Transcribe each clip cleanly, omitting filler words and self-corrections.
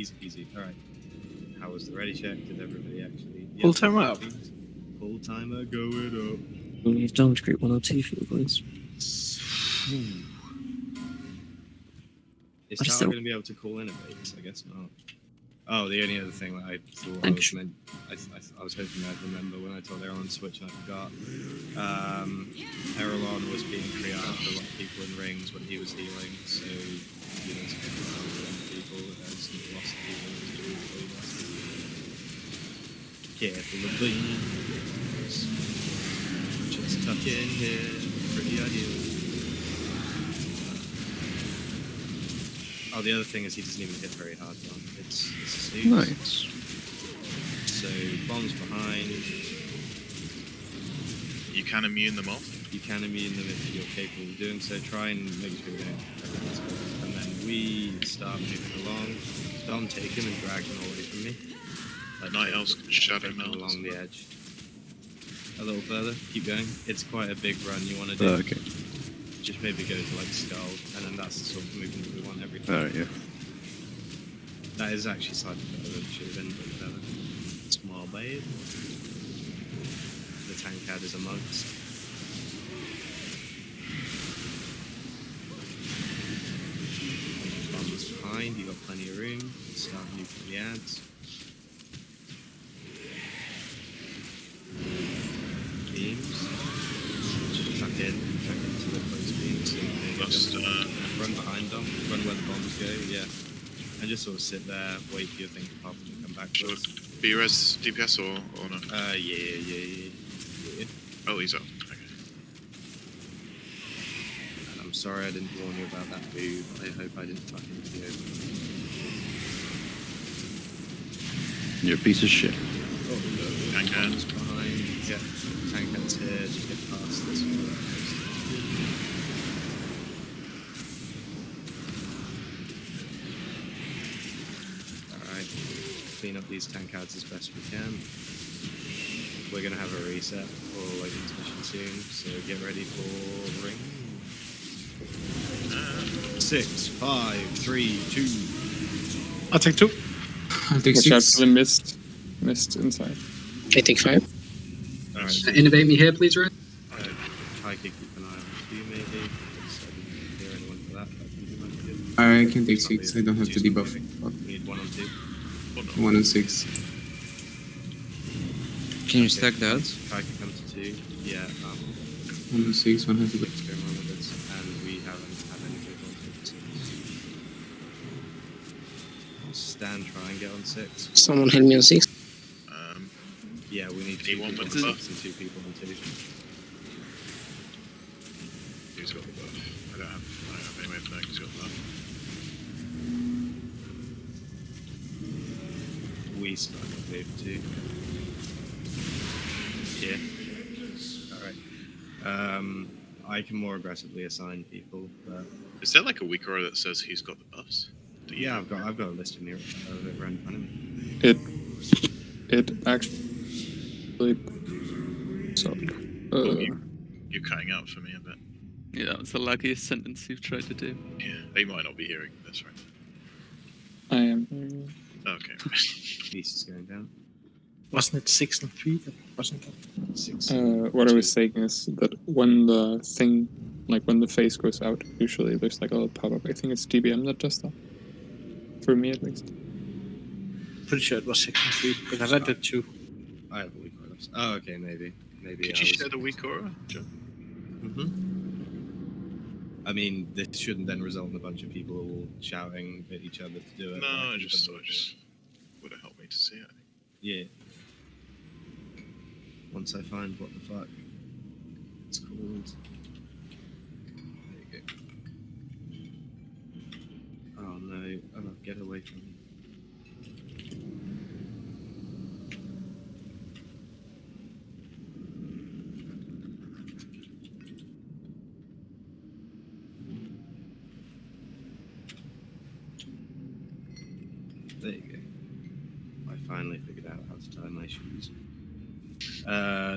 Easy peasy. Alright. How was the ready check? Did everybody actually... Full timer up. Full timer going up. We've done to group 1 or 2 field points. Is Tower going to be able to call innovates? I guess not. Oh, the only other thing that I thought I was meant... I was hoping I'd remember when I told Errol on Switch and I forgot. Errol was being triaged for a lot of people in rings when he was healing, so you know, people as he lost healing. Careful of beans. Just tuck in here. Pretty ideal. Oh, the other thing is he doesn't even hit very hard, John. It's a snooze. Nice. So, bombs behind. You can immune them off? You can immune them if you're capable of doing so. Try and make sure we don't. And then we start moving along. Don't take him and drag him away from me. Night Elves can shadow melt along the edge. A little further. Keep going. It's quite a big run you want to do. Okay. Just maybe go to like Skull, and then that's the sort of movement that we want every time. Oh, yeah. That is actually slightly better than it should have been, but whatever. Small babe. The tankard is amongst. Bombs behind, you got plenty of room. Start nuking the ads. Beams. Just tuck into the close beams. Run behind them, run where the bombs go, yeah. And just sort of sit there, wait for your thing to pop and come back to us. Be res DPS or not? Yeah. Oh, he's up. Okay. And I'm sorry I didn't warn you about that move. I hope I didn't fucking do it. You're a piece of shit. Oh no. Tankhead's behind. Yeah, Tankhead's here. Just get past this one. Clean up these tankards as best we can. We're gonna have a reset for like intermission soon, so get ready for ring. 6, 5, 3, 2. I'll take 2. I'll take Watch out 6. for the mist inside. I take 5. Alright. Innovate me here, please, Ryan. Try to keep an eye on you, maybe. I didn't hear anyone for that. I think you might be good. I can take 6. I don't have to debuff. We need 1 on 2. 1 and 6. Can you stack that? Try to come to 2. Yeah. 1 and 6. 1 has to go. And we haven't had any good ones. Stan, try and get on 6. Someone hit me on 6. Yeah, we need 2 people on 6 and 2 people on 2. Who's got the buff? I don't have any way of knowing who's got the buff. We start on wave 2. Yeah. Alright. I can more aggressively assign people, but... Is there like a weak aura that says who's got the buffs? Yeah, I've got a list of it right in front of me. It actually... So, you're cutting out for me a bit. Yeah, that was the laggiest sentence you've tried to do. Yeah, they might not be hearing this right. I am... Okay. Piece is going down. Wasn't it 6 and 3? Wasn't it? 6. what I was saying is that when the thing, like when the phase goes out, usually there's like a little pop-up. I think it's DBM that does that. For me at least. Pretty sure it was 6 and 3, because I did 2. I have a weak aura. Oh, okay, maybe. Could you share the weak aura, Joe? I mean, this shouldn't then result in a bunch of people all shouting at each other to do it. No, I just would have helped me to see it. Yeah. Once I find what the fuck it's called. There you go. Oh no, get away from me. There you go. I finally figured out how to tie my shoes.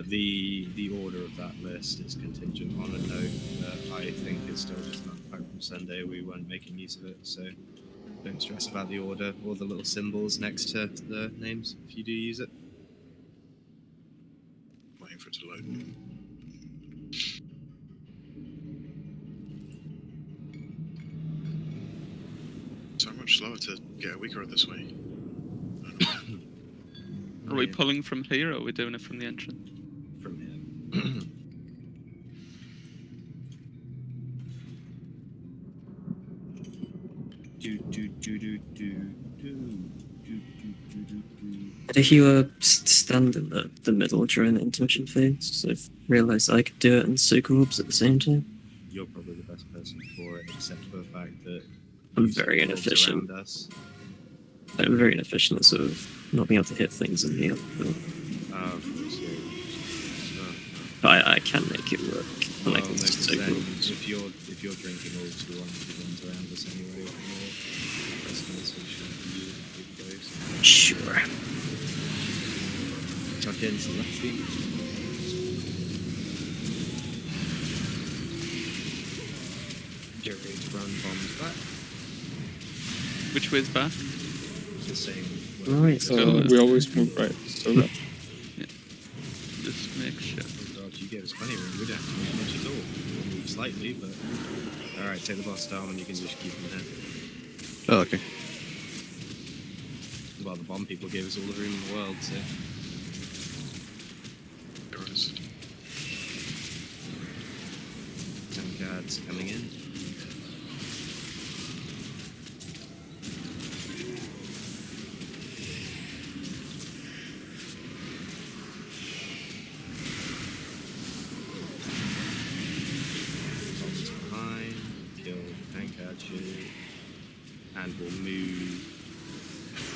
The order of that list is contingent on a note that I think is still just not back from Sunday. We weren't making use of it, so Don't stress about the order or the little symbols next to the names if you do use it. Waiting for it to load. So much slower to get a weaker this way. Are we pulling from here or are we doing it from the entrance? From here. Did you stand in the middle during the intermission phase? So I've realised I could do it and Super Orbs at the same time. You're probably the best person for it, except for the fact that I'm you very Super Orbs inefficient. around us. I'm very inefficient at sort of not being able to hit things in the other. Of course, yeah. But I can make it work. And Well, I can no, 'cause take then Orbs. if you're drinking all 2 ones around us anyway, what more customization for you with those? Sure. Tuck in some lefty. Get ready to run bombs back. Which way's back? The same. Right. We always move right, so left. Just make sure. Oh god, you gave us plenty of room. We don't have to move much at all. We'll move slightly, but... Alright, take the boss down and you can just keep him there. Oh, okay. Well, the bomb people gave us all the room in the world, so... There it is. Tankard's coming in. Bombs behind, kill Sanctum, and we'll move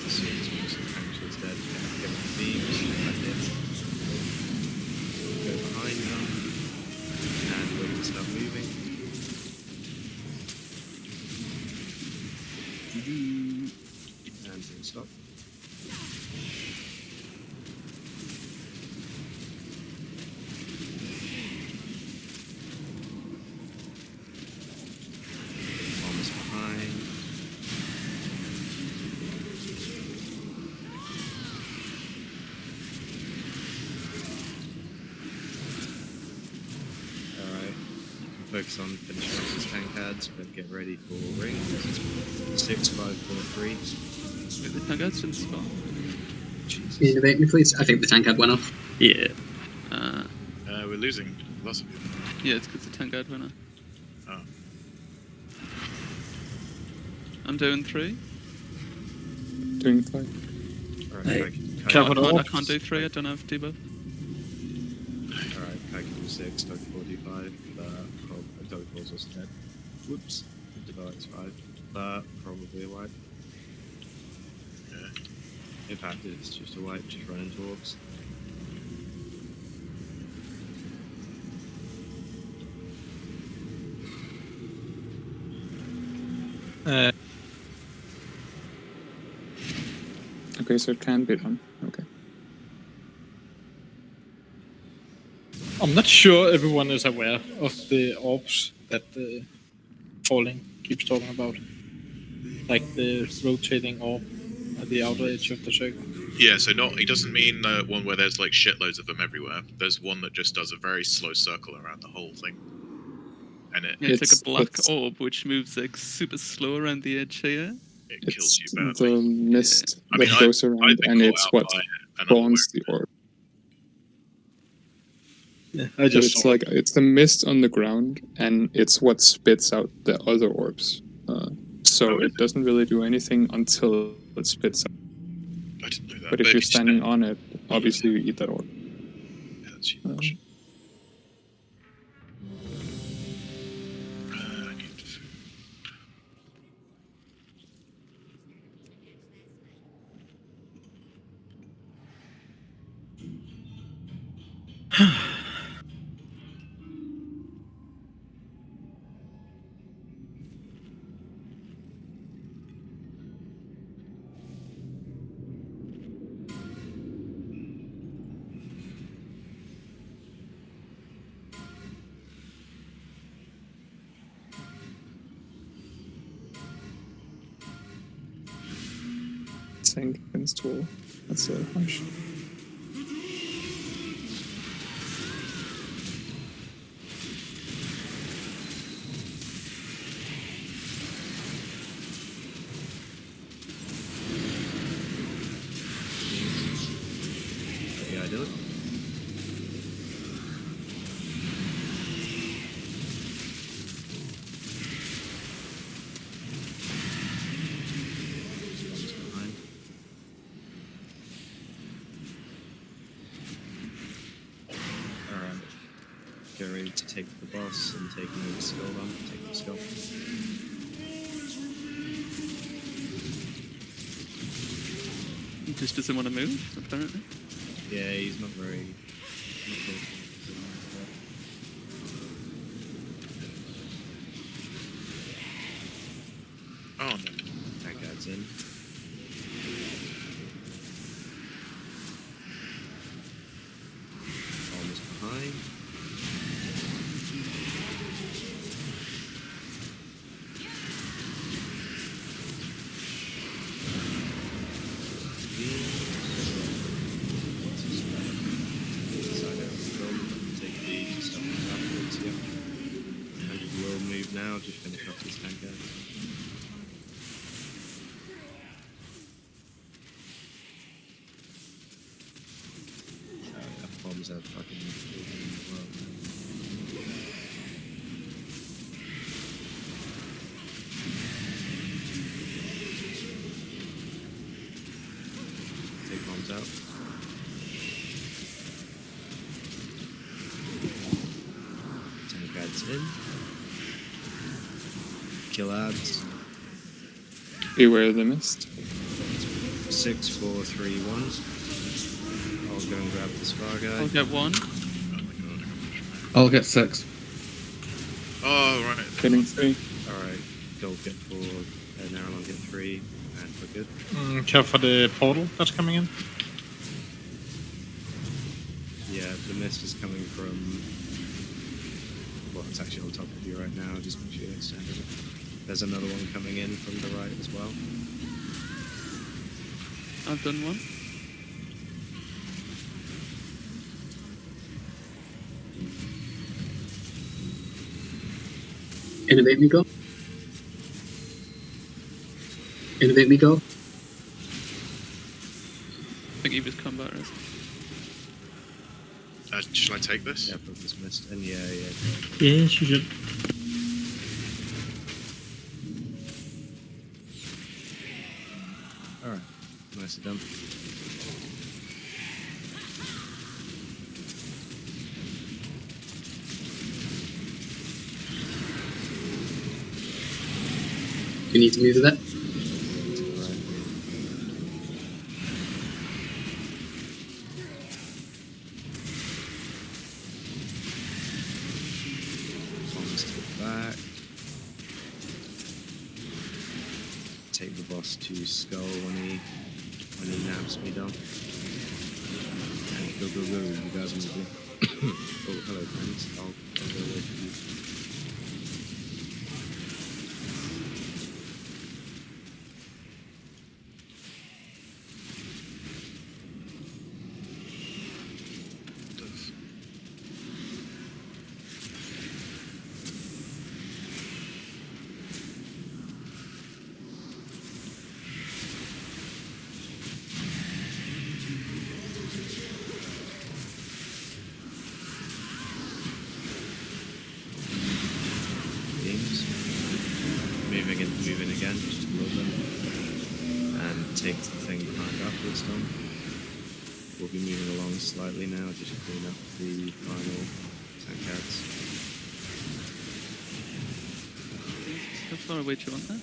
as soon as we see Sanctum's dead. Get the beams, like this. Go behind them, and wait to start moving. And then stop. Bombs behind. Alright. Focus on finishing off these tank cards, but get ready for ring. 6, 5, 4, 3. Wait, the Tangards didn't spawn. Jesus. Can you innovate me, please? I think the tank had went off. Yeah. We're losing lots of people. Yeah, it's because the Tangard went off. Oh. I'm doing 3. Doing 5. Alright, Hey, Kai cover can- the I can't do 3, I don't have debuff. Alright, Kai can do 6, Doug 45, Doug was also dead. Whoops, Develop's 5. Probably a wipe. Yeah. In fact, it's just a wipe, just run into orbs. Okay, so it can be done. Okay. I'm not sure everyone is aware of the orbs that Falling keeps talking about. Like the rotating orb at the outer edge of the circle. Yeah, so he doesn't mean one where there's like shitloads of them everywhere. There's one that just does a very slow circle around the whole thing. And Yeah, it's like It's- a black it's- orb which moves like super slow around the edge here. it It's kills you badly. the mist I mean, that goes I've around, been and caught it's out what by another spawns the orb. Yeah, I So just it's saw like it's the mist on the ground, and it's what spits out the other orbs. So Oh, is it doesn't really do anything until it spits out. I didn't know that. But if you're standing on it, obviously you eat that orb. Yeah, that's huge. I need food. tank against wall. That's harsh. Yeah, I do it. Behind. Alright. Get ready to take the boss and take the skull on. Take the skull. He just doesn't want to move, apparently. Yeah, he's not very. Oh no. That guy's in. Almost behind. Take the stuff afterwards, yeah. And he will move now, just finish off this tank guy. Bombs have fucking as well. Take bombs out. Tank guards in. Kill ads. Beware of the mist. 6, 4, 3, 1. I'll go and grab this far guy. I'll get one. Oh my god, I got pushed back. I'll get 6. Oh, right. Getting 3. Alright, gold get 4, and Aaron will get 3, and we're good. Care for the portal that's coming in. Yeah, the mist is coming from. Well, it's actually on top of you right now, just make sure you extended it. There's another one coming in from the right as well. I've done one. Innovate me, go. Innovate me, go. I think he was combat rest. Shall I take this? Yeah, put this mist in. Yeah. Yes, you should. Alright, nicely done. You need to move that. To the right. Bombs to the back. Take the boss to skull when he naps me down. And go, you guys are moving. Oh, hello friends. I'll go away from you. Moving again, just to load them. And take the thing behind afterwards done. We'll be moving along slightly now, just to clean up the final tank heads. How far away do you want that?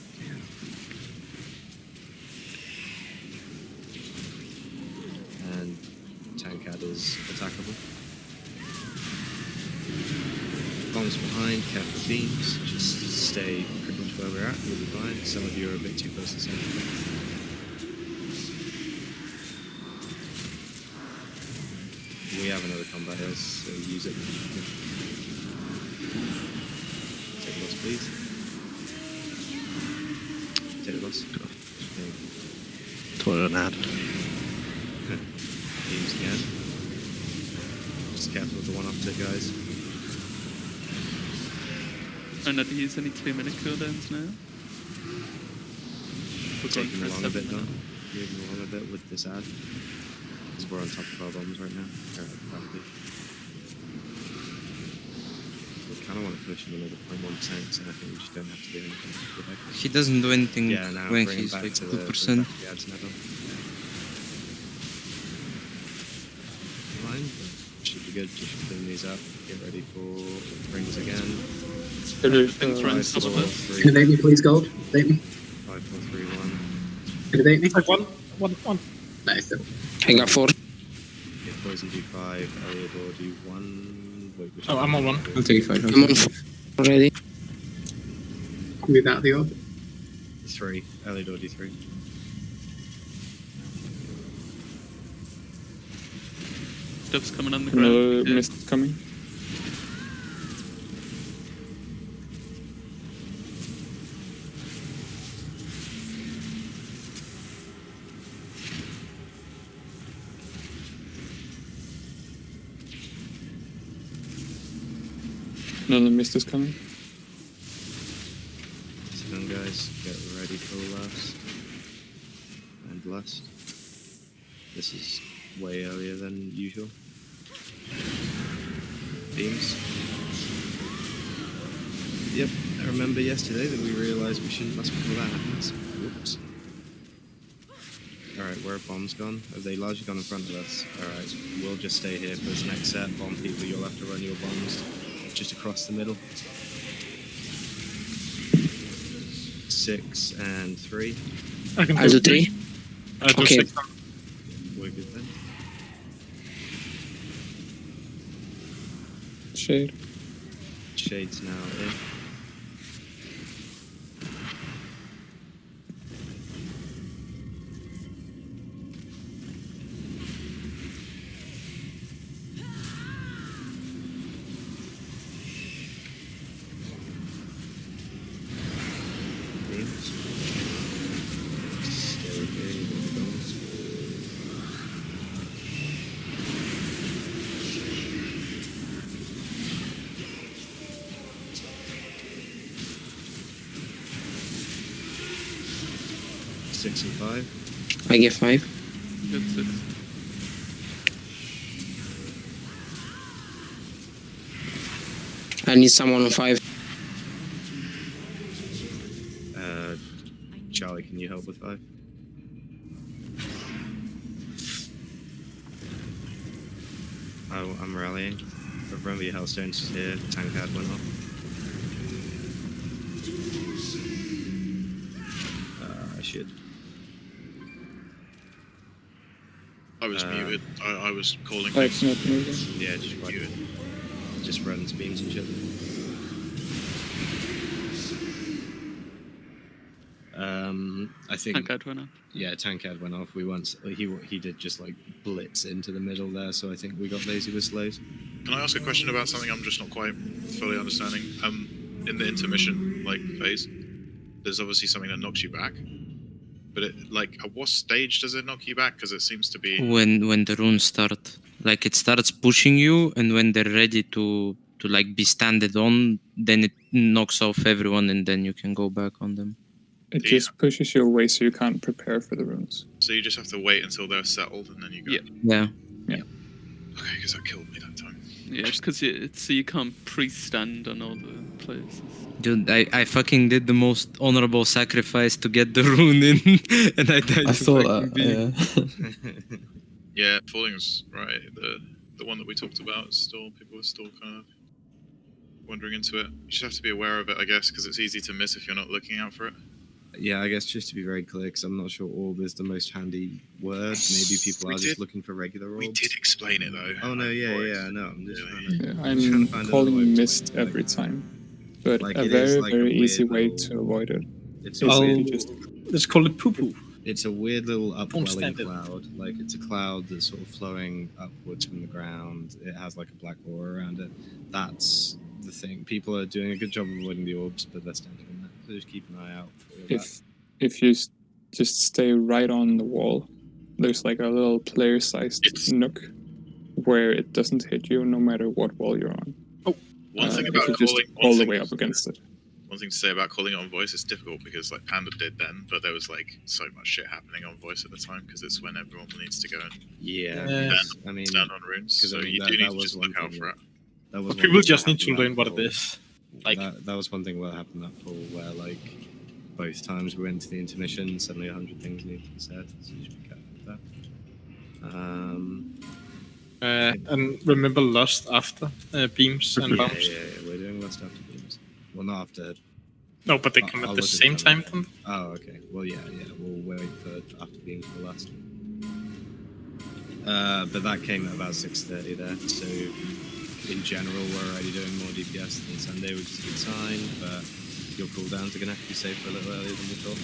And tank head is attackable. Bombs behind, careful beams, just stay pretty much where we're at, we'll be fine. Some of you are a bit too close to center. We have another combat hill, so use it. Take a loss, please. Take a loss. Okay. 12. wanted an ad. Beams again. Just careful with the one optic, guys. Oh no, do you use any 2-minute cooldowns now? We're going Taking for a along a bit 7-minute. though. Moving along a bit with this ad. Because we're on top of our bombs right now. Probably. We kind of want to push him another 0.1%, so I think we just don't have to do anything. He doesn't do anything Yeah, now when bring him he's back like to the 2%. ads now. Fine, but should be good. Just clean these up. Get ready for rings again. Things run Five, some four, of it. three, Innovate me, please, Gold. Innovate me. 5, 4, 3, 1. Innovate me. Like one. Nice. I got 4. Get Poison do 5, Eliodor do 1. Wait, which Oh, I'm on 1. I'll take 5. I'm on 4 already. Move out of the orb. 3, Eliodor do 3. Stuff's coming on the ground. Another Yeah. mist coming. Another mist is coming. So then, guys, get ready for last. And last. This is way earlier than usual. Beams. Yep, I remember yesterday that we realised we shouldn't mess with that happens. Whoops. Alright, where have bombs gone? Have they largely gone in front of us? Alright, we'll just stay here for this next set. Bomb people, you'll have to run your bombs just across the middle. 6 and 3. I can I do 3. I do Okay. 6. We're good then. Shade. Shade's now in. Beams. Stay here, you got the bombs. Six and 5. I get 5. Good 6. I need someone on 5. Charlie, can you help with 5? I'm rallying. Remember your Hellstones is here. Tank ad went off. I should. I was muted. I was calling. Light's not moving. Yeah, just right. Just runs beams and shit. I think. Tank ad went up. Yeah, tank ad went off. We once he did just like blitz into the middle there, so I think we got lazy with slows. Can I ask a question about something I'm just not quite fully understanding? In the intermission phase, there's obviously something that knocks you back, but at what stage does it knock you back? Because it seems to be When the runes start, like it starts pushing you, and when they're ready to like be standed on, then it knocks off everyone, and then you can go back on them. It just pushes you away so you can't prepare for the runes. so you just have to wait until they're settled and then you go. Yeah. Yeah. Okay, because that killed me that time. Yeah, it's because you can't pre-stand on all the places. Dude, I fucking did the most honorable sacrifice to get the rune in, and I died I to thought fucking beam. that, Yeah, Falling's right. The one that we talked about is still people are still kind of wandering into it. You just have to be aware of it, I guess, because it's easy to miss if you're not looking out for it. Yeah, I guess just to be very clear, because I'm not sure orb is the most handy word. Maybe people are just looking for regular orbs. We did explain it though. Oh no, yeah, I know. I'm just trying to. Yeah, I'm trying to find I'm another way calling to mist explain it. every time, but Like, a it is very, like a very easy weird way little- to avoid it It's is a if weird, you just Let's call it poo-poo. it's a weird little upwelling stand it. cloud. Like it's a cloud that's sort of flowing upwards from the ground. It has like a black aura around it. That's the thing. People are doing a good job of avoiding the orbs, but they're standing in that. So just keep an eye out for that. if you just stay right on the wall. There's like a little player-sized nook where it doesn't hit you no matter what wall you're on. One thing If about you're just calling, all the way up against it. One thing to say about calling it on voice, it's difficult because like Panda did then, but there was like so much shit happening on voice at the time because it's when everyone needs to go and Yeah, I mean, stand on runes. So I mean, you that- do that need to was just one look out thing for it. that was But one people thing just that need to happened learn what that it pool. is. Like, that was one thing that happened that pool where like both times we went to the intermission, suddenly 100 things needed to be said. So you should be careful with that. and remember Lost after beams and Yeah, bombs. we're doing Lost after beams. Well, not after. No, but they come at I'll the look same the time. calendar. Oh, okay. Well, yeah. We'll wait for after beams for last. But that came at about 6:30 there. So in general, we're already doing more DPS than Sunday, which is a good sign. But your cooldowns are going to have to be saved for a little earlier than we thought.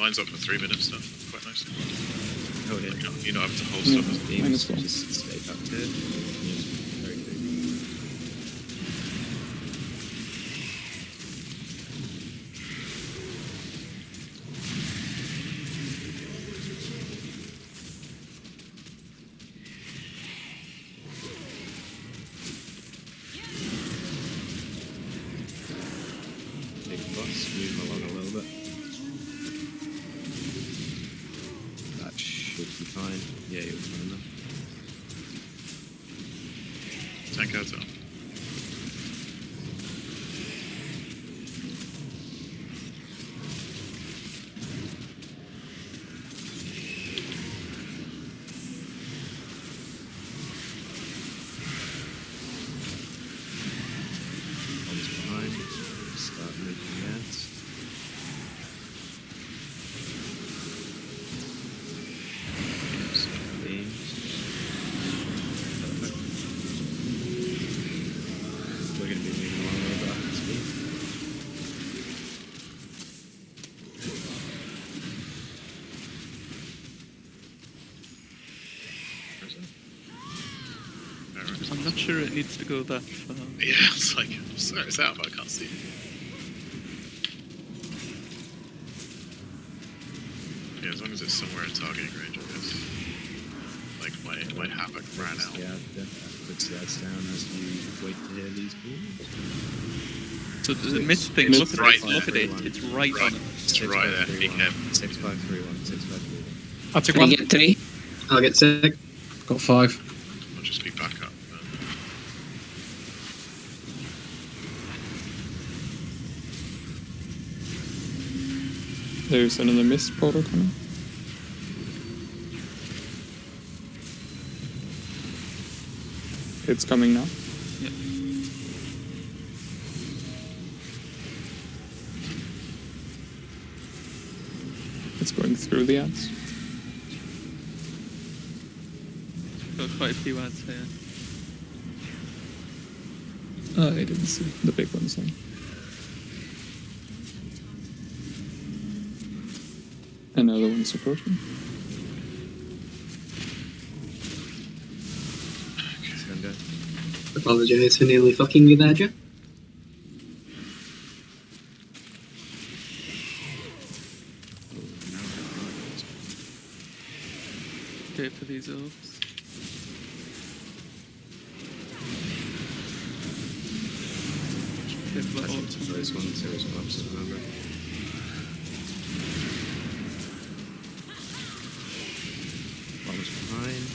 Mine's up for 3 minutes now. Quite nice. Oh yeah. You don't have to hold Yeah. stuff. Beams, Minus one. just stay tucked in. Very good. Big boss, move him along a little bit. That should be fine. Yeah, you're fine enough. Sanctum. Bombs behind. Start moving ants. Beams. Perfect. We're going to be moving along a little bit after speed. I'm not sure it needs to go that far. Yeah, it's like, I'm sorry, it's out, but I can't see. Yeah, as long as it's somewhere in targeting range, I guess. Like, my havoc ran out. Yeah, puts the ads down as you wait to hear these calls. So the mist thing, It's look at right it, look at it, there. it's right on it. It's right there. Be careful. 6531, 6531. I'll take Can one. you get 3? I'll get 6. Got 5. I'll just be back up. There's another mist portal coming. It's coming now. Yeah. It's going through the ants. Got quite a few ads here. I didn't see the big ones then. Another one's approaching. Stand down. Apologise for nearly fucking you there, Joe. Okay, for these orbs. Careful at all That's times. this one, series one opposite, remember? Bombs behind.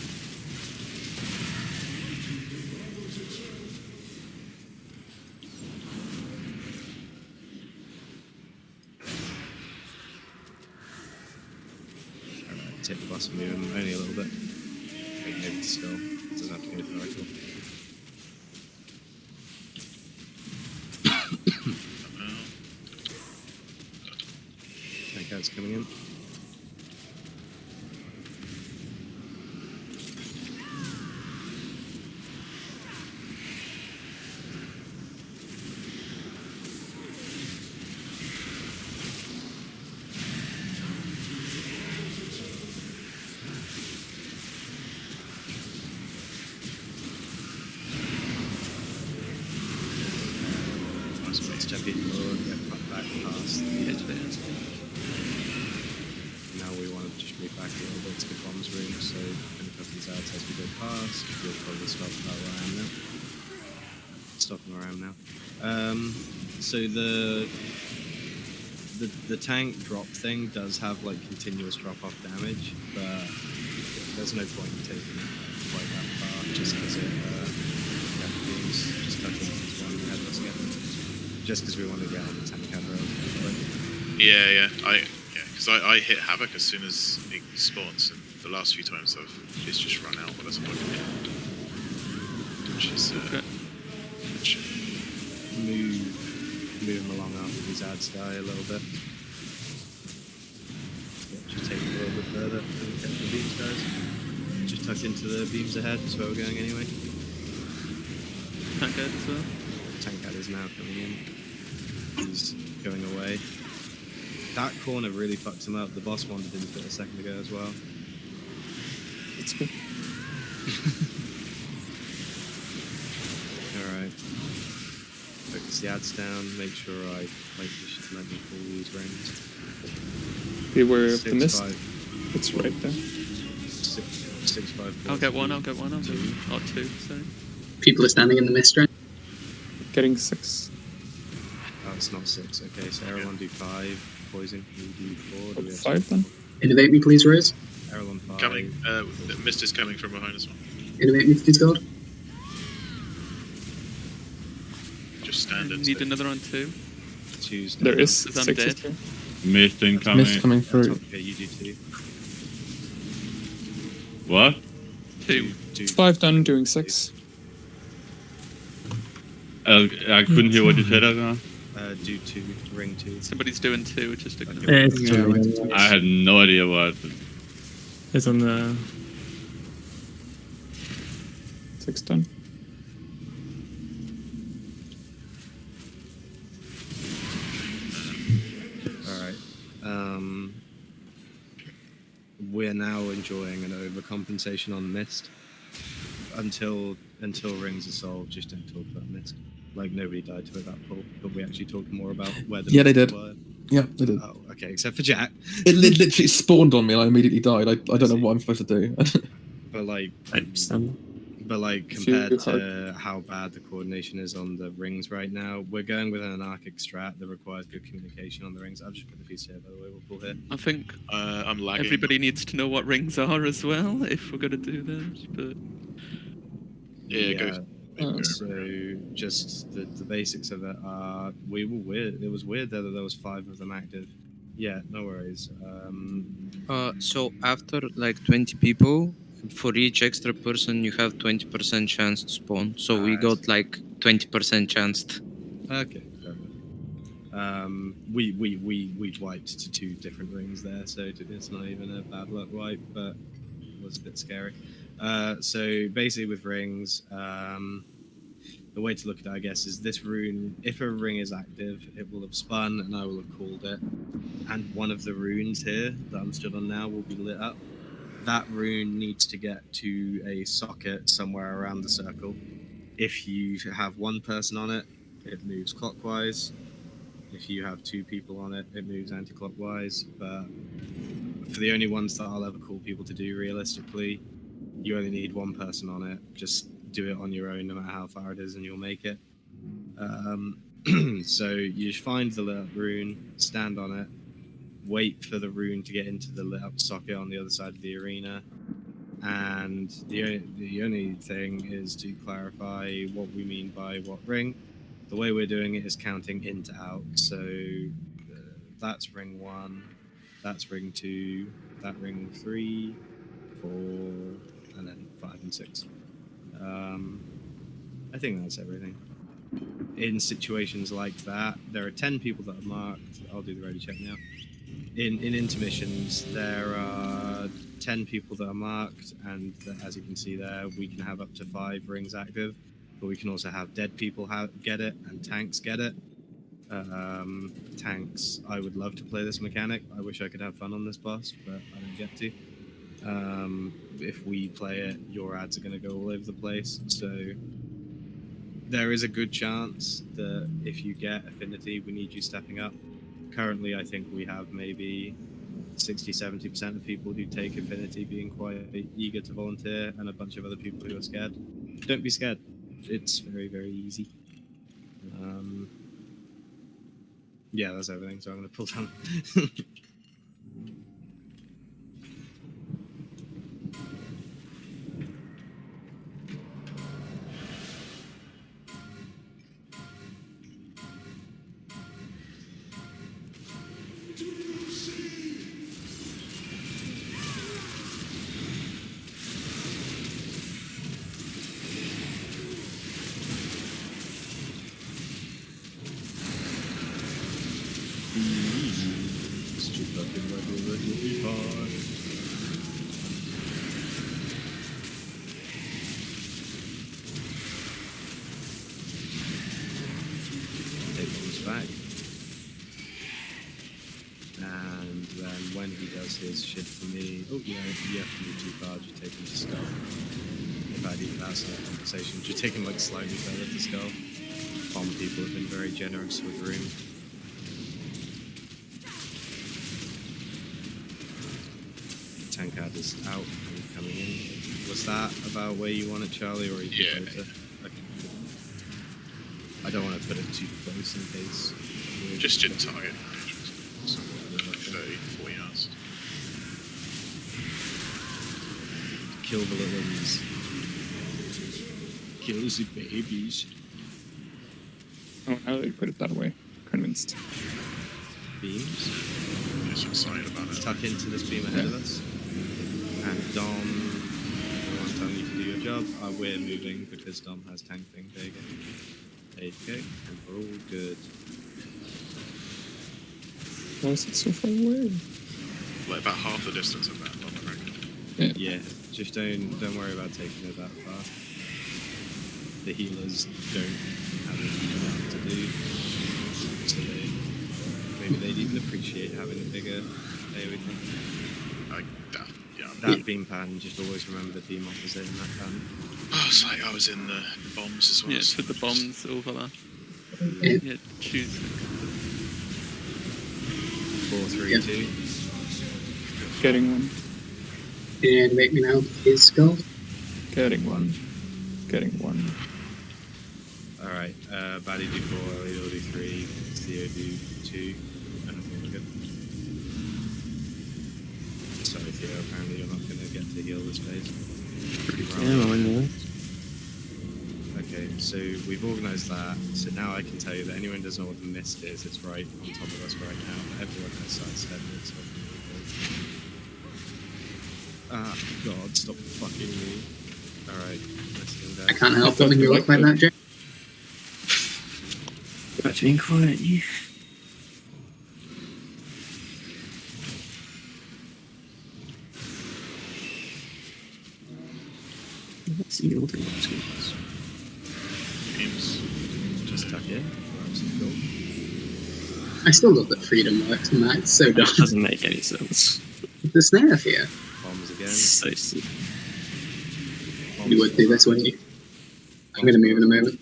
Alright, take the boss and move him only a little bit. Maybe it's still. It doesn't have to go vertical. That guy's coming in. Nice place, step in forward, get back past the Hit there. to the bombs room, so Kel'Thuzad as we go past, we'll probably stop about where I am now. Stopping where I am now. So the tank drop thing does have like continuous drop-off damage, but there's no point in taking it quite that far just because it beams just tuck into this one headless again. Just because we want to get on the tank cover. Yeah, because I hit Havoc as soon as it spawns, and the last few times it's just run out by the time I can hit. Which is move him along after these ads die a little bit. Yeah, just take it a little bit further and catch the beams, guys. Just tuck into the beams ahead, that's where we're going anyway. Tank head as well. Tank head is now coming in. He's going away. That corner really fucked him up. The boss wandered into it a second ago as well. It's good. Alright. Focus the ads down, make sure I position to let me pull these rings. Beware of the mist. 5. It's right there. 6, 5, 4, I'll get one. 2. Or two, sorry. People are standing in the mist, right? Getting 6. Oh, it's not 6. Okay, so everyone do 5. Poison, you do 4. Do we have 5 then? Innovate me, please, Rose. Errol on 5. coming. The mist is coming from behind as well. Innovate me, please, God. Just stand and Need stay. another on 2. 2's There down. is Is that 6 dead? here. Mist incoming. Mist coming That's through. okay, you do 2. What? 2. 2. 5 done, doing 6. I couldn't hear what you said, Azar. Do 2. Ring 2. Somebody's doing 2, just ignore it. It's, Yeah, I had no idea what. it's on the 6 done. Alright. We're now enjoying an overcompensation on mist. Until rings are solved, just don't talk about mist. Like, nobody died to it that pool, but we actually talked more about where the Yeah, they mists did. were. Yeah, they did. Oh, okay, except for Jack. It literally spawned on me and I immediately died. I don't know what I'm supposed to do. But like, understand. compared to how bad the coordination is on the rings right now, we're going with an anarchic strat that requires good communication on the rings. I've just put the piece here, by the way, we'll pull here. I think I'm lagging. everybody needs to know what rings are as well, if we're going to do this, but... Yeah, go. So just the basics of it are, we were weird. It was weird though that there was 5 of them active. Yeah, no worries. So after like 20 people, for each extra person, you have 20% chance to spawn. So we got like 20% chance. Okay, fair enough. We wiped to 2 different rings there, so it's not even a bad luck wipe, but it was a bit scary. So basically with rings, the way to look at it, I guess, is this rune, if a ring is active, it will have spun and I will have called it. And one of the runes here that I'm stood on now will be lit up. That rune needs to get to a socket somewhere around the circle. If you have 1 person on it, it moves clockwise. If you have 2 people on it, it moves anti-clockwise. But for the only ones that I'll ever call people to do realistically, you only need 1 person on it. Just do it on your own, no matter how far it is, and you'll make it. So you find the lit up rune, stand on it, wait for the rune to get into the lit up socket on the other side of the arena, and the only thing is to clarify what we mean by what ring. The way we're doing it is counting in to out. So that's ring 1, that's ring 2, that ring 3, 4, and then 5 and 6. I think that's everything. In situations like that, there are 10 people that are marked. I'll do the ready check now. In intermissions, there are 10 people that are marked, and as you can see there, we can have up to 5 rings active, but we can also have dead people get it, and tanks get it. Tanks, I would love to play this mechanic. I wish I could have fun on this boss, but I don't get to. If we play it, your ads are going to go all over the place, so there is a good chance that if you get affinity, we need you stepping up. Currently, I think we have maybe 60-70% of people who take Affinity being quite eager to volunteer, and a bunch of other people who are scared. Don't be scared. It's very, very easy. Yeah, that's everything, so I'm going to pull down. Back. And then when he does his shit for me, oh yeah, you have to move too far, just take him to skull. If I did that's a conversation, just take him like slightly further to skull. Bomb people have been very generous with room. Tankard is out and coming in. Was that about where you want it, Charlie, or you can closer? Okay. I don't want to put it too close in case. Just in target. Like 30, 40 yards. Kill the little ones. Kill the babies. Oh, now that you put it that way, convinced. Beams. I'm just excited about it. Tuck into this beam ahead of us. And Dom, I'm telling you to do your job. We're moving because Dom has tank thing. There you go. There you go. And we're all good. Why is it so far away? Like about half the distance of that, I reckon. Yeah, just don't worry about taking it that far. The healers don't have anything to do, so maybe they'd even appreciate having a bigger AoE thing. That beam pattern, just always remember the beam opposite in that pattern. Oh, it's like I was in the bombs as well. Yeah, put the bombs over there. Yeah, choose. 4, 3, 2. Getting one. And make me now is skull. Getting one. Getting one. Alright, Baddie do 4, Ellie will do 3, Theo do 2, and I think we're good. Sorry Theo, apparently you're not going to get to heal this phase. Pretty rough. Yeah, well, I know. Okay, so we've organised that, so now I can tell you that anyone doesn't know what the mist is, it's right on top of us right now. Everyone has sidestep it, so ah, God, stop fucking me. Alright, let's go down. I can't help it when you look like that, Jay. Back to being quiet, you. Let's see all the options. Beams. Just tuck in. Cool. I still love that freedom works, and that. It's so dumb. That doesn't make any sense. The snare here. Bombs again. So stupid. You would do this, wouldn't you? I'm going to move in a moment.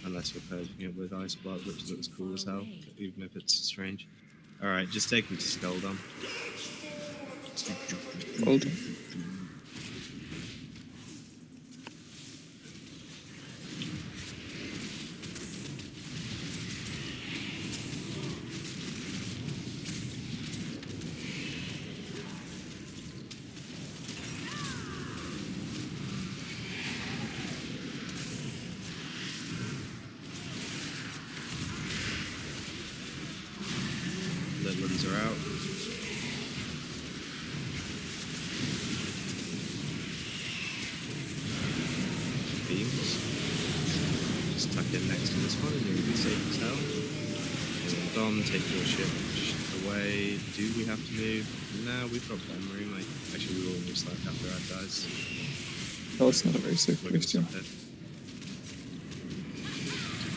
Unless we're purging it with Ice Blood, which looks cool as hell, even if it's strange. Alright, just take him to Skull Dom. Hold. Little ones are out. Beams. Just tuck in next to this one and you'll be safe as hell. And Dom, take your ship away. Do we have to move? No, we've got bomb room. Actually, we will move slack after that dies. No, it's not a very safe Look place to. at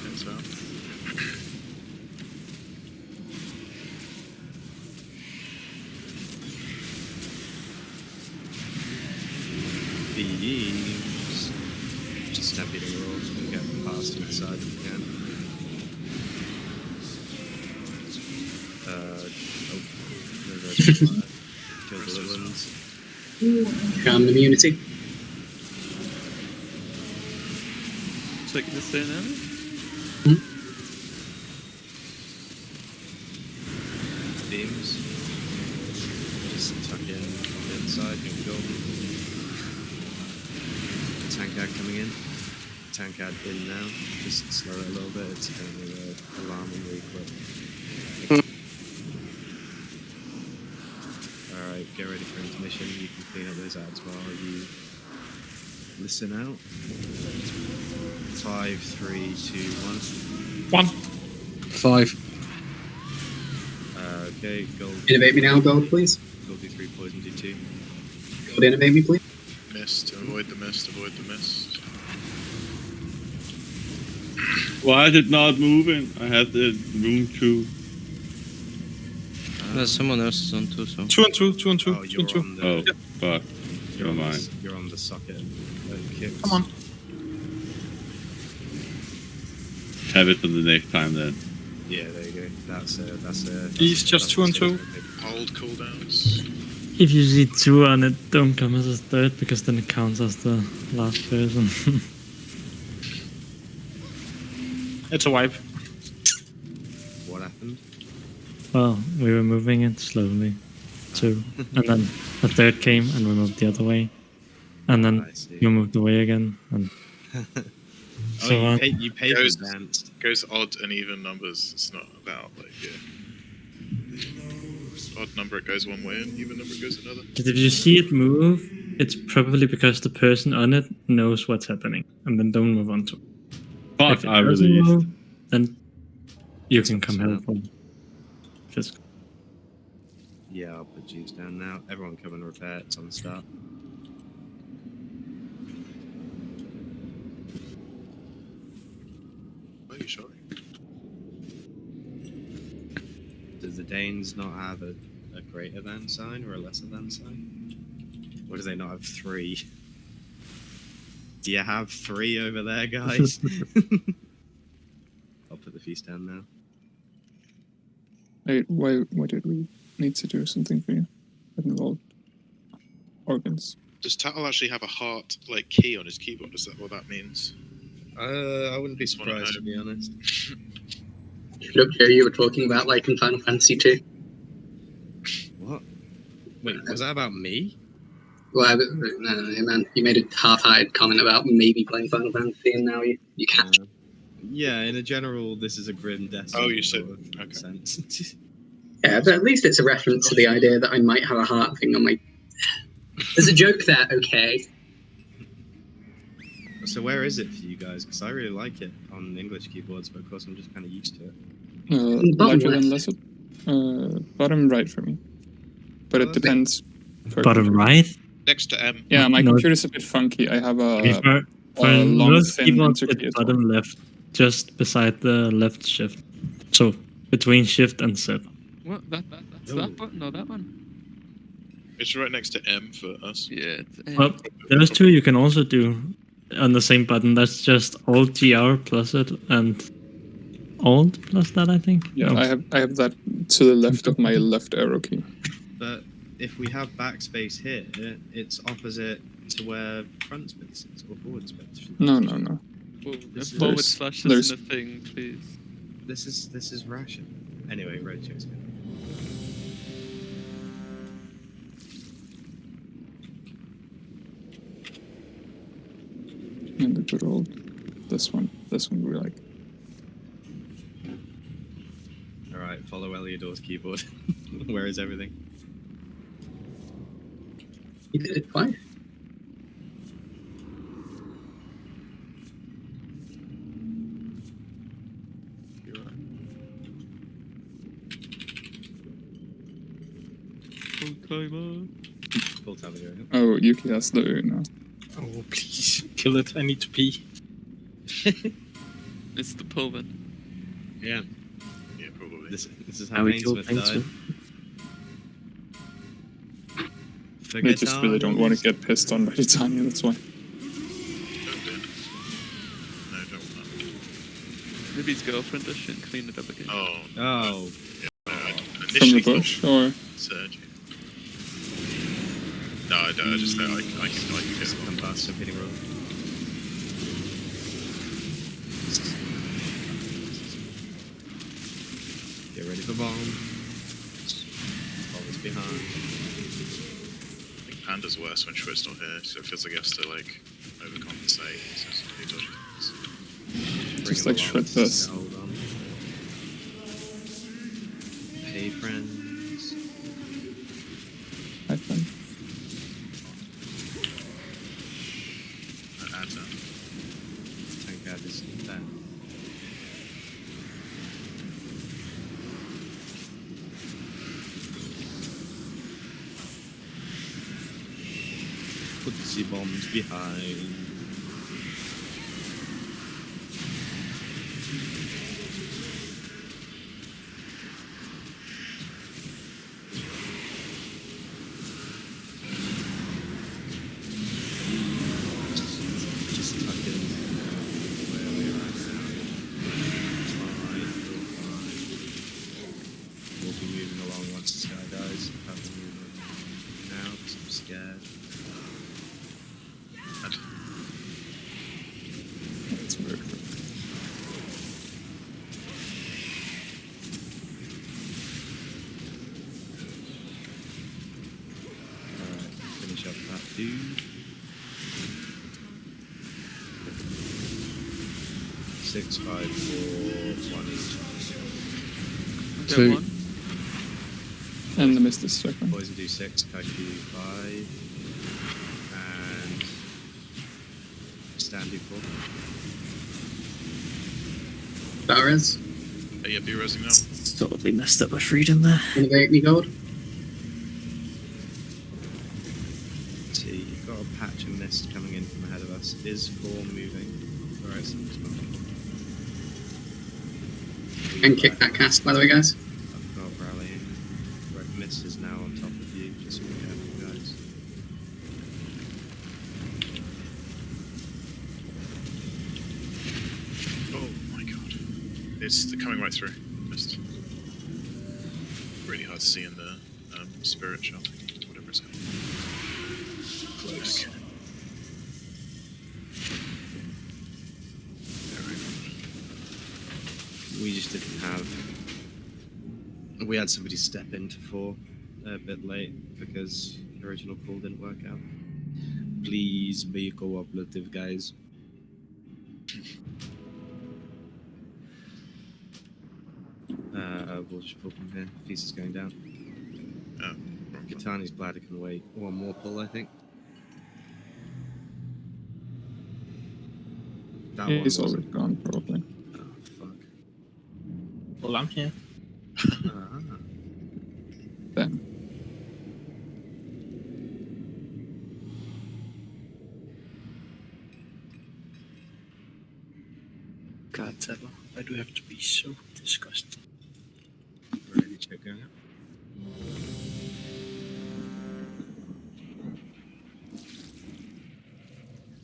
That's out. Beams. Just stampede the rolls and get past him inside if we can. Oh, Kill the little ones. Charm immunity. So you can just stay in there? Beams. Just tuck in on the inside, you'll be golden. Tankad coming in. Tankad in now. Just slow it a little bit, it's kind of alarming really quick. Alright, get ready for intermission. You can clean up those ads while you listen out. 5, 3, 2, 1. 1. 5. Okay, gold. Innovate me now, gold, please. Gold D3, poison D2. Gold, innovate me, please. Mist, avoid the mist, avoid the mist. Why is it not moving? I had the room 2. Someone else is on too, so. 2 and 2, 2 and 2. Oh, 2 you're and 2. on the. Oh, fuck. You're Never on mind. you're on the socket. Kicks. Come on. Have it for the next time then. Yeah, there you go. That's He's just 2 and 2. Hold cooldowns. If you see 2 on it, don't come as a third, because then it counts as the last person. It's a wipe. What happened? Well, we were moving it slowly, 2. And then a third came and we moved the other way. And then I see. you moved away again. And so Oh, on. you paid Goes- advanced. Goes odd and even numbers. It's not about like odd number it goes one way and even number it goes another. But if you see it move, it's probably because the person on it knows what's happening. And then don't move on to it. Fuck, If it I doesn't released. move, then you can come help them. Just Yeah, I'll put Jeeves down now. Everyone come and repair. It's on the start. Are you sure? Does the Danes not have a greater than sign or a lesser than sign? Or do they not have 3? Do you have 3 over there, guys? I'll put the feast down now. Wait, why did we need to do something for you that involved organs? Does Tattle actually have a heart like key on his keyboard? Is that what that means? I wouldn't be surprised, to be honest. Look, here you were talking about like in Final Fantasy 2. What? Wait, was that about me? Well, no, man, you made a half-hearted comment about maybe playing Final Fantasy, and now you can't. Yeah, in a general, this is a grim death. Oh, you said sort of okay. sense. Yeah, but at least it's a reference to the idea that I might have a heart thing on my. There's a joke there, okay? So where is it for you guys? Because I really like it on English keyboards, but of course I'm just kind of used to it. Larger Bottom than left. lesser? Bottom right for me. But it depends. per bottom computer. right. Next to M. Yeah, my No. computer's a bit funky. I have For a long, most thin keyboards, interkey it's as well. bottom left, just beside the left shift. So between shift and Z. What? That's that one? No, that one. It's right next to M for us. Yeah. Well, those two you can also do on the same button. That's just Alt GR plus it and Alt plus that, I think. Yeah, No. I have that to the left of my left arrow key. But if we have backspace here, it's opposite to where front space is, or forward space. No. Well, This is- forward slash there's- isn't a thing, please. This is ration. Anyway, red checks. And the good old this one we like. All right, follow Eliodor's keyboard. Where is everything? You did it twice. Full timer. Full time video. Oh, Yuki has the now. Oh, please. Kill it. I need to pee. It's the Poven. Yeah. Yeah, probably. This is How how we kill Painsmith died. They just really don't want to get pissed on by Titania, that's why. Don't do it. No, don't want Maybe his girlfriend does shit and clean it up again. that. Oh. Oh. Yeah, no, I From initially the bush, or thought Sergio. I can get Just come past some hitting roll. Get ready for bombs. Bombs behind. I think Panda's worse when Shred's not here, so it feels like he has to like overcompensate. So it's really dodgy things. Just like Shred first. Hold on. Hey friends. I think. Add that. Thank God this is that. Put the bombs behind. Just tuck in where we are right now. Fine, we'll be moving along once the sky dies. Have to move now because I'm scared. That's weird. Alright, finish up that dude. 6, 5, 4, 1 each. Okay, Two. 1. And the mist is second. Poison do 6, Kaku 5, and Stan do 4. Barres, Yeah, be resing now. Totally messed up my freedom there. innovate me gold. See, you've got a patch of mist coming in from ahead of us. Is 4 moving? Alright, so it's not. And kick that cast, by the way, guys. I've got rallying. Red mist is now on top of you, just be careful, guys. Oh my god. It's coming right through. Mist. Really hard to see in the spirit shot, whatever it's called. Close. Okay. We just didn't have. We had somebody step into 4 a bit late because the original call didn't work out. Please be cooperative, guys. We'll just pull from here. Feast is going down. Oh, Kitani's bladder can wait. One more pull, I think. That one He's wasn't. already gone, probably. Oh, fuck. Well, I'm here. Then. God, Tether, why do you have to be so disgusting? Ready, check going up.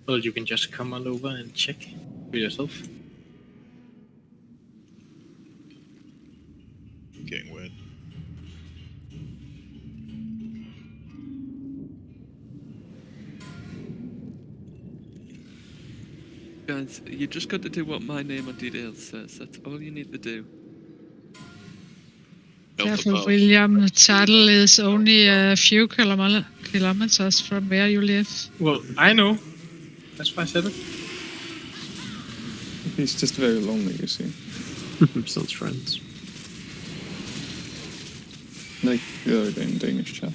Well, you can just come on over and check for yourself. getting weird. Guys, you just got to do what my name on details says. That's all you need to do. Careful, William. The title is only a few kilometers from where you live. Well, I know. That's why I said it. He's just very lonely, you see. Sounds friends. Like the other day in Danish chat.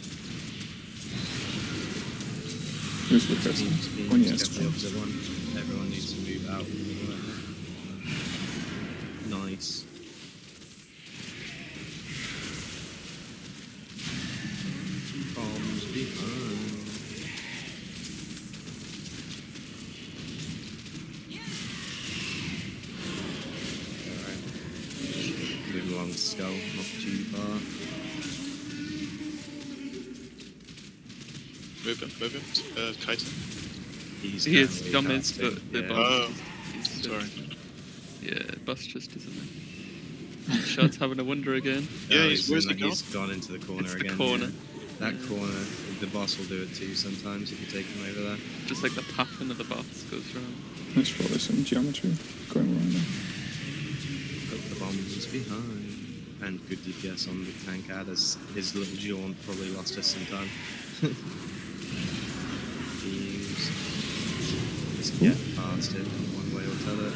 Who's the person? When he has the opposite one. Everyone needs to move out. Nice. Bombs behind. Alright. Moving along the skull, not too far. Move him, Kaiten. He is dummies, but the yeah. boss. Oh, He's, sorry. Yeah, boss just isn't there. Shot's having a wonder again. Yeah, he's where's he gone into the corner It's again. the corner. Yeah. That corner, the boss will do it too sometimes if you take him over there. Just like the pattern of the boss goes around. There's probably some geometry going wrong there. Put the bombs behind. And good DPS on the tank ad as his little jaunt probably lost us some time. Teams. Just get past it one way or t'other.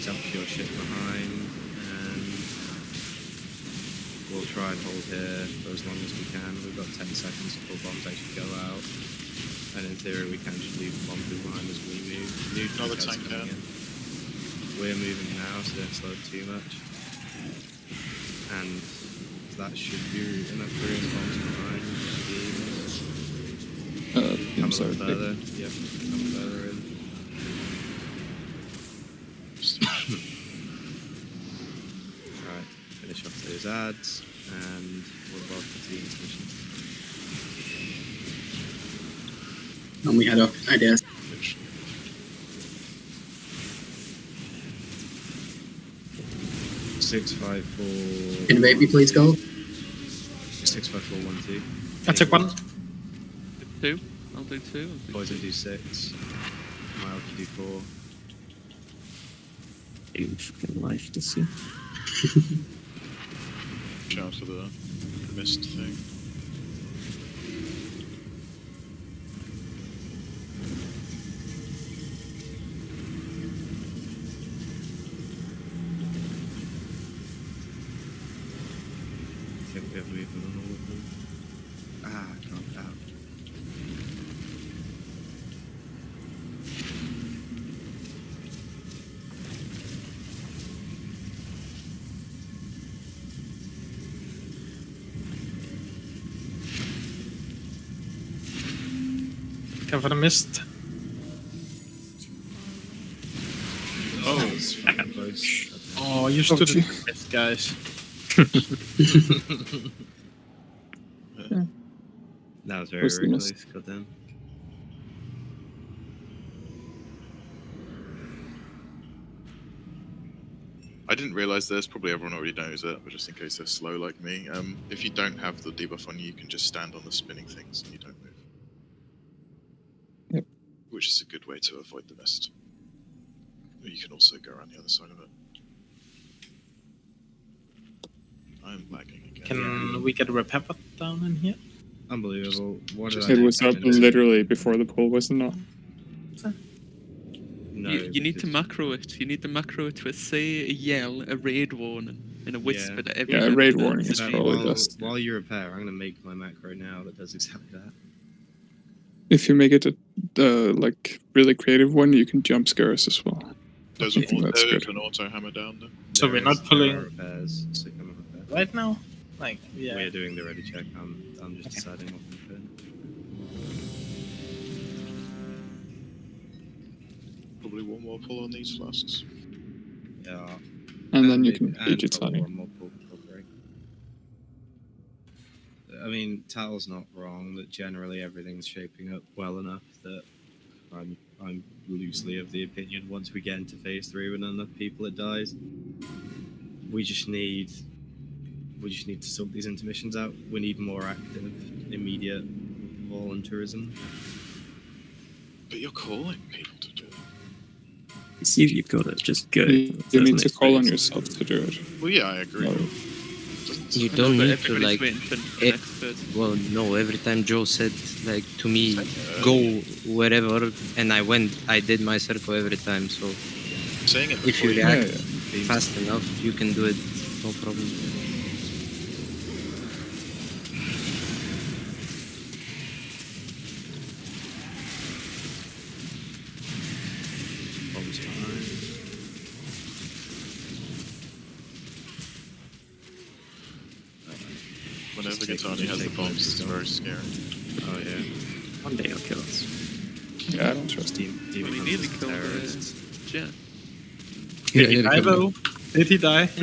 Jump your shit behind. And we'll try and hold here for as long as we can. We've got 10 seconds before bombs actually go out. And in theory we can just leave the bomb behind as we move. Another tank ad. We're moving now, so don't slow too much. And that should be enough room. Bombs behind. I'm sorry. Further. Yep, come further in. Alright, finish off those ads, and what about the team's mission? And we had our ideas. 654. Innovate me, please, Gold. 65412. I took one. 2. I'll do 2. Poison do 6. Mild do 4. Fucking life to see. Shout for the mist thing. I think we have movement on all of them. Ah, I can't out. Come for the mist. Oh, that was fucking close. Oh, you stood in the mist, guys. That was very, Where's the very mist? close. Goddamn. I didn't realise this, probably everyone already knows it, but just in case they're slow like me, if you don't have the debuff on you, you can just stand on the spinning things and you don't move. Yep. Which is a good way to avoid the mist. But you can also go around the other side of it. I'm lagging again. Can we get a repair down in here? Unbelievable. What did I It do? was up literally before the poll, was it not? No, You need to because- macro it. You need to macro it with, say, a yell, a raid warning, and a whisper to every Yeah, a member raid of the warning is team. probably while, best. while you repair, I'm going to make my macro now that does exactly that. If you make it a like really creative one, you can jump scare us as well. There's I an think that's good. auto hammer down there. So we're not There pulling are repairs, so come and repair. right now? Like, yeah. We're doing the ready check. I'm just deciding what we're doing. Probably one more pull on these flasks. Yeah. And then you maybe- can age and it probably higher. one more pull before break. I mean, Tal's not wrong that generally everything's shaping up well enough that I'm loosely of the opinion once we get into phase 3 with enough people it dies. We just need to sort these intermissions out. We need more active, immediate volunteerism. But you're calling people to do it. See if you've got it, just go. You That's need the to next call on phase. yourself to do it. Well, yeah, I agree. No. You No, don't but need to everybody's like. waiting for the next person. Well, no. Every time Joe said like to me, go wherever, and I went. I did my circle every time. So Saying it if you before react Yeah, fast enough, you can do it. No problem. Bombs behind. Whenever Just take- Gitani just has the take bombs, those it's down. very scary. Oh yeah. One day he'll kill us. Yeah, I don't trust him. Demon Well, he Hunters nearly are killed terrorists. Jet. Yeah, Did he yeah, die though? Did he die? He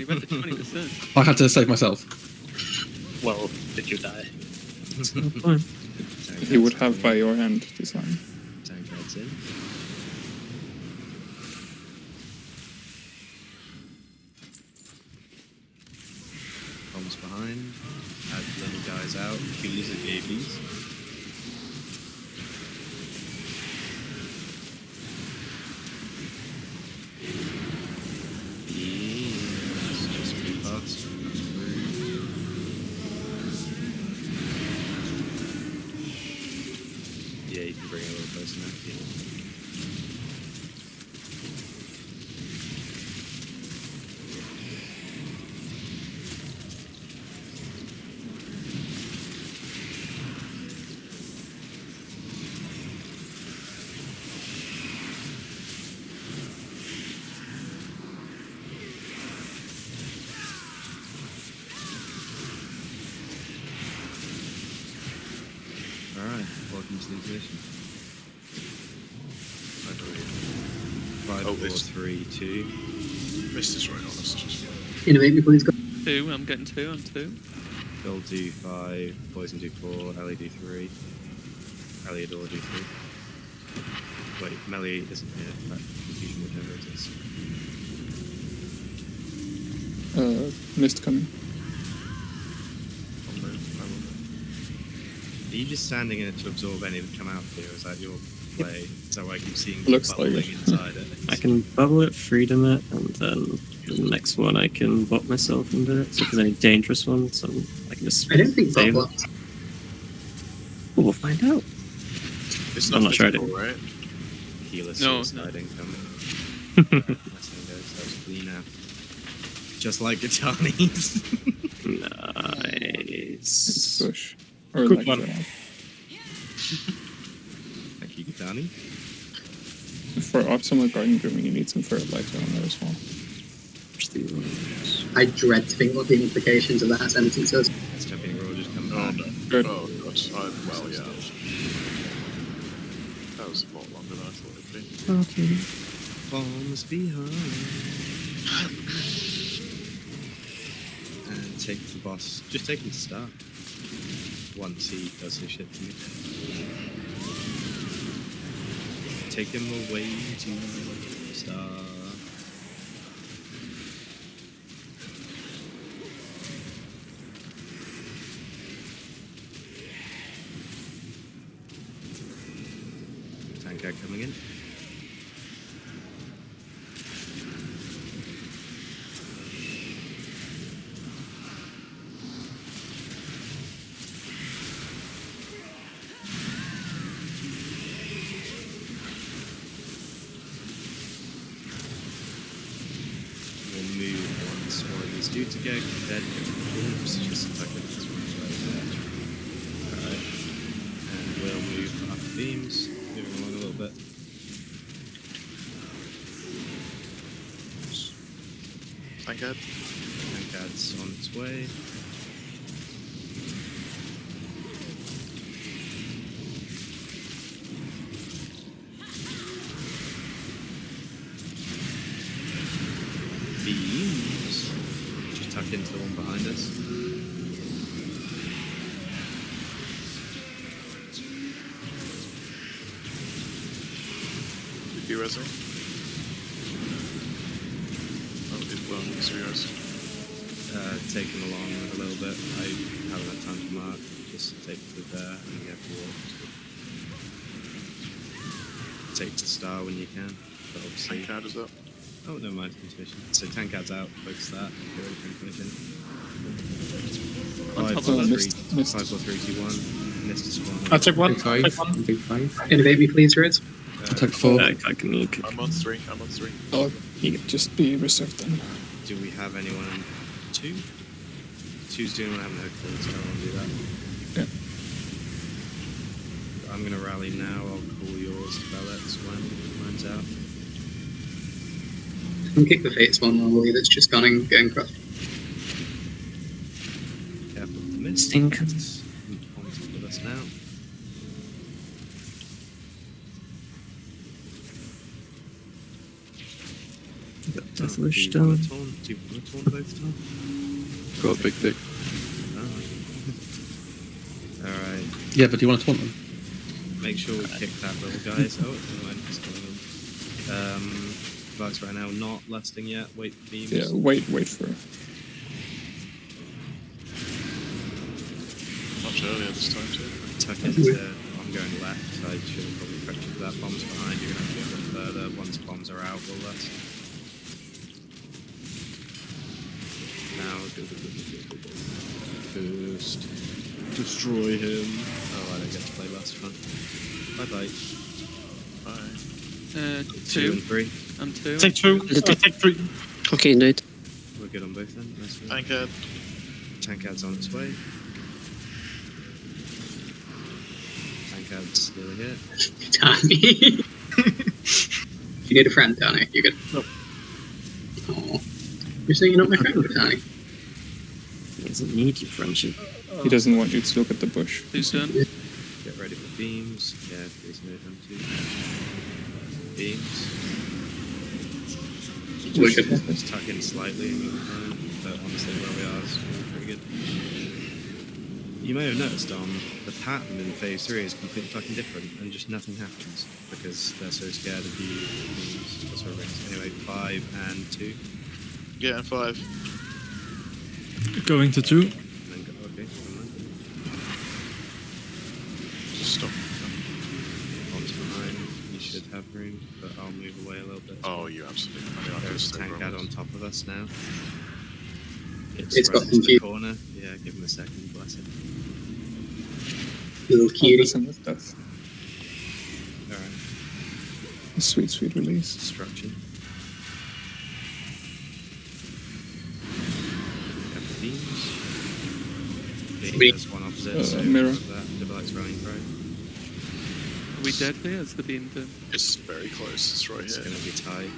went to 20%. I had to save myself. Well, did you die? He would have by your hand design. Tank heads in. Bombs behind. Add little guys out. Please, okay, please. Yes, just be fast. Yeah, you can bring it a little closer now. Yeah. Alright, welcome to the intermission. 5, 4, 3, 2. Missed this right on us. Innovate me, please. Go. 2, I'm getting 2 on 2. Phil do 5, Poison do 4, Ellie do 3. Eliador do 3. Wait, Melly isn't here. That confusion would never exist. Mist coming. Are you just standing in it to absorb any that come out here? Is that your play? Is that why I keep seeing Looks bubbling like it. inside it? I can bubble it, freedom it, and then the next one I can bot myself into it. So if there's any dangerous ones, I can just I don't think save bubble. it. Well, we'll find out. It's I'm not not sure I physical, did. right? Healer No, suicide incoming. That's clean out. Just like Gitani's. Nice. Push. Or Good like one. Thank you, Gitani. For optimal garden grooming, you need some fertilizer on there as well. I dread to think what the implications of that sentence is. Let's jump in, roll, just come Oh, back. no. Good. Oh, God. Well, yeah. That was a lot longer than I thought it'd be. Bombs behind. And take the boss. Just take him to start. Once he does his shit to me. Take him away to star. Tank guy coming in. We'll move once more of these dudes again. Dead. Oops, just attack it. Alright. And we'll move up the beams. Moving along a little bit. Tankad. Tankad's on its way. Beams. Just tuck into the one behind us. Did you resing? Oh, it well, it's yours. Take him along a little bit. I haven't had time to mark. Just take to there and you have to walk. Take to star when you can. But obviously. Tankad is up. Oh, never mind. Intermission. So Tankad's out. Focus that. Go ready for intermission. On 5, top 4, of 3, missed. 5, 4, 3, 2, 1. Missed is one. I'll take one. Big I'll take 5. one. Big 5. Innovate me, please, Riz. I took 4. I can nuke. I'm on 3. I'm on 3. Oh, you can just be reserved then. Do we have anyone on 2? 2's doing one I haven't heard called, so I won't do that. Yeah. I'm going to rally now. I'll call yours to Bellets when mine's out. And kick the Fates one normally that's just gone and getting crushed. Careful with the miss. Stinker. On top of us now. Death Wish Do you want down. to taunt? Do you want to taunt both time? Got a big dick. Alright. Yeah, but do you want to taunt them? Make sure we kick that little guys. Oh, never mind. It's going on. Bugs right now not lusting yet. Wait for beams. Yeah, wait for it. much earlier this time too. Tuck into. I'm going left. I should have probably pressured that. Bombs behind. You're gonna have to go a bit further. Once bombs are out, we'll less. Now, go. First, destroy him. Oh, I don't get to play last one. Bye bye. Bye. 2 and 3. I'm 2. Take 2. Take 3. Okay, do it. We're good on both then. Nice one. Tankard. Tankard's on its way. Tankard's nearly here. Danny. You need a friend, Danny. You're good. Nope. Oh. You're saying you're not my friend, Danny? He doesn't need your friendship. He doesn't want you to look at the bush. Who's done? Get ready for beams. Yeah, please move them too. Beams. Look at Just tuck in slightly, but honestly, where we are is pretty good. You may have noticed, the pattern in phase 3 is completely fucking different, and just nothing happens because they're so scared of the beams. That's what rings. Anyway, 5 and 2. Yeah, and 5. Going to 2. And then go, okay, never mind. Just stop. Bombs behind. You should have room, but I'll move away a little bit. Oh, you absolutely. I mean, I There's could Tankard on top of us now. It's right got into the confused. corner. Yeah, give him a second. Bless him. Little I'll cutie. bless him with death. Alright. A sweet, sweet release. Destruction. Have the beams. There's one opposite, so mirror. that Device running right. Are we dead here? Is the beam done? It's very close. It's right It's here. going to be tight.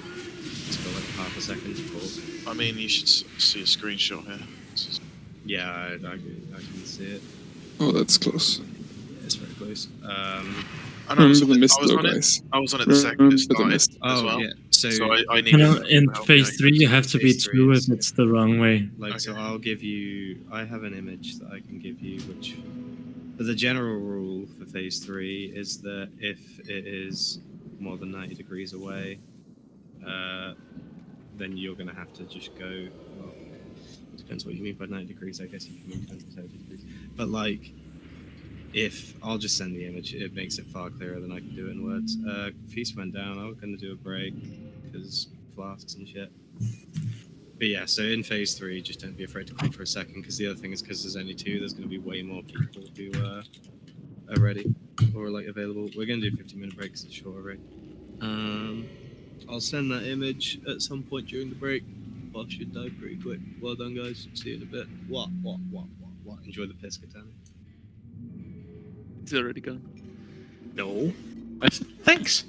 It's got like half a second to pause. I mean, you should see a screenshot here. Yeah, I can see it. Oh, that's close. Yeah, it's very close. I know, Remember the mist, I was though, on it. guys. I was on it the second it Remember the started mist. as well. Yeah. So I need You know, in phase 3, you have to be Phase 3 2 is- if it's the wrong way. Like, so I'll give you. I have an image that I can give you, which. But the general rule for phase 3 is that if it is more than 90 degrees away, then you're going to have to just go. Well, it depends what you mean by 90 degrees. I guess you can mean 20 degrees. But like, if I'll just send the image, it makes it far clearer than I can do it in words. Feast went down. I was going to do a break because flasks and shit. But yeah, so in phase 3, just don't be afraid to call for a second, because the other thing is because there's only 2, there's going to be way more people who are ready or like available. We're going to do a 15-minute break because it's short already. I'll send that image at some point during the break. Boss should die pretty quick. Well done, guys. See you in a bit. What? Enjoy the piss, Katana. It's already gone. No. Thanks.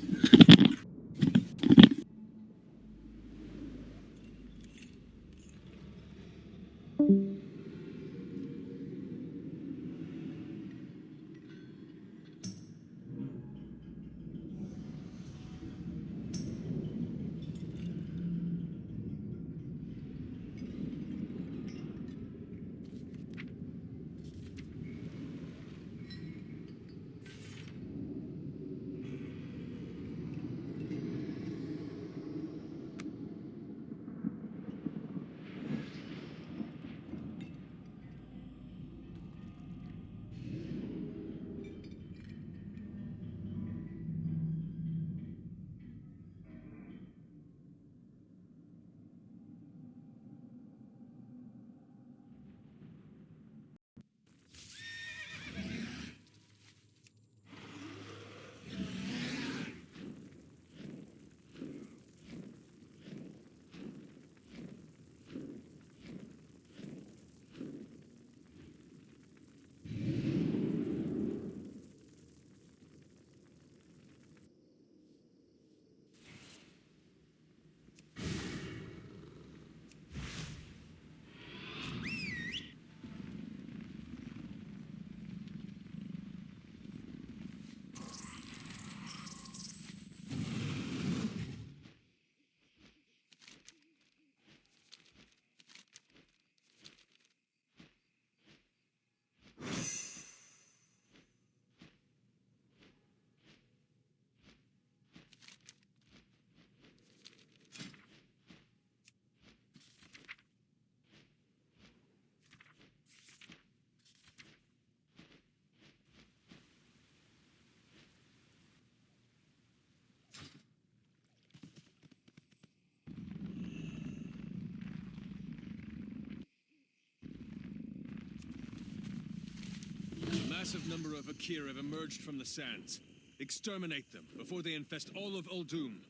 massive number of Akir have emerged from the sands. Exterminate them before they infest all of Uldum.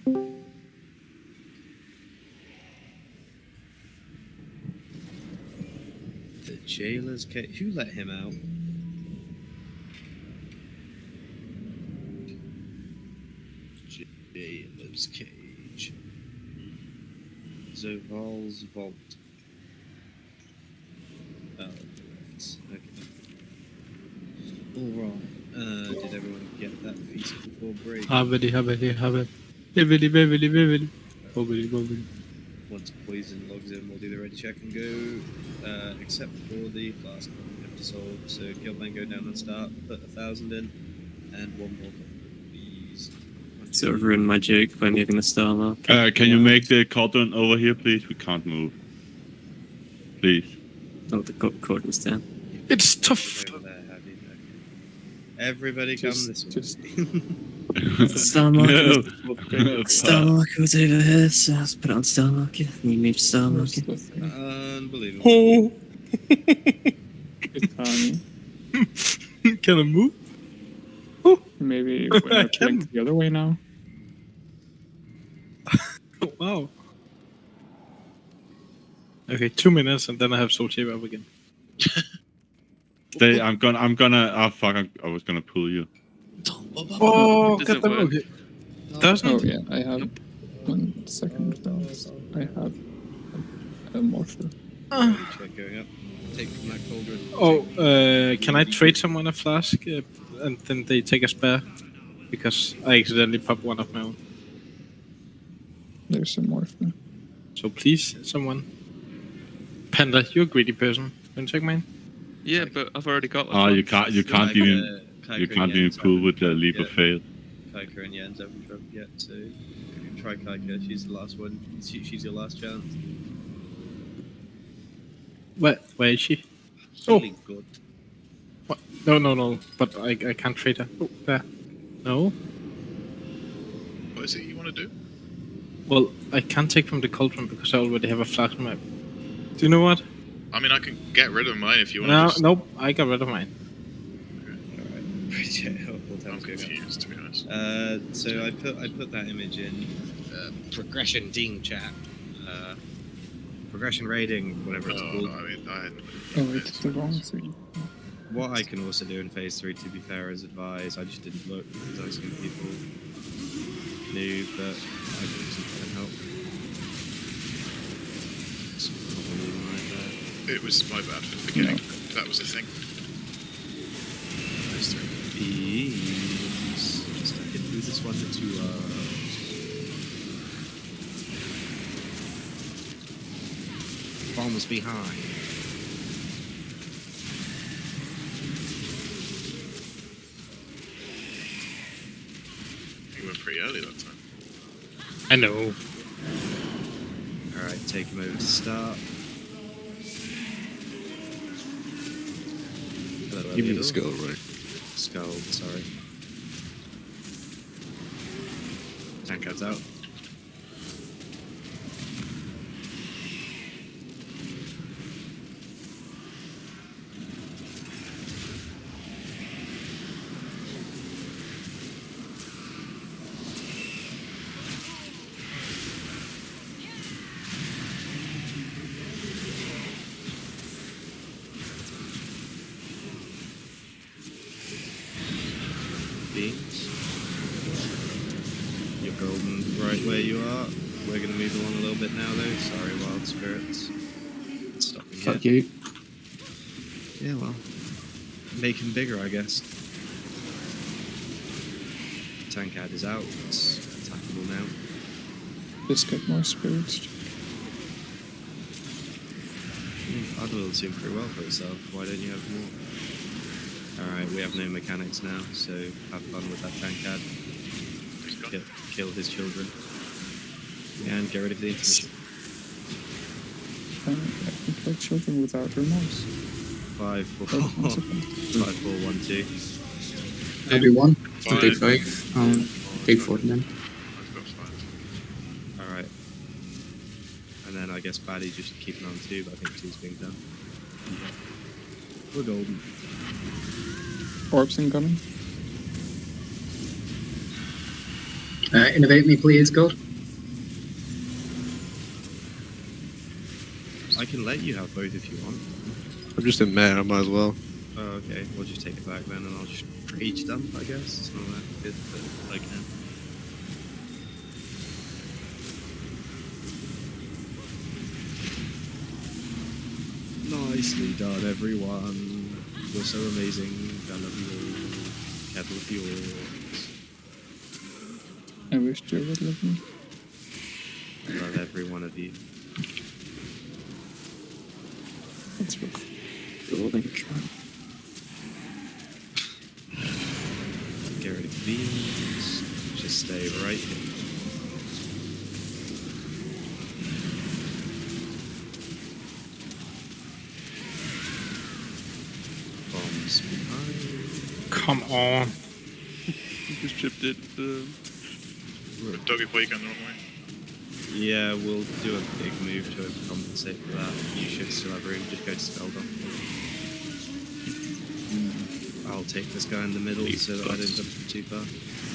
The jailer's cage. Who let him out? Jailer's cage. Zoval's vault. Oh, right. Okay. Alright. Did everyone get that feast before break? Habeli. Beveli. Bobili. Once poison logs in, we'll do the ready check and go, except for the flask one we have to solve. So Kel'Thuzad, go down and start, put 1,000 in, and one more cauldron, please. Sort of ruined my joke by moving the star mark. Can you make the cauldron over here, please? We can't move. Please. Oh, the cauldron's down. It's tough. Over there, have you? Okay. Everybody come this way. Star marker. No. Star marker was over here, so let's put it on star marker. And you moved star marker. Unbelievable. Oh. It's tiny. Can I move? Maybe when I blink the other way now. Wow. Okay, 2 minutes and then I have Soul Shaper up again. Stay. I'm gonna. Oh fuck! I was gonna pull you. Oh, Does get it them. work? Okay. Doesn't. Oh yeah, I have 1 second. I have a mortar. Check going up. Take from that cauldron. Oh, can I trade someone a flask and then they take a spare? Because I accidentally popped one of my own. There's some mortar. So please, someone. Panda, you're a greedy person. Can you check mine? Yeah, but I've already got one. Oh, you can't even pull with the leap of faith. Kaika and Jens haven't dropped yet, so try Kaika. She's the last one. She's your last chance. Where is she? Really good. What? No. But I can't trade her. Oh, there. No. What is it you want to do? Well, I can't take from the cauldron because I already have a flask map. Do you know what? I mean, I can get rid of mine if you want to. Nope. I got rid of mine. I'm confused, to be honest. So I put that image in progression ding chat. Progression rating, whatever it's called. I mean, Oh, it's the wrong thing. What I can also do in phase 3, to be fair, is advise. I just didn't look because I assumed people knew, but I can see if I can help. It's probably right there. It was my bad for forgetting that was a thing. Phase 3. Please. Just get through this one that you bombs behind. You went pretty early that time. I know. Alright, take him over to start. Hello, Give me the skull, right? Skull, sorry. Tankard's out. Beams. You're golden right where you are. We're going to move along a little bit now though. Sorry, wild spirits. Stopping Fuck here. you. Yeah, well. Make him bigger, I guess. Tankard is out. It's attackable now. Just get more spirits. Oddworld's doing pretty well for itself. Why don't you have more? Alright, we have no mechanics now, so have fun with that Tankard. Kill his children. And get ready for the intermission. I can kill children without remorse. 5, 4, 5, 4, 1, 2. I'll do 1. I'll take 5. I'll take 4 then. Alright. And then I guess Baddie's just keeping on 2, but I think 2's being done. We're golden. Orbs incoming. Innovate me, please, God. I can let you have both if you want. I'm just in mare, I might as well. Oh, okay. We'll just take it back then, and I'll just rage dump, I guess. It's not that good, but I can. Nicely done, everyone. You're so amazing. I love you all. Kettle of yours. I wish you would love me. I love every one of you. That's rough. Get rid of these. Just stay right here. Bombs behind. Come on. You just chipped it. Doggy boy going the wrong way. Yeah, we'll do a big move to compensate for that. You should still have room. Just go to Spelldom. I'll take this guy in the middle so that I don't jump too far.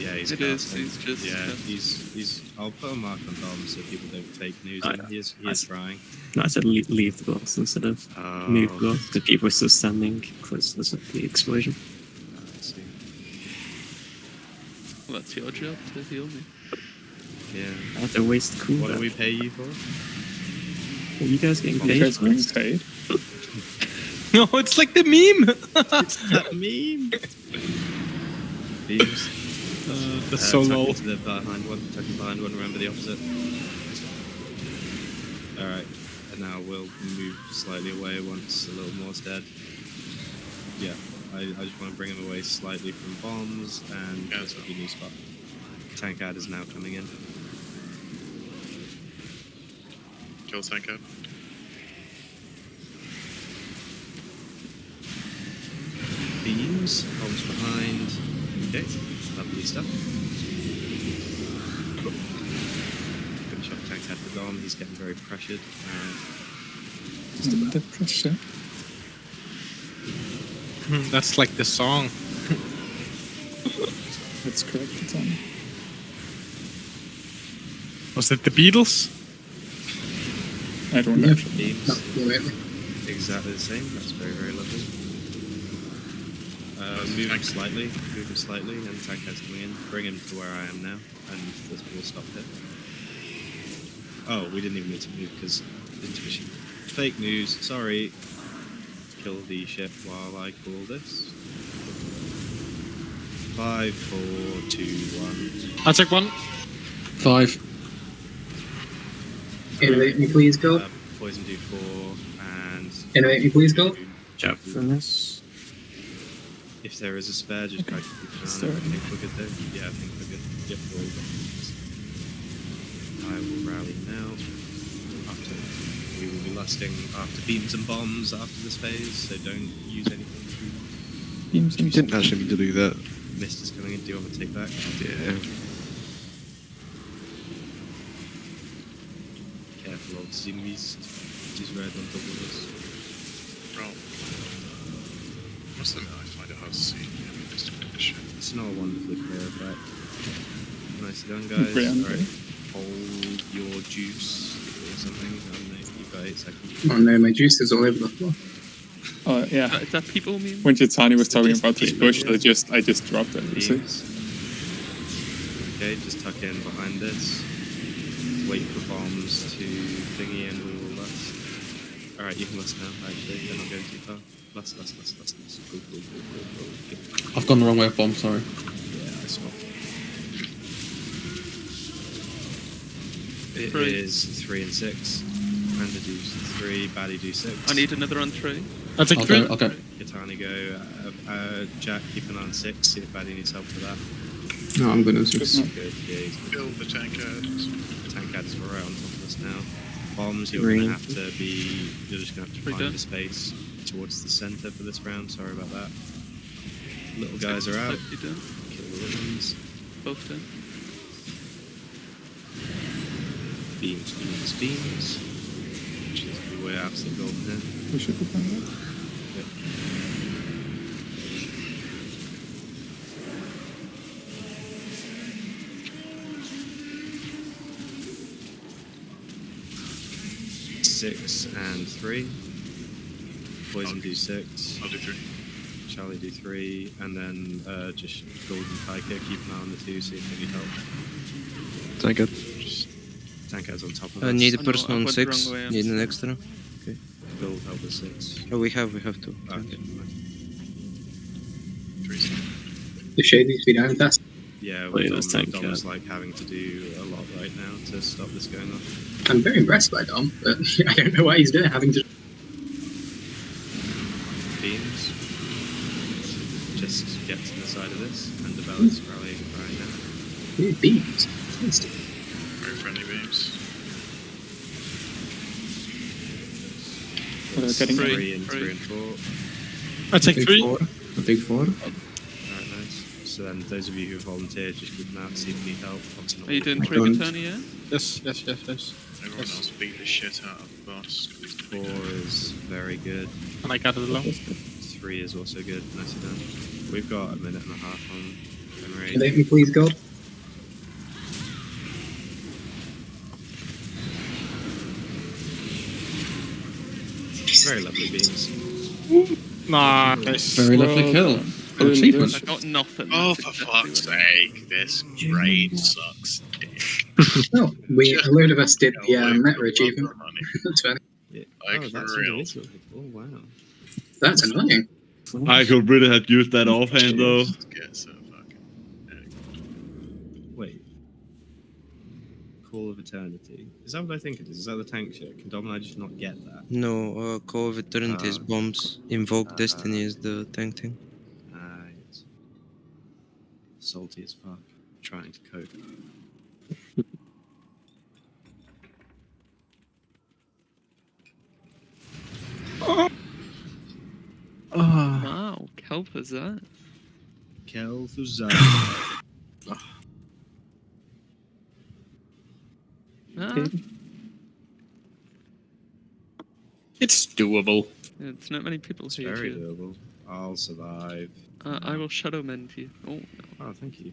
Yeah, he's casting. He's just. Yeah, he's. I'll put a mark on Dom so people don't fake news him. He is trying. No, I said leave the box instead of move the box because people are still standing close to the explosion. I see. Well, that's your job to heal me. Yeah. I have to waste cooldown. What do we pay you for? Are you guys getting paid? You guys getting paid? No, it's like the meme. It's that meme. Beams. That's so low. To the behind one. Tucking behind one. Remember the opposite. All right. And now we'll move slightly away once a little more's dead. Yeah. I just want to bring him away slightly from bombs, and that's a new spot. Tankad is now coming in. Kill Tankad. Beams, bombs behind. Okay, lovely stuff. Finish off Tankad with Dom. He's getting very pressured. Just a bit of pressure. That's like the song. Let's correct the time. Was it the Beatles? I don't know. Beams. No, Exactly the same. That's very, very lovely. Move him slightly, and Tankad's coming in. Bring him to where I am now, and this will stop it. Oh, we didn't even need to move because intuition. Fake news. Sorry. Kill the ship while I call this. 5, 4, 2, 1. I'll take one. 5. Innovate me, please, God. Poison do 4, and... Innovate me, please, God. Jump from this. If there is a spare, just try to keep an eye on it. I think we're good there. Yeah, I think we're good. Yep, we're all good. I will rally now. We will be lusting after beams and bombs after this phase, so don't use anything. Beams and You didn't actually mean to do that. Mist is coming in. Do you want to take back? Yeah. Careful of the Mist, which is red on top of us. Bro. Must admit, I find it hard to see this condition. It's not a wonderfully clear effect. Nicely done, guys. Alright, hold your juice or something. I don't know, you've got 8 seconds. Oh no, my juice is all over the floor. Oh yeah. Is that people meme? When Jitani was talking about this bush, I just dropped it. You see? Okay, just tuck in behind this. Wait for bombs to thingy and we will lust. Alright, you can lust now, actually. They're not going too far. Lust. Cool. I've gone the wrong way of bomb, sorry. Yeah, I saw. It 3. is 3 and 6. Panda do 3, Baddie do 6. I need another on 3. I'll take 3. Okay. Katani go. Jack, keep an eye on 6. See if Baddie needs help for that. No, I'm gonna just... Good, yeah, he's good. Kill the Tankad. Tankad is right on top of us now. Bombs, you're Green. gonna have to be. You're just gonna have to find done. a space towards the center for this round. Sorry about that. Little guys are out. You done? Kill the little ones. Both done. Beams. Which is the way absolute golden here. We should be fine. Yep. 6 and 3. Poison do 6. I'll do 3. Charlie do 3, and then just Golden Piker, keep an eye on the 2, see if they need help. Thank you. Tankers on top of I us. need a Oh, no, person I on went the 6. wrong way, I'm Need an sorry. extra. Okay. Gold help with 6. Oh, we have 2. Okay. 3. The shade needs to be down fast. Yeah, Wait, Dom, that's tank, Dom yeah. is like having to do a lot right now to stop this going on. I'm very impressed by Dom, but I don't know what he's doing, having to. Beams. Just get to the side of this, and the bell is rallying right now. Ooh, beams. Tasty. Very friendly beams. Getting 3 and 3 and 4. I take 3. A big 4. Alright, nice. So then, those of you who volunteered, just keep them out, see if you need help. Obviously not Are you doing all. 3 Katani, yeah? Yes. Everyone else beat the shit out of the boss. 4 is very good. And I got it alone. 3 is also good. Nicely done. We've got a minute and a half on Can generating. they me please, God? Very lovely beams. Nice. Very lovely kill. Oh, achievement. I got nothing. Oh, That's for exactly fuck's what I- sake. This raid sucks dick. Oh, a load of us did the Yeah, meta well, achievement. well, honey. That's funny. Yeah. Like, Oh, for that's real. individual. Oh, wow. That's annoying. I could really have used that offhand though. Get so fucking. Wait. Call of Eternity. Is that what I think it is? Is that the tank shit? Can Dom and I just not get that? No, Call of Eternity is bombs. Invoke Destiny is the tank thing. Yes. Salty as fuck. Trying to cope. Wow, Kel'Thuzad. Kel'Thuzad. Ah, It's doable. it's not many people It's here. very doable. I'll survive. I will shadow mend you. Oh, no. Oh, thank you.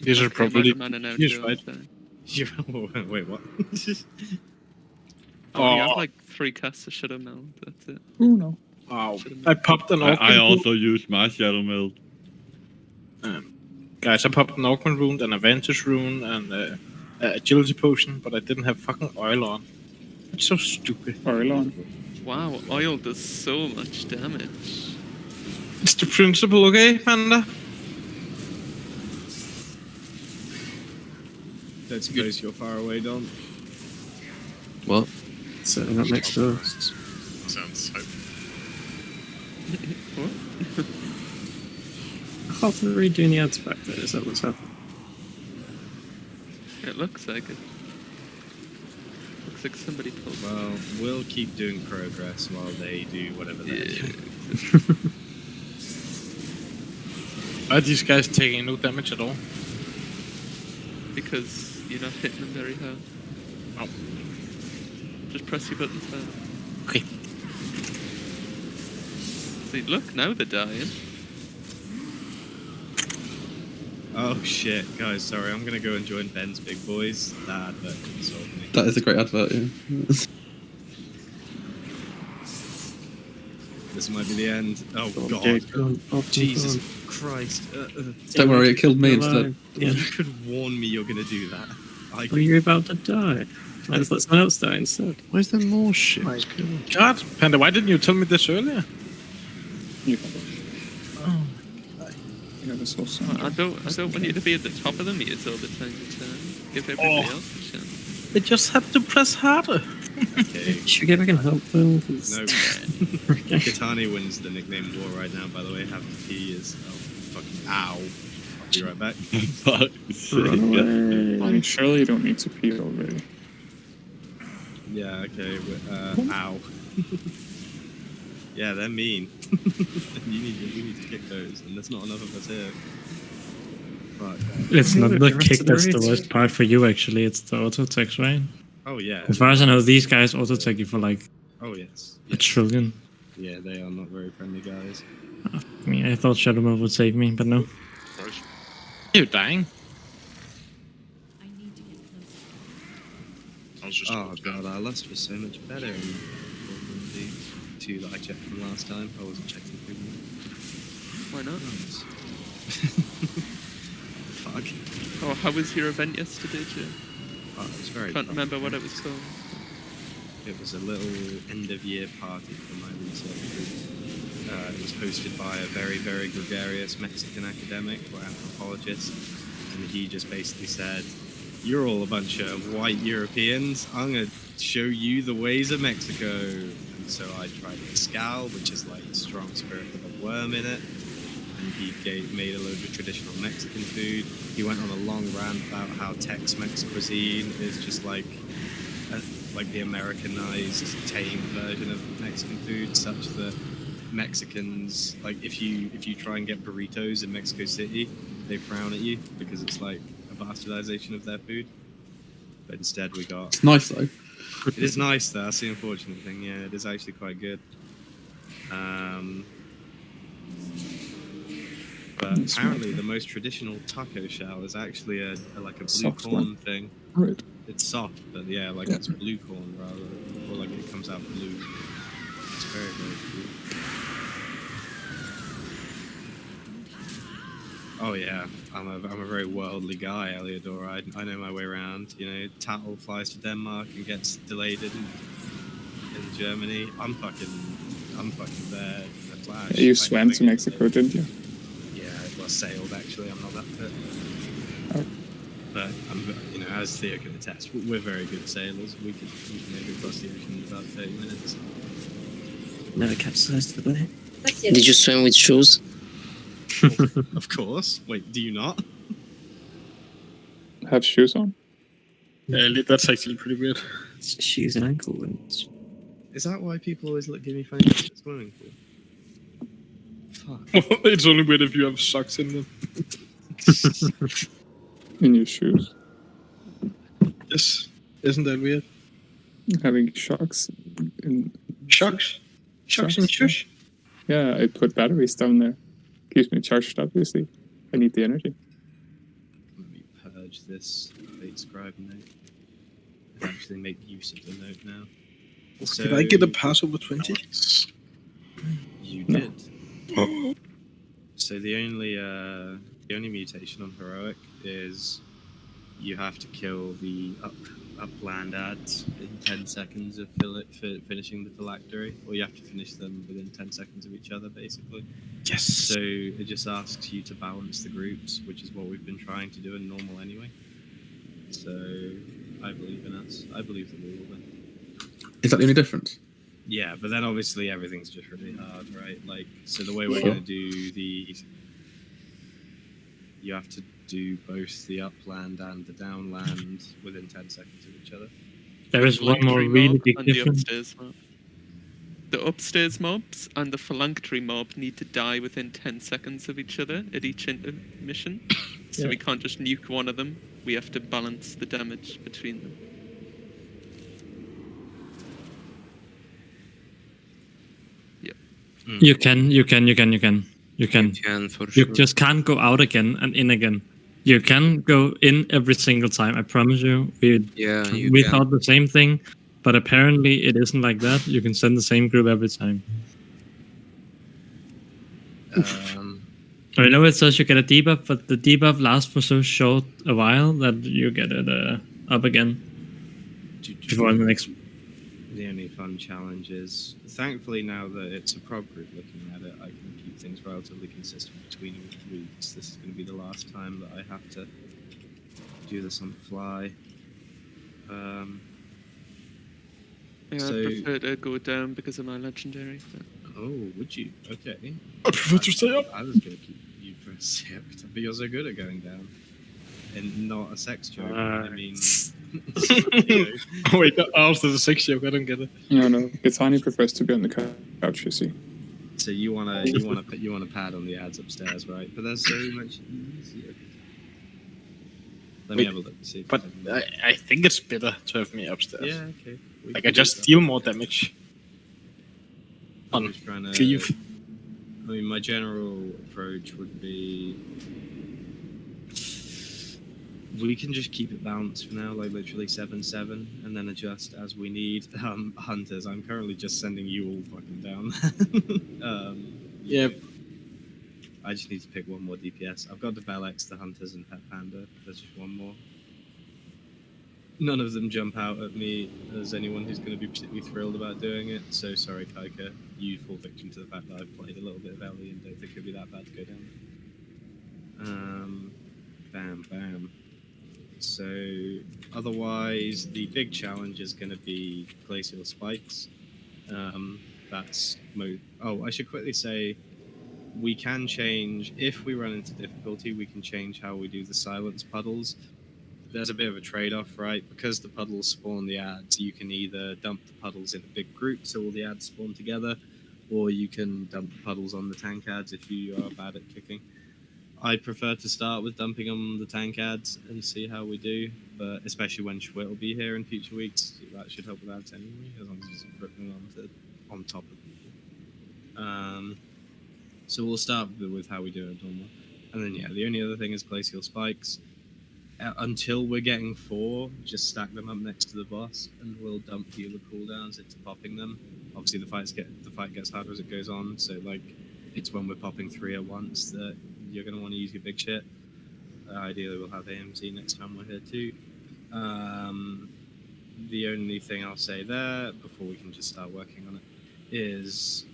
These are Okay, probably. Mana now He's too, right. so- Wait, what? Oh, you Oh. have like 3 casts of shadow meld. That's it. Oh no. Wow. I popped an I augment also use my shadow meld. rune. Guys, I popped an augment rune, an advantage rune, and agility potion, but I didn't have fucking oil on. It's so stupid. Oil on. Wow, oil does so much damage. It's the principle, okay, Panda? Don't suppose you're far away, Don. What? Setting up next door. Sounds so. What? I can't really doing the ads back there. Is that what's happening? It looks like it. Looks like somebody pulled. Well, we'll keep doing progress while they do whatever they're doing. Are these guys taking no damage at all? Because you're not hitting them very hard. Oh. Just press your buttons hard. Okay. See, look, now they're dying. Oh shit, guys, sorry, I'm gonna go and join Ben's Big Boys. That advert consoled me. That is a great advert, yeah. This might be the end. Oh Go on, god. Jake, go on, off, Jesus go Christ. Don't worry, it killed me Go instead. on. Yeah. You could warn me you're gonna do that. Well, you're about to die. Let's let someone else die instead. Why is there more shit? My God, Panda, why didn't you tell me this earlier? You have it. Oh. You have a source. I don't want you to be at the top of the meters all the time. Give everybody Oh. else a chance. They just have to press harder. Okay. Should we get back and help them? No. Katani wins the nickname war right now, by the way. Half the key is fucking ow. I'll be right back. Fuck. Run away. I mean, surely you don't need to pee already. Yeah, okay. Ow. Yeah, they're mean. we need to kick those, and there's not enough of us here. Fuck. It's not the rest kick of the that's the race. worst part for you, actually. It's the auto attacks, right? Oh yeah. As far as I know, these guys auto attack you for like Oh yes. a trillion. Yeah, they are not very friendly guys. I mean, I thought Shadow Mode would save me, but no. You're dying. I was just. Oh god, our lust was so much better in than the 2 that I checked from last time. I wasn't checking through them. Why not? Fuck. Oh, how was your event yesterday, Jay? Oh, it was very Can't fun. remember what it was called. It was a little end-of-year party for my research group. It was hosted by a very, very gregarious Mexican academic or anthropologist, and he just basically said, "You're all a bunch of white Europeans. I'm gonna show you the ways of Mexico." And so I tried mezcal, which is like strong spirit with a worm in it, and he made a load of traditional Mexican food. He went on a long rant about how Tex-Mex cuisine is just like the Americanized, tame version of Mexican food, such that Mexicans, like if you try and get burritos in Mexico City, they frown at you because it's like a bastardization of their food. But instead we got... It's nice though. It is nice though, that's the unfortunate thing, yeah, it is actually quite good. But apparently the most traditional taco shell is actually a blue Soft corn one. thing. Right. It's soft, but yeah, like it's blue corn rather, or like it comes out blue. It's very, very cool. Oh yeah, I'm a very worldly guy, Eliodor. I know my way around. You know, Tattle flies to Denmark and gets delayed in Germany. I'm fucking there in a flash. You swam to Mexico, didn't you? Yeah, well, sailed actually. I'm not that fit. Oh. But you know, as Theo can attest, we're very good sailors. We can make it across the ocean in about 30 minutes. Never capsized the boat. Did you swim with shoes? Of course. Wait, do you not? Have shoes on? Yeah, that's actually pretty weird. Shoes and ankle wounds. Is that why people always give me funny looks at the swimming pool? Fuck. It's only weird if you have socks in them. In your shoes? Yes. Isn't that weird? Having shocks in... Shocks? Shocks in shoes? Yeah, I put batteries down there. Keeps me charged, obviously. I need the energy. Let me purge this fate scribe note. And actually make use of the note now. So, did I get a pass over 20? You did. Oh. So the only mutation on heroic is you have to kill the upland ads in 10 seconds of finishing the phylactery, or you have to finish them within 10 seconds of each other, basically. Yes. So it just asks you to balance the groups, which is what we've been trying to do in normal anyway. So I believe in us. I believe that we will win. Is that the only difference? Yeah, but then obviously everything's just really hard, right? Like, so the way we're going to do you have to do both the upland and the downland within 10 seconds of each other. There is one more really big and difference. The upstairs mobs and the phylactery mob need to die within 10 seconds of each other at each intermission. So we can't just nuke one of them. We have to balance the damage between them. Yep. You can. You can for You sure. just can't go out again and in again. You can go in every single time, I promise you. We can. thought the same thing, but apparently it isn't like that. You can send the same group every time. I know it says you get a debuff, but the debuff lasts for so short a while that you get it up again before the next. The only fun challenge is, thankfully now that it's a prop group looking at it, I can keep things relatively consistent between weeks. This is going to be the last time that I have to do this on the fly. I prefer to go down because of my legendary. But... Oh, would you? Okay. I prefer to stay up. I was going to keep you for a stay up, but you're so good at going down. And not a sex joke. I mean... Wait, after the 6 joke, I don't get it. No. Gaetani prefers to be on the couch, you see. So you wanna pad on the ads upstairs, right? But that's so much easier. Let me have a look and see. But I think it's better to have me upstairs. Yeah, okay. Like I just deal more damage. I'm just trying to cleave. I mean, my general approach would be We can just keep it balanced for now, like literally 7-7, and then adjust as we need. Hunters, I'm currently just sending you all fucking down. Yep. I just need to pick one more DPS. I've got the Belex, the Hunters, and Pet Panda. There's just one more. None of them jump out at me as anyone who's going to be particularly thrilled about doing it. So sorry, Kaika. You fall victim to the fact that I've played a little bit of Ellie and don't think it'd be that bad to go down. Bam, bam. So otherwise, the big challenge is going to be glacial spikes. I should quickly say we can change if we run into difficulty. We can change how we do the silence puddles. There's a bit of a trade-off, right? Because the puddles spawn the ads, you can either dump the puddles in a big group so all the ads spawn together, or you can dump the puddles on the tank ads if you are bad at kicking. I prefer to start with dumping on the tank ads and see how we do, but especially when Schwit will be here in future weeks, that should help with ads anyway, as long as it's gripping on top of people. So we'll start with how we do it normal. And then, yeah, the only other thing is glacial spikes. Until we're getting 4, just stack them up next to the boss, and we'll dump healer cooldowns into popping them. Obviously, the fight gets harder as it goes on, so like it's when we're popping 3 at once that you're going to want to use your big shit. Ideally, we'll have AMZ next time we're here too. The only thing I'll say there before we can just start working on it is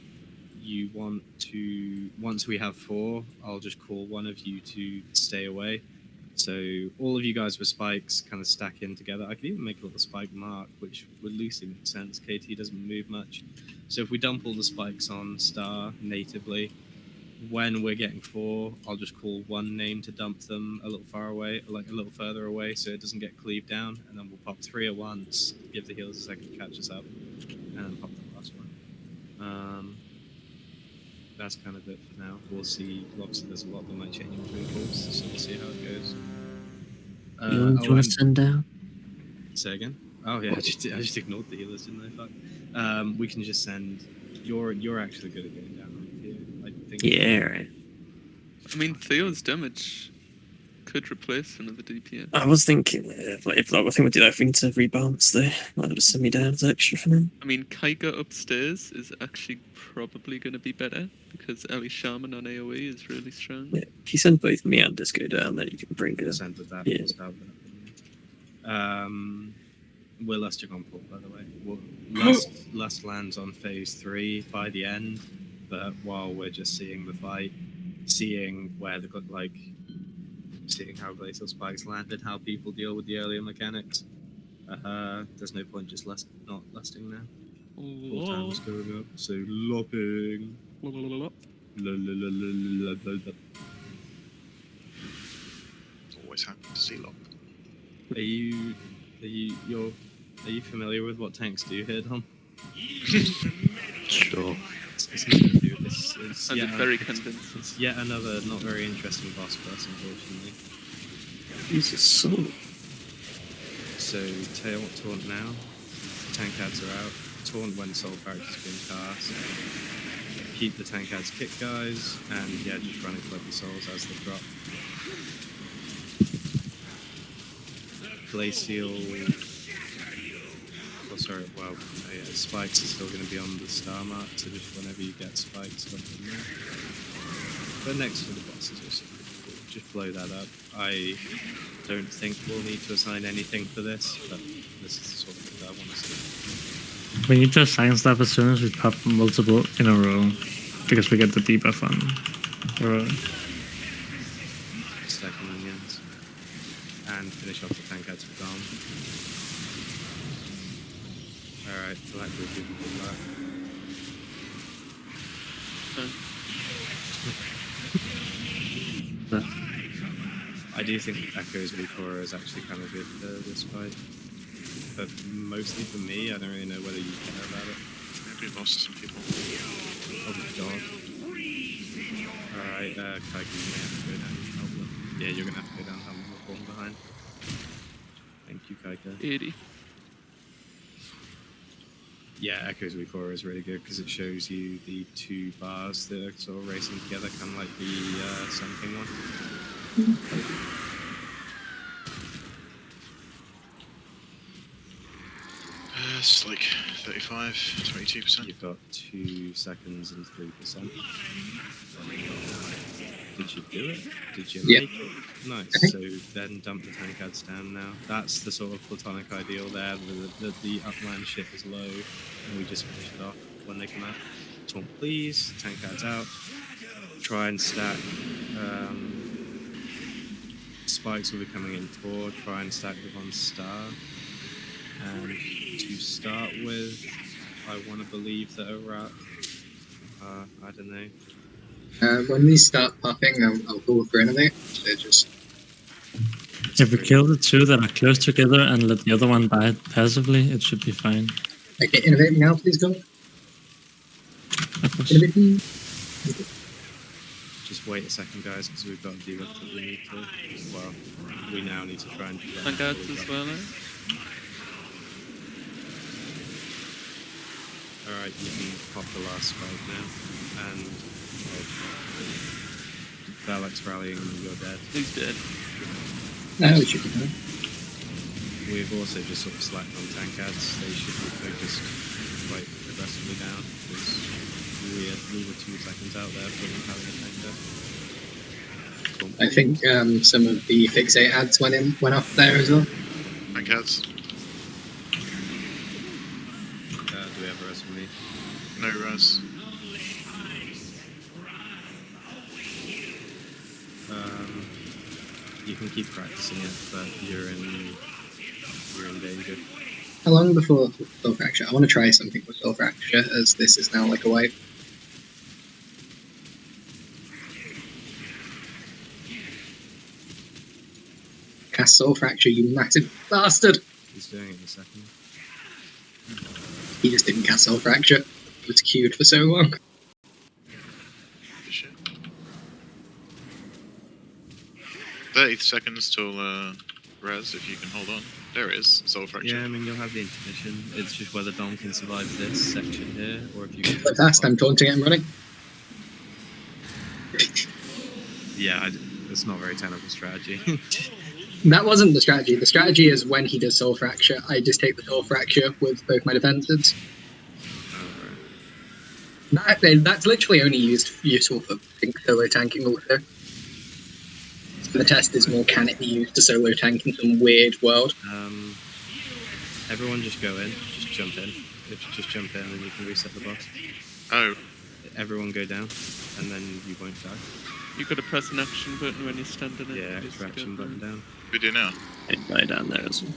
you want to, once we have 4, I'll just call one of you to stay away. So all of you guys with spikes kind of stack in together. I could even make a little spike mark, which would loosely make sense. KT doesn't move much. So if we dump all the spikes on Star natively, when we're getting 4, I'll just call one name to dump them a little far away, like a little further away, so it doesn't get cleaved down, and then we'll pop 3 at once, give the healers a second to catch us up, and then pop the last one. That's kind of it for now. We'll see. Obviously, there's a lot that might change between calls, so we'll see how it goes. You want to send down? Say again? Oh yeah, I just ignored the healers, didn't I? Fuck. We can just send. You're actually good at getting down, right? I think. Yeah, right. I mean, Theo's damage could replace another DPS. I was thinking, I think we'll do that thing to rebalance the just send me down as extra for now. I mean, Kaika upstairs is actually probably going to be better because Ellie Shaman on AoE is really strong. Yeah, if you send both me and Disco down, then you can bring it. Send with that. Yeah. We'll start with that. We're Luster on port, by the way. Lust lands on phase 3 by the end, but while we're just seeing the fight, seeing where the seeing how glacial spikes landed, how people deal with the earlier mechanics. There's no point just not lusting now. Full time is going up, so lopping. Always happy to see lop. Are you familiar with what tanks do here, Dom? Sure. It's very convincing. It's yet another not very interesting boss for us, unfortunately. Jesus, so. So, taunt now. Tank ads are out. Taunt when soul character's been cast. Keep the tank ads kick guys, and yeah, just run and collect the souls as they drop. Glacial. Oh, sorry, well, yeah, spikes are still going to be on the star mark, so just whenever you get spikes, dump them there. But next to the boss is also pretty cool. Just blow that up. I don't think we'll need to assign anything for this, but this is the sort of thing that I want to see. We need to assign stuff as soon as we pop multiple in a row, because we get the debuff on a row. Stacking minions. And finish off the tank ads for Dom. Alright, Black will give you the back. I do think Echo's Recora is actually kind of good for this fight. But mostly for me, I don't really know whether you care about it. Maybe we lost some people. Oh god. Alright, Kaika, you may have to go down and help them. Yeah, you're gonna have to go down and help them. We're falling behind. Thank you, Kaika. 80. Yeah, Echo's Recora is really good because it shows you the 2 bars that are sort of racing together, kind of like the Sun King one. It's like 35, 22%. You've got 2 seconds and 3%. Did you do it? Did you make it? Nice. So then dump the tankards down now. That's the sort of platonic ideal there. The upland ship is low, and we just finish it off when they come out. Taunt, please. Tankards out. Try and stack. Spikes will be coming in 4. Try and stack with 1 star. And to start with, I want to believe that a rat. I don't know. When these start popping, I'll go for Innovate. So just... If we kill the 2 that are close together and let the other one die passively, it should be fine. Okay, Innovate now, please go. Innovate. Just wait a second, guys, because we've got a debuff that we need to. Well, we now need to try and do that. Tankards as well, eh? Alright, you can pop the last spike now. And Valak's rallying and you're dead. He's dead. No, we should be done. We've also just sort of slacked on tankards. They should be focused quite aggressively down because we were 2 seconds out there for them having a tanker. I think some of the fixate ads went off there as well. Tankards. Do we have a res for me? No res. You can keep practicing it, but you're in danger. How long before Soul Fracture? I want to try something with Soul Fracture, as this is now like a wipe. Cast Soul Fracture, you massive bastard! He's doing it in a second. He just didn't cast Soul Fracture. It was queued for so long. 30 seconds till res, if you can hold on. There it is, Soul Fracture. Yeah, I mean, you'll have the intermission. It's just whether Dom can survive this section here, or if you can... But fast, I'm taunting it and running. Yeah, it's not a very tenable strategy. That wasn't the strategy. The strategy is when he does Soul Fracture, I just take the Soul Fracture with both my defenses. That's literally only useful for solo tanking also. The test is more, can it be used to solo tank in some weird world? Everyone just go in, just jump in. Just jump in and you can reset the boss. Oh. Everyone go down, and then you won't die. You've got to press an action button when you stand in it. Yeah, extra action button down. We do now. Anybody down there as well.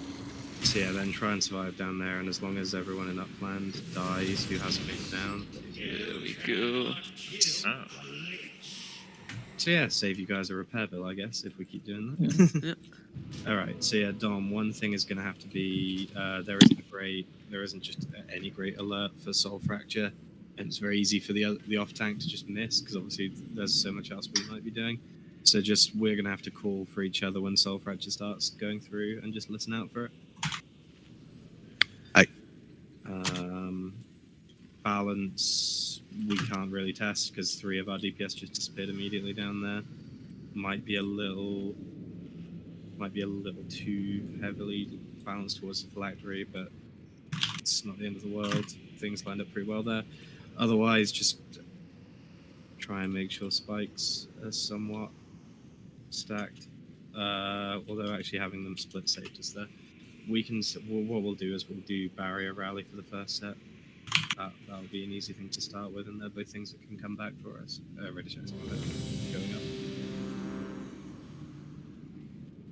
So yeah, then try and survive down there, and as long as everyone in Upland dies who hasn't been down. Here we go. Oh. So yeah, save you guys a repair bill, I guess, if we keep doing that. Yeah. Alright, so yeah, Dom, one thing is going to have to be, there isn't just any great alert for Soul Fracture, and it's very easy for the off-tank to just miss, because obviously there's so much else we might be doing. So just, we're going to have to call for each other when Soul Fracture starts going through, and just listen out for it. Balance, we can't really test, because 3 of our DPS just disappeared immediately down there. Might be a little too heavily balanced towards the phylactery, but it's not the end of the world. Things lined up pretty well there. Otherwise, just try and make sure spikes are somewhat stacked. Although actually having them split saved us there. What we'll do is we'll do barrier rally for the first set. That'll be an easy thing to start with, and they're both things that can come back for us. Ready shots going up.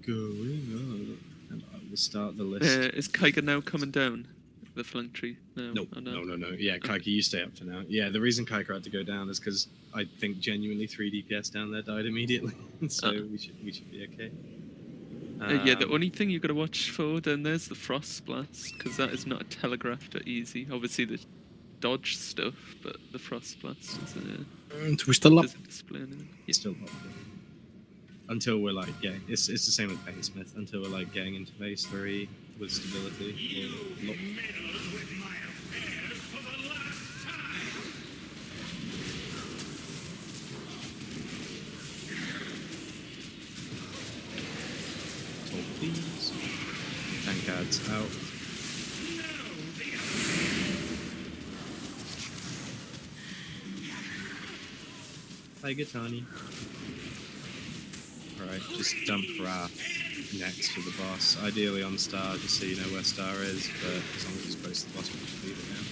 Going up. And I will start the list. Is Kyger now coming down? The phylactery? No. No. Yeah, Kaika, you stay up for now. Yeah, the reason Kaika had to go down is because I think genuinely 3 DPS down there died immediately. So we should be okay. Yeah, the only thing you've got to watch for down there's the Frost Blast, because that is not telegraphed or easy. Obviously the dodge stuff, but the Frost Blast is we still up? It's still up. Until we're like getting, it's the same with Painsmith, until we're like getting into phase 3 with stability. Please. Tankards out. Tiger Tani. Alright, just dump Wrath next to the boss. Ideally on Star, just so you know where Star is, but as long as it's close to the boss, we just leave it now.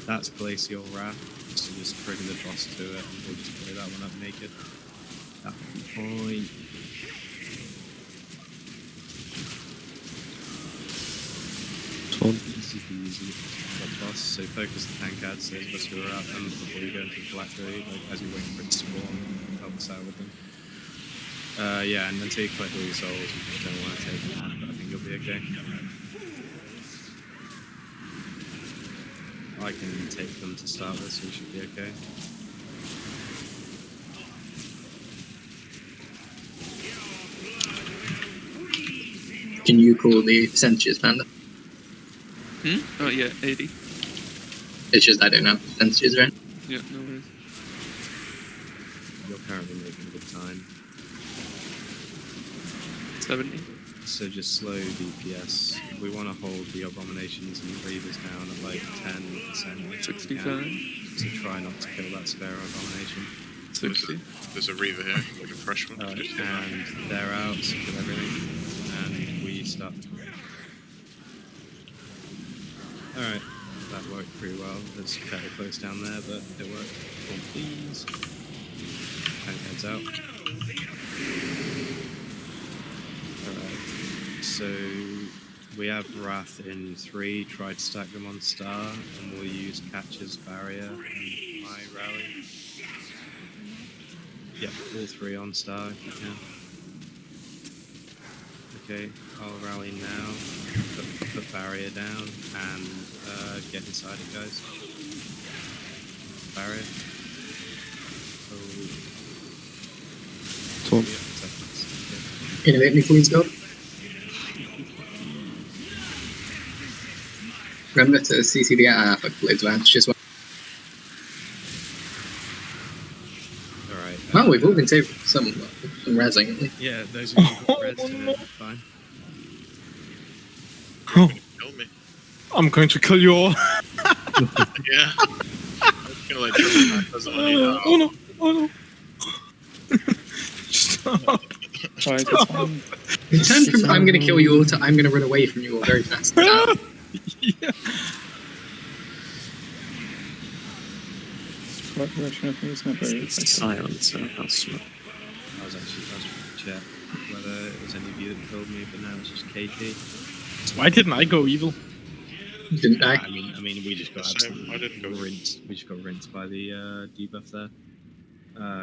That's place your Wrath, so just trigger the boss to it, and we'll just play that one up naked. That would be fine. Easy. Got the boss, so focus the Tankard, so as much as we're out them before you go into the Black Raid, like as you wait for it to spawn, help us out with them. Yeah, and until you collect all your souls, you just don't want to take them on, but I think you'll be okay. I can take them to start with, so we should be okay. Can you call the percentages, Panda? Oh yeah, 80. It's just I don't know percentages, right? Yeah, no worries. You're currently making good time. 70. So just slow DPS. We want to hold the Abominations and Reavers down at like 10%. 65. So try not to kill that spare Abomination. 60. There's a Reaver here, like a fresh one. And they're out, so kill everything. And we start. Alright, that worked pretty well. It's fairly close down there, but it worked. Oh, please. Tank heads out. Alright, so we have Wrath in 3. Try to stack them on Star, and we'll use Catcher's Barrier and my Rally. Yep, all 3 on Star if you can. Okay, I'll rally now, put barrier down, and get inside it, guys. Barrier. Tom. Innovate me, Queen's God. Remember to CC the for advantage as well. Alright. Oh, we've all been saved some rezzing. Yeah, those of you who got res today, fine. Oh. Kill me. I'm going to kill you all. Yeah. I'm gonna like triple back as well. Oh no! Oh no! Stop! Stop. It turned from I'm going to kill you all to I'm going to run away from you all very fast. Yeah. It's not very silent, so how smart. I was actually trying to check whether it was any of you that killed me, but now it's just KT. Why didn't I go evil? Didn't I? I mean, we just got I didn't go rinsed. We just got rinsed by the debuff there,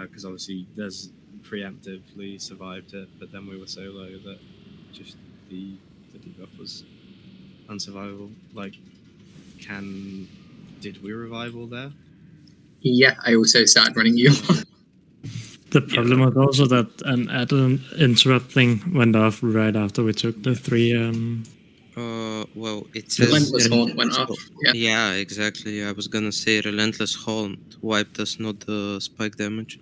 because obviously there's preemptively survived it, but then we were so low that just the debuff was unsurvivable. Like, did we revival there? Yeah, I also started running you. The problem was also that an add-on interrupt thing went off right after we took the 3. Well, it The says Relentless Haunt went off. Yeah, exactly. I was gonna say Relentless Haunt wiped us, not the spike damage.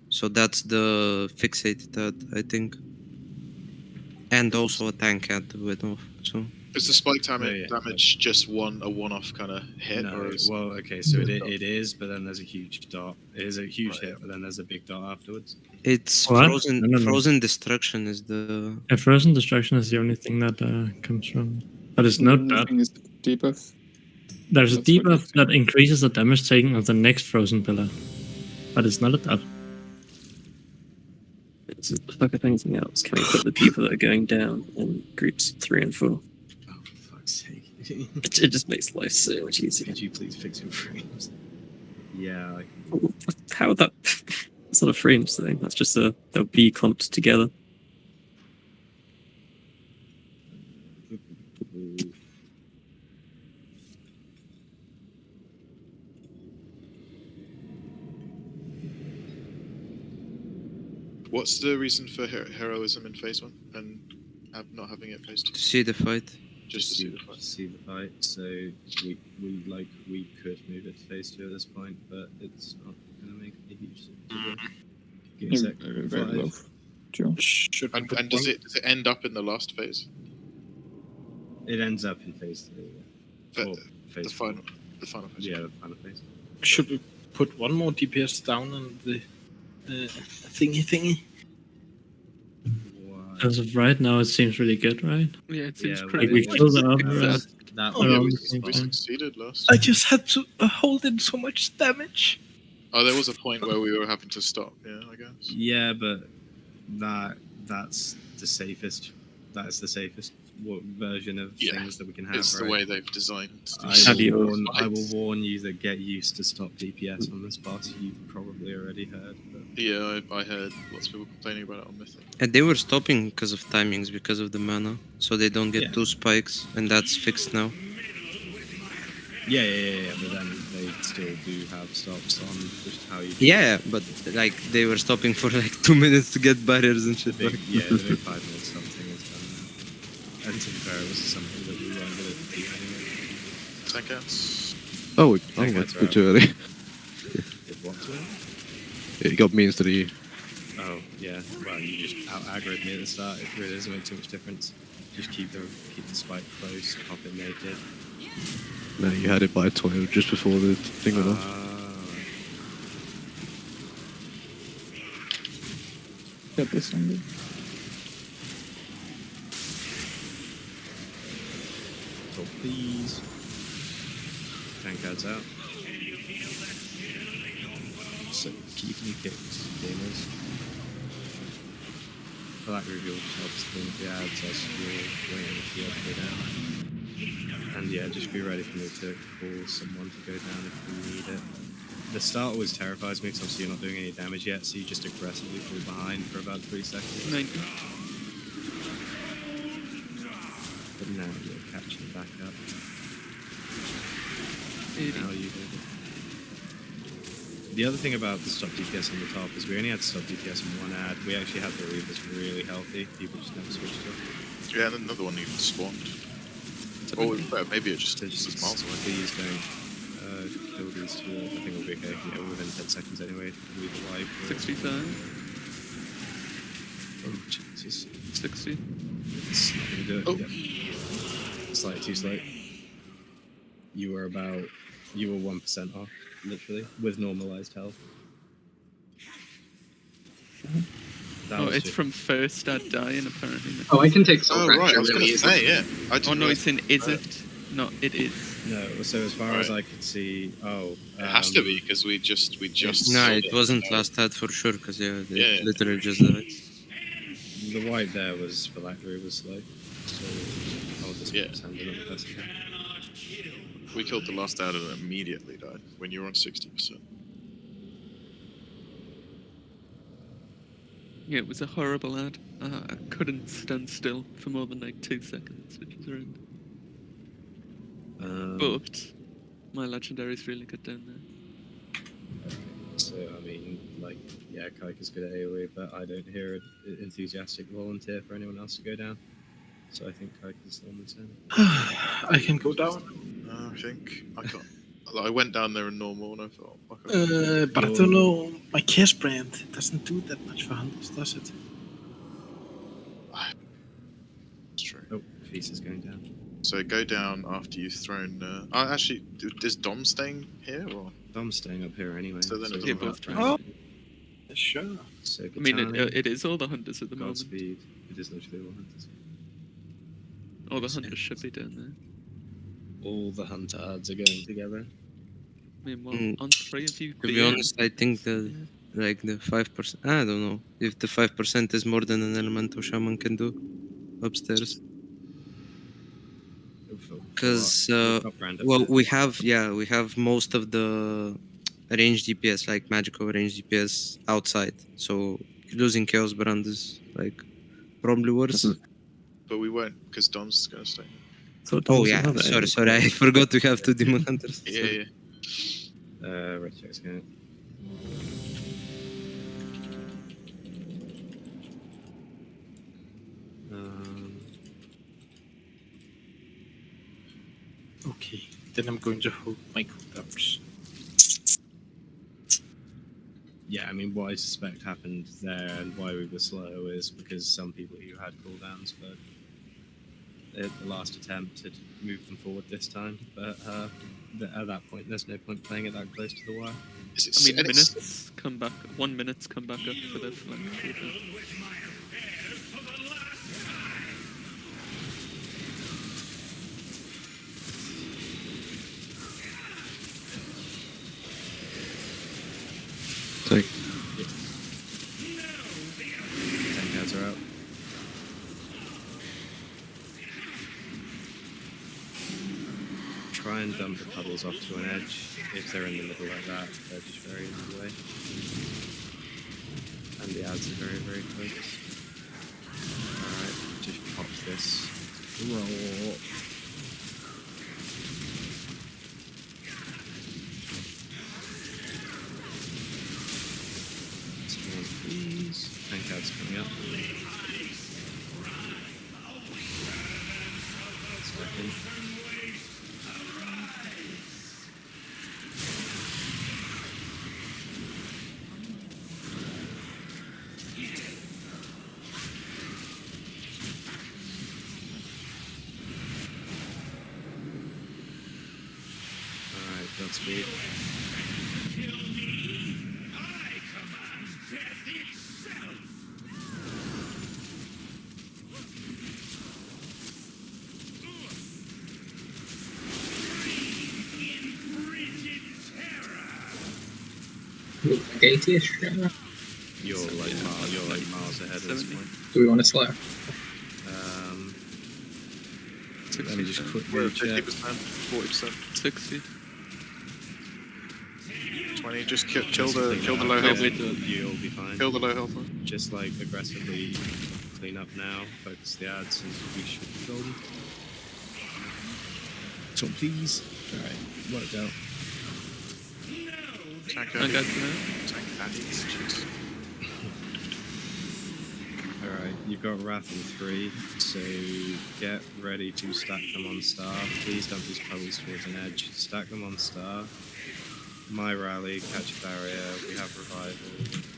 So that's the fixated ad, I think. And also a tank ad went off. So is the spike damage just a one-off kind of hit? No, or is well, okay, so it is, but then there's a huge dot. It is a huge hit, but then there's a big dot afterwards. it's What? frozen. No. Frozen destruction is the. Frozen destruction is the only thing that comes from, but it's not that. Is debuff. There's a That's what debuff that increases the damage taken of the next frozen pillar, but it's not a dot. Fuck if anything else, can we put the people that are going down in groups 3 and 4? Oh, for fuck's sake. It just makes life so much easier. Could you please fix your frames? Yeah. How would that... It's not a frames thing, that's just they'll be clumped together. what's the reason for heroism in phase 1 and not having it phase 2? To see the fight. Just to see the fight. See the fight. So we could move it to phase 2 at this point, but it's not going to make a huge difference. Give me a sec. Very low. Should And does it end up in the last phase? It ends up in phase 3. Yeah. The final phase. Yeah, the final phase. Should we put one more DPS down on the thingy. As of right now, it seems really good, right? Yeah, it seems Yeah, pretty Like we well, killed the good. other That Oh, was yeah, around we, the same We time. succeeded last I time. just had to hold in so much damage. Oh, there was a point where we were having to stop. Yeah, I guess. Yeah, but that's the safest. That's the safest version of Yeah, things that we can have. It's the right? way they've designed. I will warn you that get used to stop DPS on this boss. You've probably already heard. But... Yeah, I heard lots of people complaining about it on Mythic. And they were stopping because of timings, because of the mana, so they don't get 2 spikes, and that's fixed now. Yeah. But then they still do have stops on just how you. Yeah, but like they were stopping for like 2 minutes to get barriers and shit. The big 5 minute stop thing is done now. And to be fair, it was something that we weren't going to do anyway. Seconds. Oh, that's a bit too early. Did what to it? It got me instead of you. Oh, yeah. Well, you just out-aggroed me at the start. It really doesn't make too much difference. Just keep the spike close, pop it naked. No, you had it by a toil just before the thing went off. Get this ended. So please. Tankard's out. So keep you kicked, gamers. For that reveal helps the ads as you're waiting for you to go down. And yeah, just be ready for me to call someone to go down if we need it. The start always terrifies me because obviously you're not doing any damage yet, so you just aggressively fall behind for about 3 seconds. But now you're catching back up. Now you do it. The other thing about the stop DPS on the top is we only had stop DPS in one ad. We actually had the Reavers really healthy. People just never switched to it. Yeah, and another one even spawned. Or maybe it just was miles away. Please don't kill these two. I think we'll be okay. Yeah, we're within 10 seconds anyway. Leave a wipe. 65. Oh, Jesus. 60. It's not going to do it. Yeah. Slightly too late. You were 1% off, literally, with normalized health. It's from first ad dying, apparently. Oh, I can take Soul Oh, Fracture right, I was really going to easily. say, yeah. Oh, no, it's in is it? No, it is. No, so as far as I could see, it has to be, because we just No, saw it wasn't last ad for sure, because they Yeah. literally just died. the white there was for that group was slow. So I'll just send it up the best I can. We killed the last ad and it immediately died when you were on 60%. Yeah, it was a horrible ad. I couldn't stand still for more than like 2 seconds, which was horrendous. But my legendary is really good down there. So I mean, like, yeah, Kaika's good at AoE, but I don't hear an enthusiastic volunteer for anyone else to go down. So I think Kaika's the one that's in. I can go down. I think I can't. I went down there in normal and I thought, But I don't know. My Kiss brand doesn't do that much for hunters, does it? It's true. Oh, Feast is going down. So go down after you've thrown. Actually, is Dom staying here or? Dom's staying up here anyway. So then Yeah, it both doesn't times. Oh, sure. So I mean, it is all the hunters at the moment. Godspeed. It is literally all hunters. All the hunters should be down there. All the huntards are going together. I mean, well, on 3 of you. To be honest, I think that like the 5%. I don't know if the 5% is more than an elemental shaman can do upstairs. Because well, we have most of the range DPS, like magical range DPS, outside. So losing Chaos Brand is like probably worse. But we won't, because Dom's gonna stay. Oh yeah, sorry, I forgot to have 2 Demon Hunters. Yeah. Red check's going. Okay, then I'm going to hold my cooldowns. Yeah, I mean, what I suspect happened there and why we were slow is because some people who had cooldowns for the last attempt had moved them forward this time. But at that point, there's no point playing it that close to the wire. Is it I mean, and it's- minutes come back. 1 minute's come back up for the phylactery. Take. 10 cards are out. Try and dump the puddles off to an edge. If they're in the middle like that, they're just very in the way. And the ads are very, very close. Alright, just pop this. Roll. Spawn, please. 10 cards coming up. Second. Alright, Godspeed. Gate-ish. You're like miles ahead at this point. Do we want to slow? Let me just quickly check. 40%. 60. 20. Just kill the low health. You'll be fine. Kill the low health one. Just like aggressively clean up now. Focus the ads, and we should be golden. So please. All right, worked out. Alright, you've got Wrath in 3, so get ready to stack them on star. Please dump these puddles towards an edge. Stack them on star. My rally, catch a barrier, we have revival.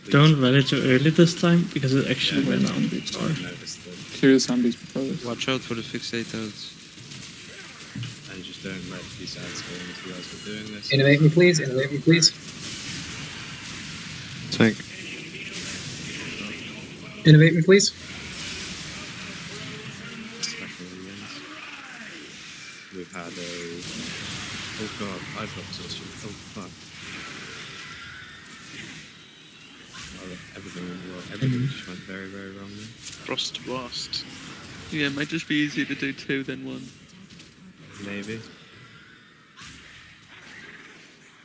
Please. Don't rally too early this time, because it actually went on. Clear the zombies before this. Watch out for the fixators. And just don't let these ads go into you guys are doing this. Innovate me, please. Innovate me, please. Tank. Innovate me, please. We've had a... Oh god, I've got exhaustion. Oh fuck. Oh, everything just went very, very wrong there. Frost Blast. Yeah, it might just be easier to do 2 than 1. Maybe.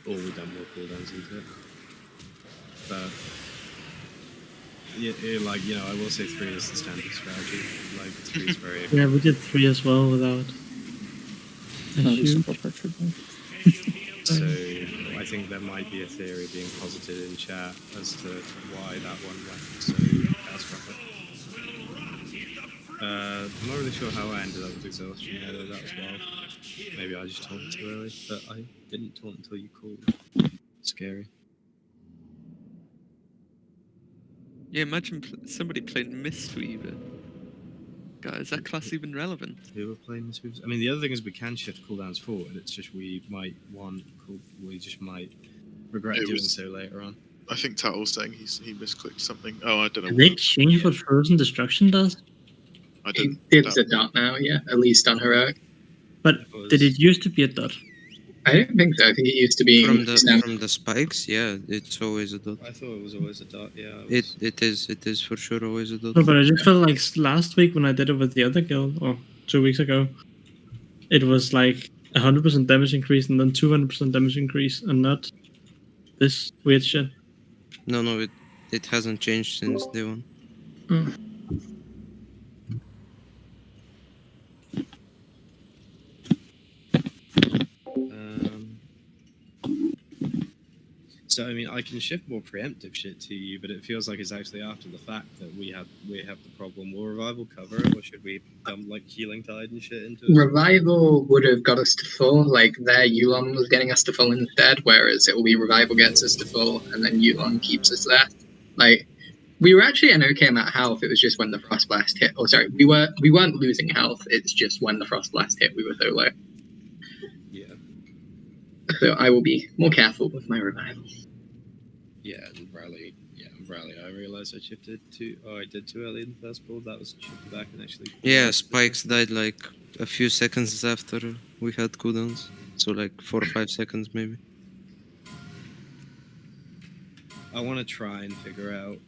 Or we've done more cooldowns into it. But... Yeah, like, you know, I will say 3 is the standard strategy. Like, 3 is very... Yeah, we did 3 as well without... So, I think there might be a theory being posited in chat as to why that one went so catastrophic. I'm not really sure how I ended up with exhaustion either, that as well. Maybe I just taunted too early, but I didn't taunt until you called. Scary. Yeah, imagine somebody playing Mistweaver. God, is that class even relevant? Who were playing Mistweavers? I mean, the other thing is we can shift cooldowns forward. It's just we might regret doing so later on. I think Tattle's saying he misclicked something. Oh, I don't know. Did they change what Frozen Destruction does? I didn't. It's a dot now, yeah, at least on heroic. But did it used to be a dot? I don't think so. I think it used to be From the spikes, yeah, it's always a dot. I thought it was always a dot, yeah. It is for sure always a dot. No, but I just felt like last week when I did it with the other guild, or 2 weeks ago, it was like 100% damage increase and then 200% damage increase, and not this weird shit. No, it hasn't changed since day one. So I mean, I can shift more preemptive shit to you, but it feels like it's actually after the fact that we have the problem. Will revival cover it, or should we dump like healing tide and shit into it? Revival would have got us to full, like their Yulon was getting us to full instead, whereas it will be Revival gets us to full, and then Yulon keeps us there. Like, we were actually an okay amount of health, it was just when the Frost Blast hit. Oh, sorry, we weren't losing health, it's just when the Frost Blast hit, we were so low. Yeah. So I will be more careful with my Revival. Yeah, and rally. Yeah, rally. I realized I shifted too. Oh, I did too early in the first ball. That was shifted back and actually. Yeah, spikes died like a few seconds after we had cooldowns. So like 4 or 5 seconds maybe. I want to try and figure out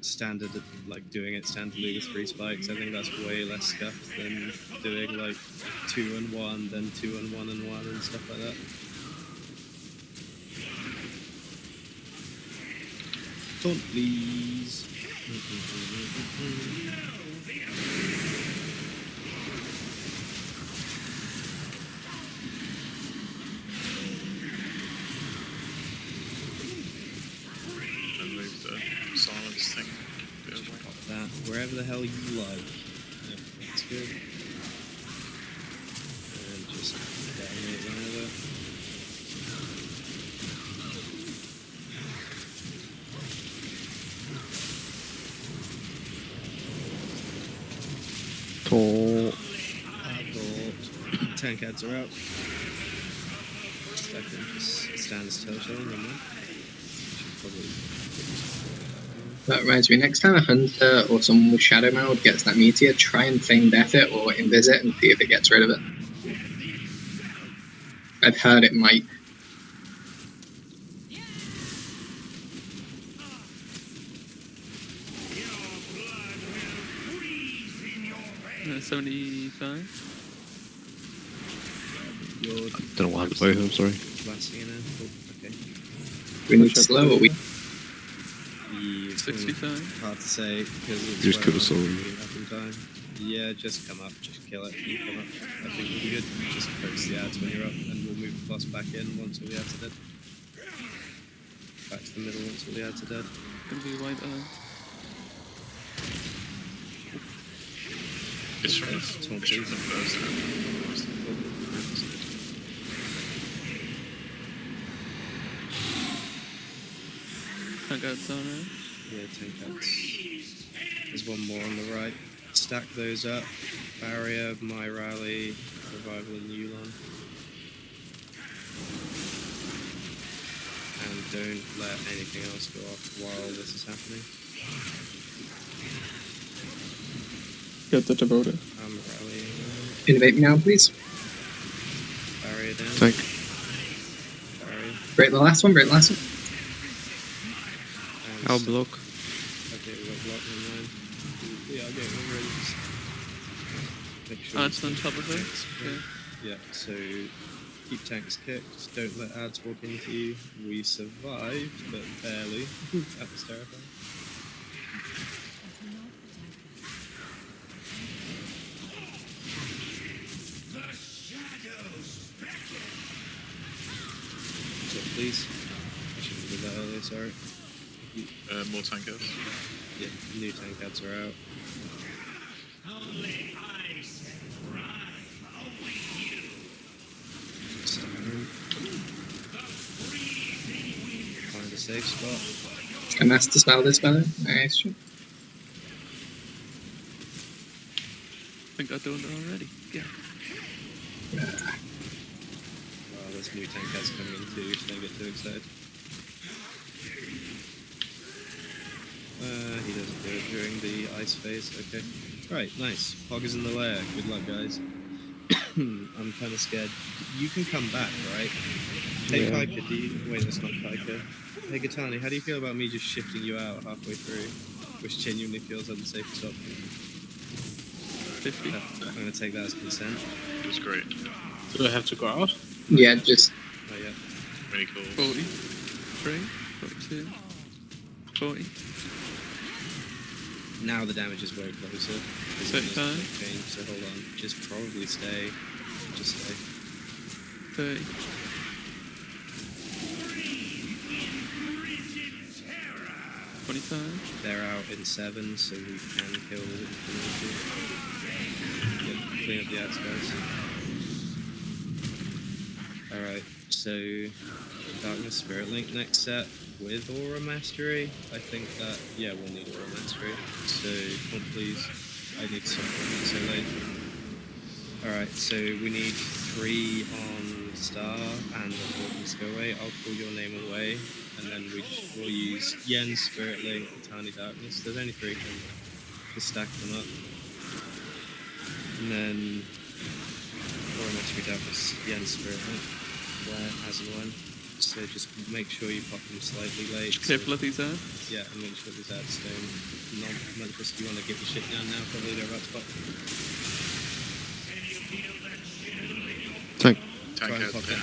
standard, like doing it standardly with 3 spikes. I think that's way less scuffed than doing like 2 and 1, then 2 and 1 and 1 and stuff like that. Don't please. And move the silence thing. Pop that wherever the hell you like. Yep, that's good. And just dominate whenever. Tall. 10 cats are out. Second just stands still chilling on that. Should probably. That reminds me, next time a hunter or someone with shadow mode gets that meteor, try and feign death it or invis it and see if it gets rid of it. I've heard it might. Uh, 75. Don't know what happened to both of them, sorry. Blasting in there. Oh, okay. We need slow or we. 65. Hard to say because it's You just kill the soul. up in time. Yeah, just come up, just kill it. You come up. I think we'll be good. Just focus the ads when you're up, and we'll move the boss back in once all the ads are dead. Back to the middle once all the ads are dead. Gonna be white ad. It's from the first Tankouts on right. Yeah, 10 cats. There's one more on the right. Stack those up. Barrier, my rally, revival, and Yulon. And don't let anything else go off while this is happening. Get the devoted. I'm rallying. Innovate me now, please. Barrier down. Thank. Barrier. Break the last one, break the last one. I'll block. Okay, we got block in line. Yeah, I'll get one ready. Make sure Ads on top of it. Okay. Yeah, so keep tanks kicked. Don't let ads walk into you. We survived, but barely. That was terrifying. So please. I should have did that earlier, sorry. more tankers. Yeah, new tank ads are out. Find a safe spot. Can Master spell this better? Nice. I think I've done it already. Yeah. Wow, there's new tank ads coming in too, so don't get too excited. He doesn't do it during the ice phase, okay. Right, nice. Hog is in the lair. Good luck, guys. I'm kind of scared. You can come back, right? Hey, Yeah. Kaika, do you... Wait, that's not Kaika. Hey, Gitani, how do you feel about me just shifting you out halfway through? Which genuinely feels like the safest option. 50. I'm going to take that as consent. It was great. Do I have to go out? Yeah, just... Oh, yeah. Really cool. 43, 42, 40. Now the damage is way closer. Set time. Change, so hold on. Just probably stay. Just stay. 30. They're out in 7, so we can kill the clean up the ads, guys. Alright, so Darkness Spirit Link next set with Aura Mastery. I think that, yeah, we'll need Aura Mastery. So, come on, please. I need something so late. Alright, so we need 3 on Star and the Disco away. I'll call your name away. and then we'll use Yen's Spirit Link, Tiny Darkness. There's only 3 of them. Just stack them up. And then we have Yen's Spirit Link, where, as and when. So just make sure you pop them slightly late. Careful of these ads. Yeah, and make sure these ads don't non-manifest. You want to get your shit down now, probably they're about to pop. Tank. Try and pop it.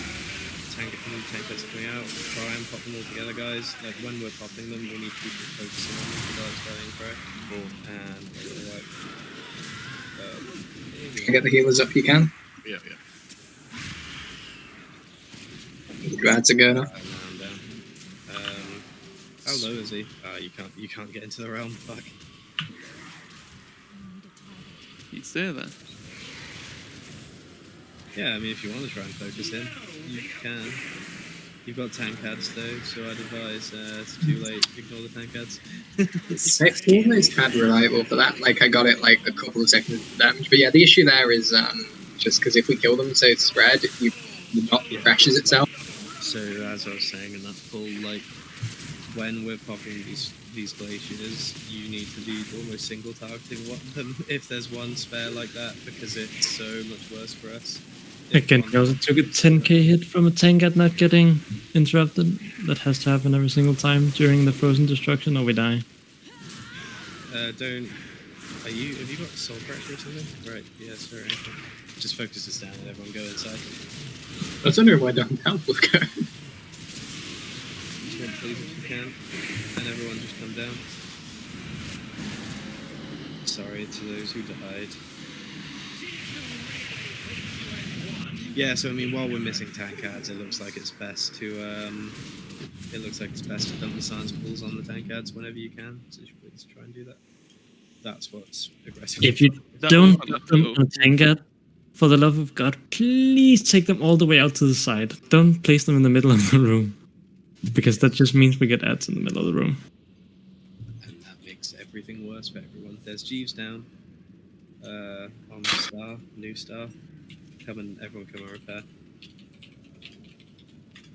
Tank heads coming out. Try and pop them all together, guys. Like when we're popping them, we need people focusing on them to go spelling correct. And like, get the healers up you can. Yeah. Your ads are going up. How low is he? You can't get into the realm. Fuck. He's there then. Yeah, I mean, if you want to try and focus him, you can. You've got tank ads though, so I'd advise it's too late. Ignore the tank ads. I almost had revival for that. Like I got it like a couple of seconds of damage. But yeah, the issue there is just because if we kill them so spread, the bot refreshes itself. So as I was saying in that pull, like when we're popping these glaciers, you need to be almost single targeting them if there's one spare like that, because it's so much worse for us. Again, we also took a 10k hit from a tank ad not getting interrupted. That has to happen every single time during the frozen destruction, or we die. Have you got soul pressure or something? Right, yeah, sorry. Just focus this down and everyone go inside. I was wondering why don't help with going. Just one please if you can. And everyone just come down. Sorry to those who died. Yeah, so I mean, while we're missing tank ads, it looks like it's best to dump the science pools on the tank ads whenever you can. So you should please try and do that. That's what's aggressive. If you don't put them on a tank ad, for the love of God, please take them all the way out to the side. Don't place them in the middle of the room, because that just means we get ads in the middle of the room. And that makes everything worse for everyone. There's Jeeves down on the star, new star. Everyone come and repair.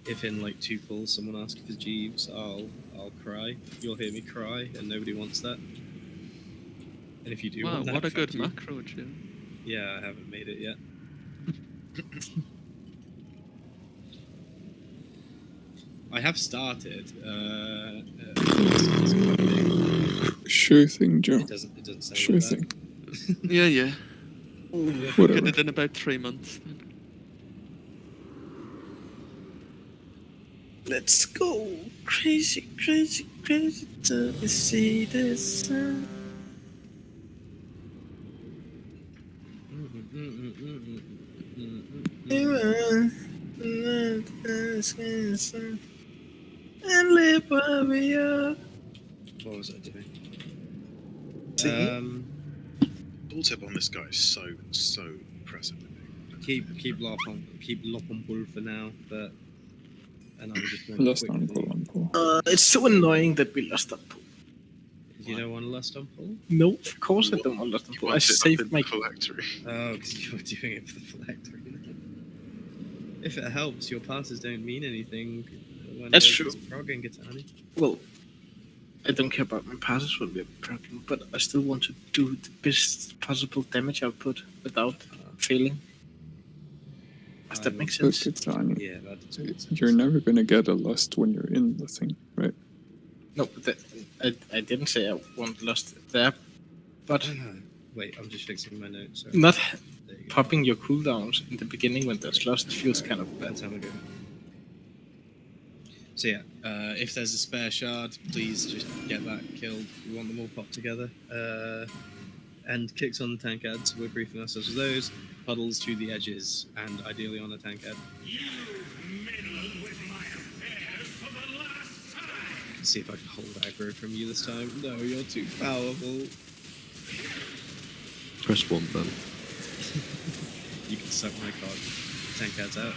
If in like 2 pulls someone asks for Jeeves, I'll cry. You'll hear me cry, and nobody wants that. And if you do want that, what a good macro, Jim. Yeah, I haven't made it yet. I have started. Sure thing, Joe. It doesn't sound sure like thing. Yeah. Whatever. Could have done about 3 months then. Let's go crazy till we see the sun. And live where we are. What was I doing? Tooltip on this guy is so impressive. Keep lop on pull for now, but and I'm just going Lost to on pull. It's so annoying that we lost that pull. You don't want lost on pull? No, of course I don't want lost on pull. I saved my phylactery. Oh, because you're doing it for the phylactery. If it helps, your passes don't mean anything. When That's true. Progging Gitani. Well, I don't care about my passes when we're progging, but I still want to do the best possible damage output without failing. Does that make sense? Look, Gitani, Yeah, that does make sense. you're never gonna get a lust when you're in the thing, right? No, I didn't say I want lust there, but wait, I'm just fixing my notes. Sorry. not popping your cooldowns in the beginning when there's lust feels kind of bad. Time ago. So yeah, if there's a spare shard, please just get that killed. We want them all popped together. And kicks on the tank ads. We're briefing ourselves with those. Puddles to the edges, and ideally on a tank ad. See if I can hold aggro from you this time. No, you're too powerful. Press 1 then. You can suck my card. Tank ads out.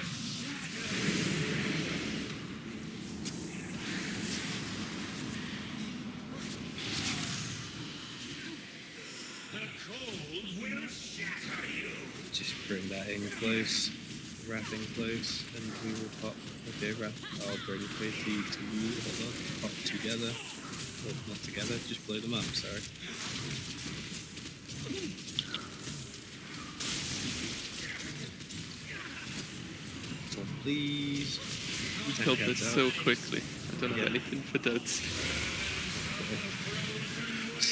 Just bring that in close. wrapping close, and we will pop. Okay, wrap. I'll bring Faithy to you. Hold on. Pop together. Well, not together. Just blow them up. Sorry. So please. We killed this so quickly. I don't have anything for duds.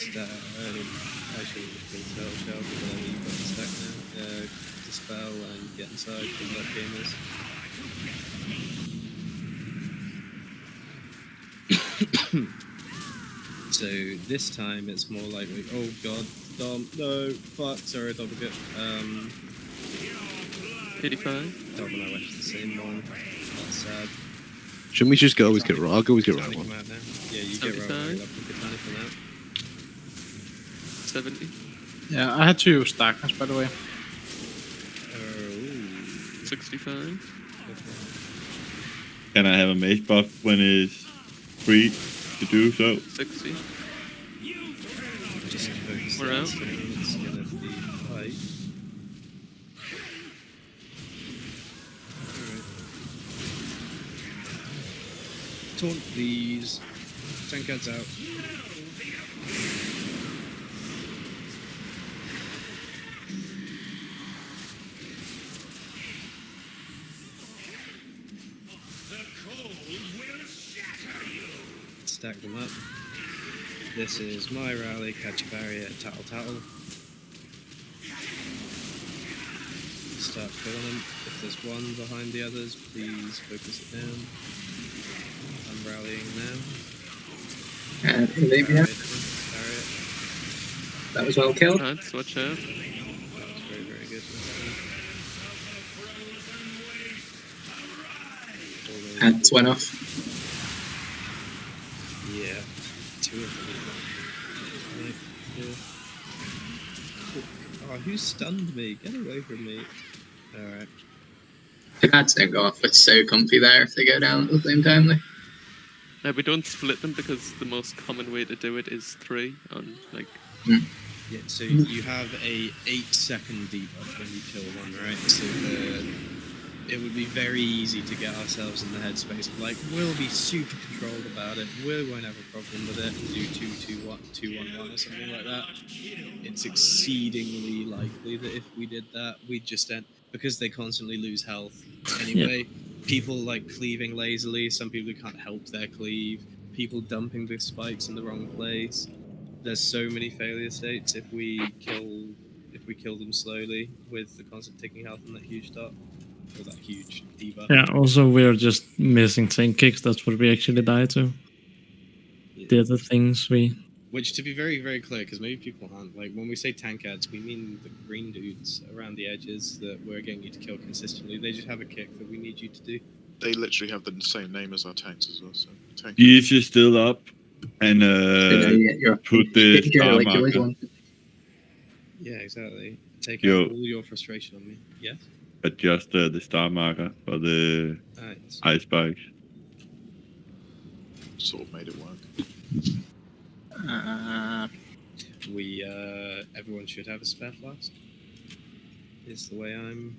I should have just been Cell Shell, but then you've got the stack now. Dispel and get inside from that gamers. So this time it's more likely. Oh god, Dom, no, fuck, sorry, double get. 85. Dom and I went to the same one. That's sad. Shouldn't we just go always get right? I'll go always get right one. Yeah, you get right one. I'll put Katana for now. 70. Yeah, I had to use darkness, by the way. 65. Can I have a mage buff when it's free to do so? 60. Just focus. We're out. It's gonna be fight. Taunt these. Tankard's out. Stack them up. This is my rally, catch a barrier, tattle tattle. Start killing them. If there's one behind the others, please focus it down. I'm rallying now. Maybe Barrier. that was well killed. Right, watch out. That was very, very good. Ants went off. Yeah, two of them. Oh, who stunned me? Get away from me. Alright. If ants don't go off, it's so comfy there if they go down at the same time. Though. No, we don't split them because the most common way to do it is 3 on like. Yeah, so you have a 8-second debuff when you kill one, right? So it would be very easy to get ourselves in the headspace of like, we'll be super controlled about it, we won't have a problem with it, and do 2-2-1 or something like that. It's exceedingly likely that if we did that, we'd just end, because they constantly lose health anyway. People like cleaving lazily, some people who can't help their cleave, people dumping the spikes in the wrong place. There's so many failure states if we kill them slowly with the constant taking health and that huge dot. Or that huge debuff. Yeah, also we're just missing tank kicks, that's what we actually die to. Yeah. The other things we... Which, to be very, very clear, because maybe people aren't, like, when we say tank ads, we mean the green dudes around the edges that we're getting you to kill consistently. They just have a kick that we need you to do. They literally have the same name as our tanks as well, so tank. Is you still up? And put the star like marker. Yeah, exactly. Take out all your frustration on me. Yes? Adjust the star marker for the ice spikes. Sort of made it work. Everyone should have a spare flask. Is the way I'm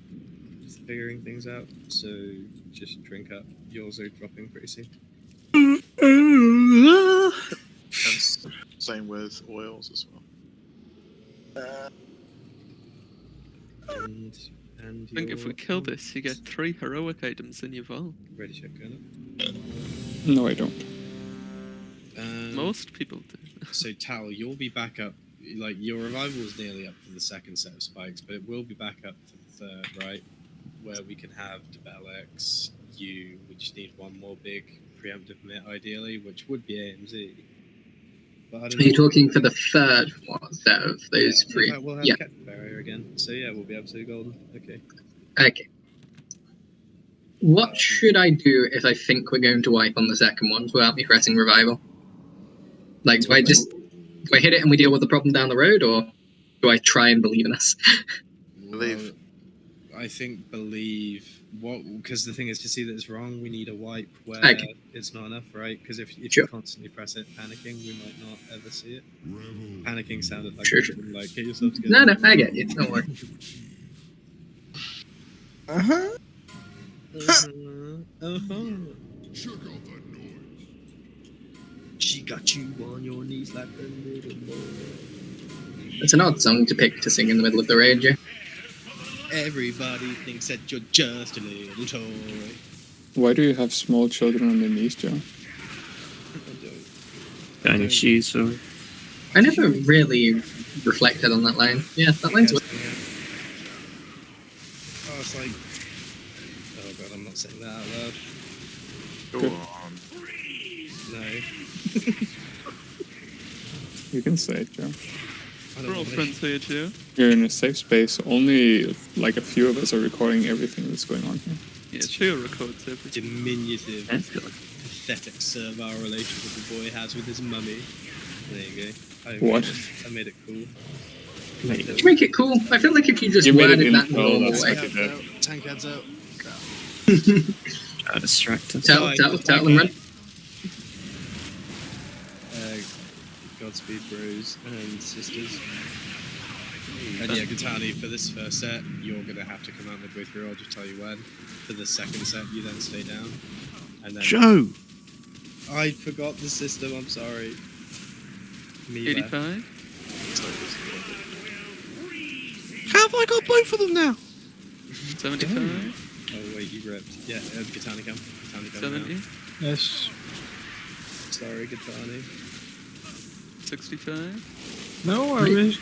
figuring things out. So just drink up. Yours are dropping pretty soon. Same with oils as well. And I think if we kill this, you get 3 heroic items in your vault. Ready, check, go now. No, I don't. Most people do. So Tal, you'll be back up. Like your revival is nearly up for the second set of spikes, but it will be back up for the third, right? Where we can have Debelex, you. We just need one more big preemptive mitt, ideally, which would be AMZ. But I don't Are you know. talking for the third one set of those three? In fact, we'll have Captain Barrier again. So yeah, we'll be absolutely golden. Okay. Okay. What should I do if I think we're going to wipe on the second one without me pressing revival? Like, do I hit it and we deal with the problem down the road, or do I try and believe in us? Believe. I think believe. Because the thing is, to see that it's wrong, we need a wipe where it's not enough, right? Because if you constantly press it, panicking, we might not ever see it. Panicking sounded like like get yourself together. No, I get you. Don't worry. She got you on your knees like a little boy. It's an odd song to pick to sing in the middle of the raid, Joe. Everybody thinks that you're just a little toy. Why do you have small children on your knees, Joe? Any shoes or I never really reflected on that line. Yeah, that line's weird. Oh, it's like... Oh god, I'm not saying that out loud. Go on. No. You can say it, Joe. We're all friends here, Joe. You're in a safe space. Only like a few of us are recording everything that's going on here. Yeah, Joe records everything. Diminutive, pathetic servile relationship the boy has with his mummy. There you go. What? I made it cool. To make it cool, I feel like if you just You made it worded that in- oh, normal that's way. like it. Tank heads out. distracted. Tell them, run. Godspeed, bros and sisters. And yeah, Gitani, for this first set, you're gonna have to come out midway through. I'll just tell you when. For the second set, you then stay down. And then Joe! I forgot the system. I'm sorry. Me 85. How have I got both of them now? 75. Oh wait, you ripped. Yeah, Gitani come. Gitani come 70. now. Yes. Sorry, Gitani. 65. No, I wish.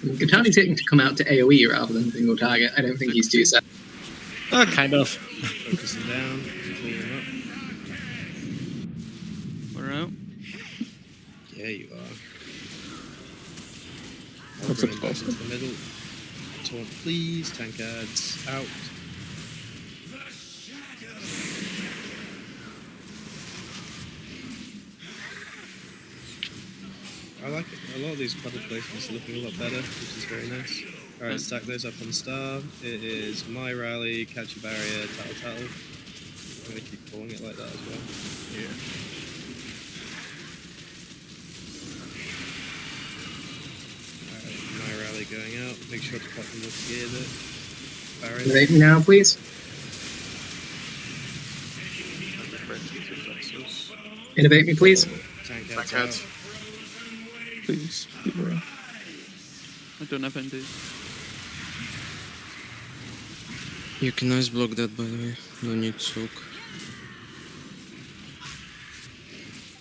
Gitani's getting to come out to AoE rather than single target. I don't think he's too set. Kind of. Focusing down, cleaning up. We're out. Yeah, you are. That's Bring it back explosive. into the middle. Taunt, please. Tank ads out. I like it. A lot of these puddle placements are looking a lot better, which is very nice. Alright, stack those up on the star. It is my rally, catch a barrier, tattle tattle. I'm going to keep calling it like that as well. Yeah. Alright, my rally going out. Make sure to pop them with gear that. Barrier. Innovate me now, please. Innovate me, please. Tank Tank ads heads. out. Please, people. I don't have ND. You can ice block that, by the way. No need soak.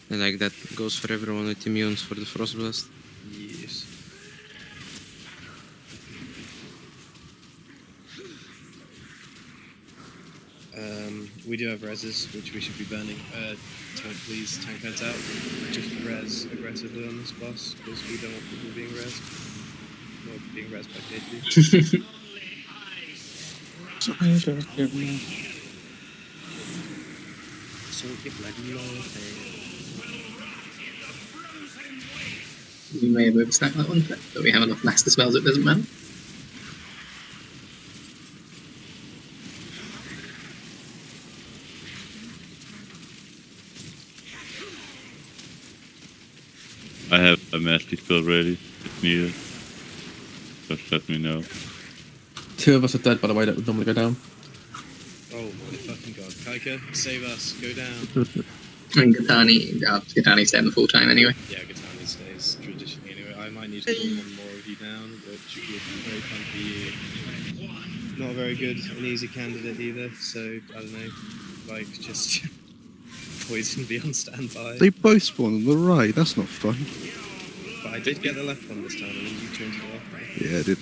And like that goes for everyone with immunes for the frost blast. Yes. We do have reses, which we should be burning. Tank, please, tank heads out. Just res aggressively on this boss, because we don't want people being res. Or being res by KG. So get bloody We may have overstacked that one, but we have enough master spells, it doesn't matter. I have a mastery spell ready if needed. Just let me know. 2 of us are dead, by the way, that would normally go down. Oh my fucking god. Kaika, save us, go down. And Gitani staying the full time anyway. Yeah, Gitani stays traditionally anyway. I might need to pull one more of you down, which would be very fun for you. Not a very good and easy candidate either, so I don't know. Like, just poison be on standby. They both spawn on the right, that's not fun. But I did get the left one this time, and then you turned to the left one. Yeah, I did.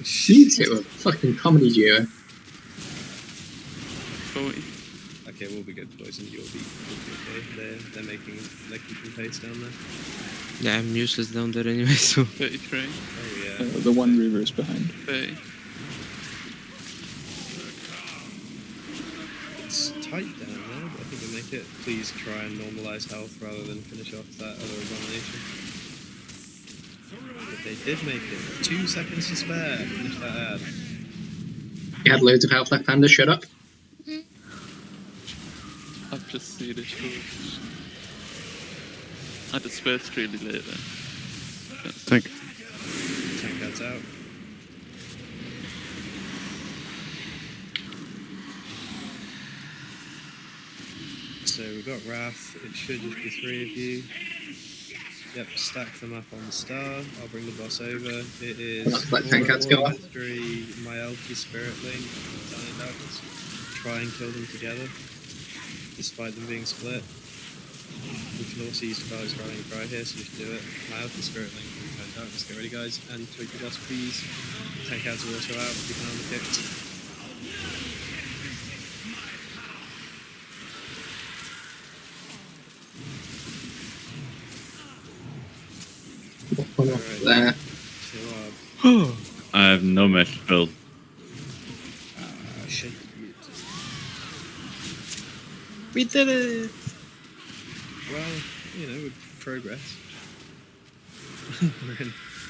You two are a fucking comedy duo. 40. Okay, we'll be good, poison. You'll be okay. They're keeping pace down there. Yeah, I'm useless down there anyway, so. 33. Oh yeah. The one reverse behind. 30. It's tight down there, but I think we'll make it. Please try and normalize health rather than finish off that other abomination. But they did make it. 2 seconds to spare. Finish that ad. You had loads of health left, Panda, shut up. I've just seen it. I dispersed really late then. Tank. Tank heads out. So we've got Wrath. It should just be 3 of you. Yep, stack them up on the star. I'll bring the boss over. It is Let Tankard's go on. 3 Myelki Spirit Link, Dying Darkness. Try and kill them together, despite them being split. We can also use Kai's Rallying Cry here, so just do it. Myelki Spirit Link, Dying Darkness. Get ready, guys. And tweak the boss, please. Tankard's are also out. Keep an eye on the kicks. There. I have no match build. Shit. We did it! Well, you know, with progress.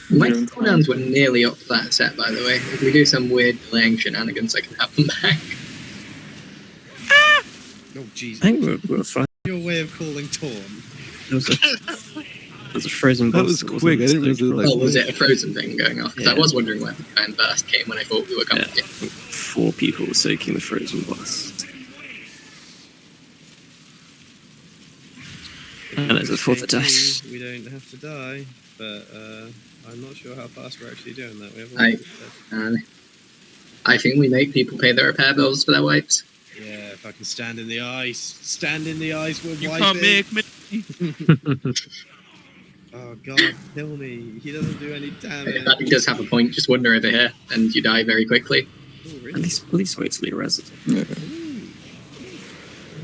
My cooldowns were nearly up for that set, by the way. If we do some weird delaying shenanigans, I can have them back. Oh, Jesus. I think we're fine. Your way of calling Torn. There was a frozen boss. That was quick. I didn't really Oh, was it a frozen thing going off? Because I Yeah. was wondering where the kind burst came when I thought we were coming. Yeah. 4 people were soaking the frozen boss. And it's a 4th dice. We don't have to die, but I'm not sure how fast we're actually doing that. We have I think we make people pay their repair bills for their wipes. Yeah, if I can stand in the ice. Stand in the ice with You wiping. can't make me. Oh god, kill me. He doesn't do any damage. He does have a point. Just wander over here, and you die very quickly. Oh, really? At least wait till he reses Yeah.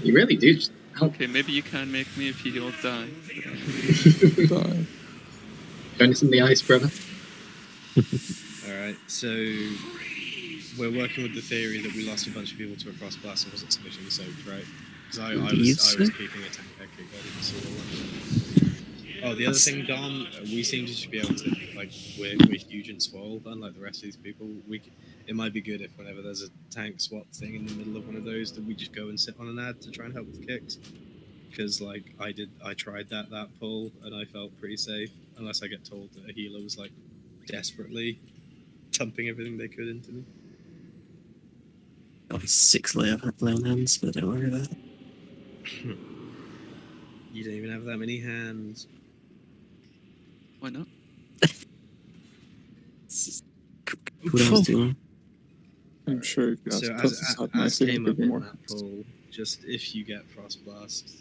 You really do. Just, Okay, maybe you can make me if you don't die. Die. join us in the ice, brother. Alright, so we're working with the theory that we lost a bunch of people to a frost blast and wasn't sufficiently soaked, right? Because I was keeping a tank kick. I didn't see the one. Oh, the other thing, Dom, we seem to just be able to, like, we're huge and swole, unlike the rest of these people. It might be good if whenever there's a tank swap thing in the middle of one of those, that we just go and sit on an ad to try and help with kicks. Because, like, I tried that pull, and I felt pretty safe, unless I get told that a healer was, like, desperately dumping everything they could into me. Got 6 lay on hands, but don't worry about it. You don't even have that many hands. Why not? Cooldowns too long. I'm sure if you ask So Kel'Thuzad as nicely, came he'll up give you in more. that poll, just if you get Frost Blast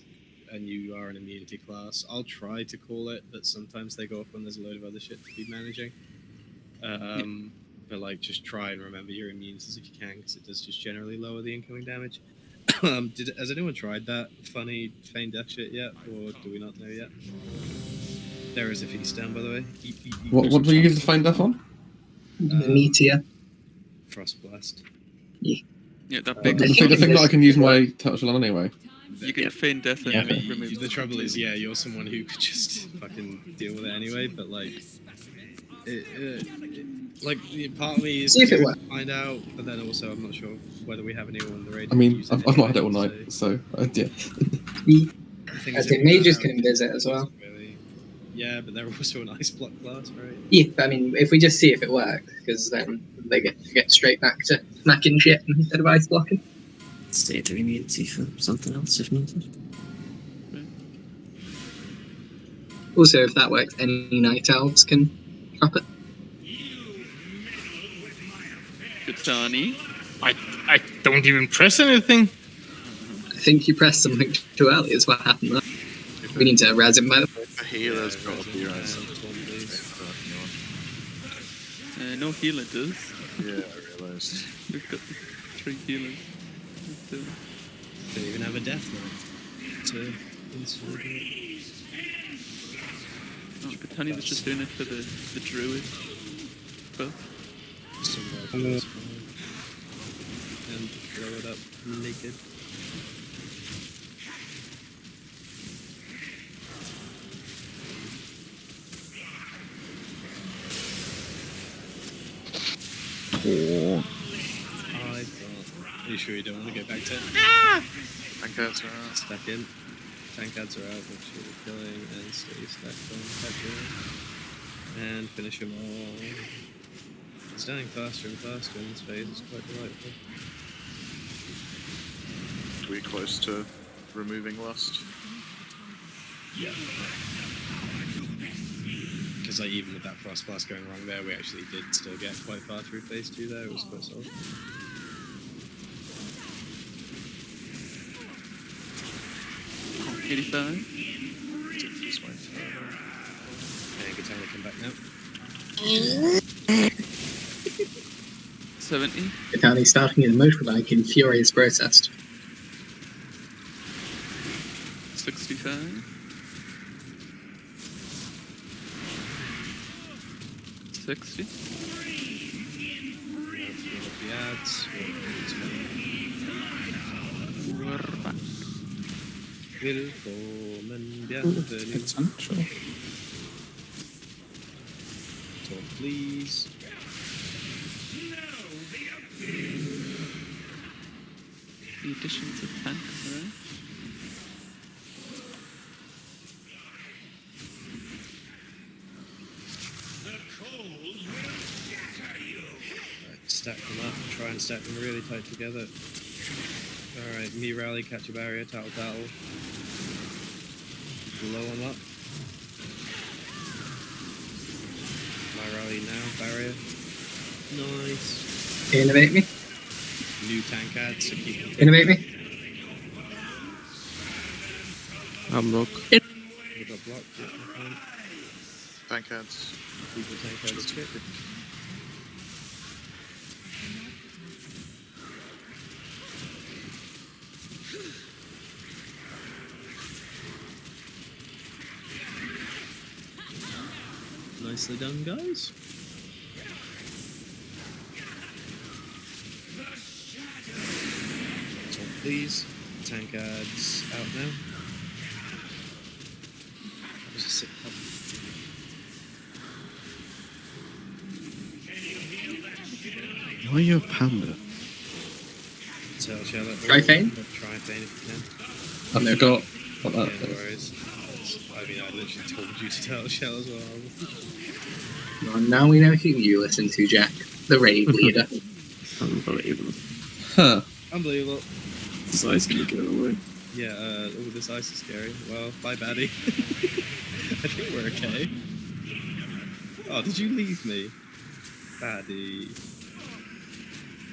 and you are an immunity class, I'll try to call it, but sometimes they go off when there's a load of other shit to be managing. But like, just try and remember your immunes if you can, because it does just generally lower the incoming damage. Has anyone tried that funny feign death shit yet, or do we not know yet? There is a feast down, by the way. What do you use to find death on? The meteor. Frost Blast. Yeah, that big. The thing that I can use my touch on anyway. You can feign death and Yeah, but remove. the trouble is, yeah, you're someone who could just fucking deal with it anyway, but like, like part of me is See if it curious works. to find out, but then also I'm not sure whether we have anyone on the radio. I mean, who's using I've not had it all anyway, night, so yeah. thing I is, think if we mages run out can visit as well. really- Yeah, but they're also an ice block class, right? Yeah, I mean, if we just see if it works, because then they get straight back to smacking shit instead of ice blocking. Save their immunity for something else if needed. Also, if that works, any night elves can drop it. Good Donnie. I don't even press anything. I think you pressed something too early, is what happened there. We need to razz him by the The healer's got to be right. No healer does. Yeah, I realised. We've got 3 healers. Don't even have a death knight to instantly do it. Oh, Britannia was just doing it for the druid buff. Somewhere close by. And blow it up naked. Are you sure you don't want to go back to Tankards are out. Stack in. Tankards are out, make sure you're killing and stay stacked on Katya. And finish them all. It's dying faster and faster in this phase, it's quite delightful. Are we close to removing Lust. Yeah. Because like even with that Frost Blast going wrong there, we actually did still get quite far through phase 2 there. It was quite solid. Oh, 85. And Katana come back now. 70. Katana starting in motorbike in furious protest. 65. 60. The ads. We're back. Willkommen, It's unsure. Talk, please. The additions of tanks, right? Stack them up, try and stack them really tight together. Alright, me rally, catch a barrier, tattle. Blow them up. My rally now, barrier. Nice. Innovate me. New tank ads, so keep them. Innovate me. I'm blocked. We got blocked, yeah, fine. Tank ads. Keep the tank ads chip. Nicely done, guys. Talk, please. Tank ads out now. That was a sick pop. Why are you a panda? Tell Charlotte. Try feign? Try feign if you can. I forgot what that Yeah, no worries. I mean, I literally told you to tell Shell as well. Well, now we know who you listen to, Jack. The raid leader. Unbelievable. Huh. Unbelievable. This ice can go away. Yeah, oh, this ice is scary. Well, bye, baddie. I think we're okay. Oh, did you leave me? Baddie.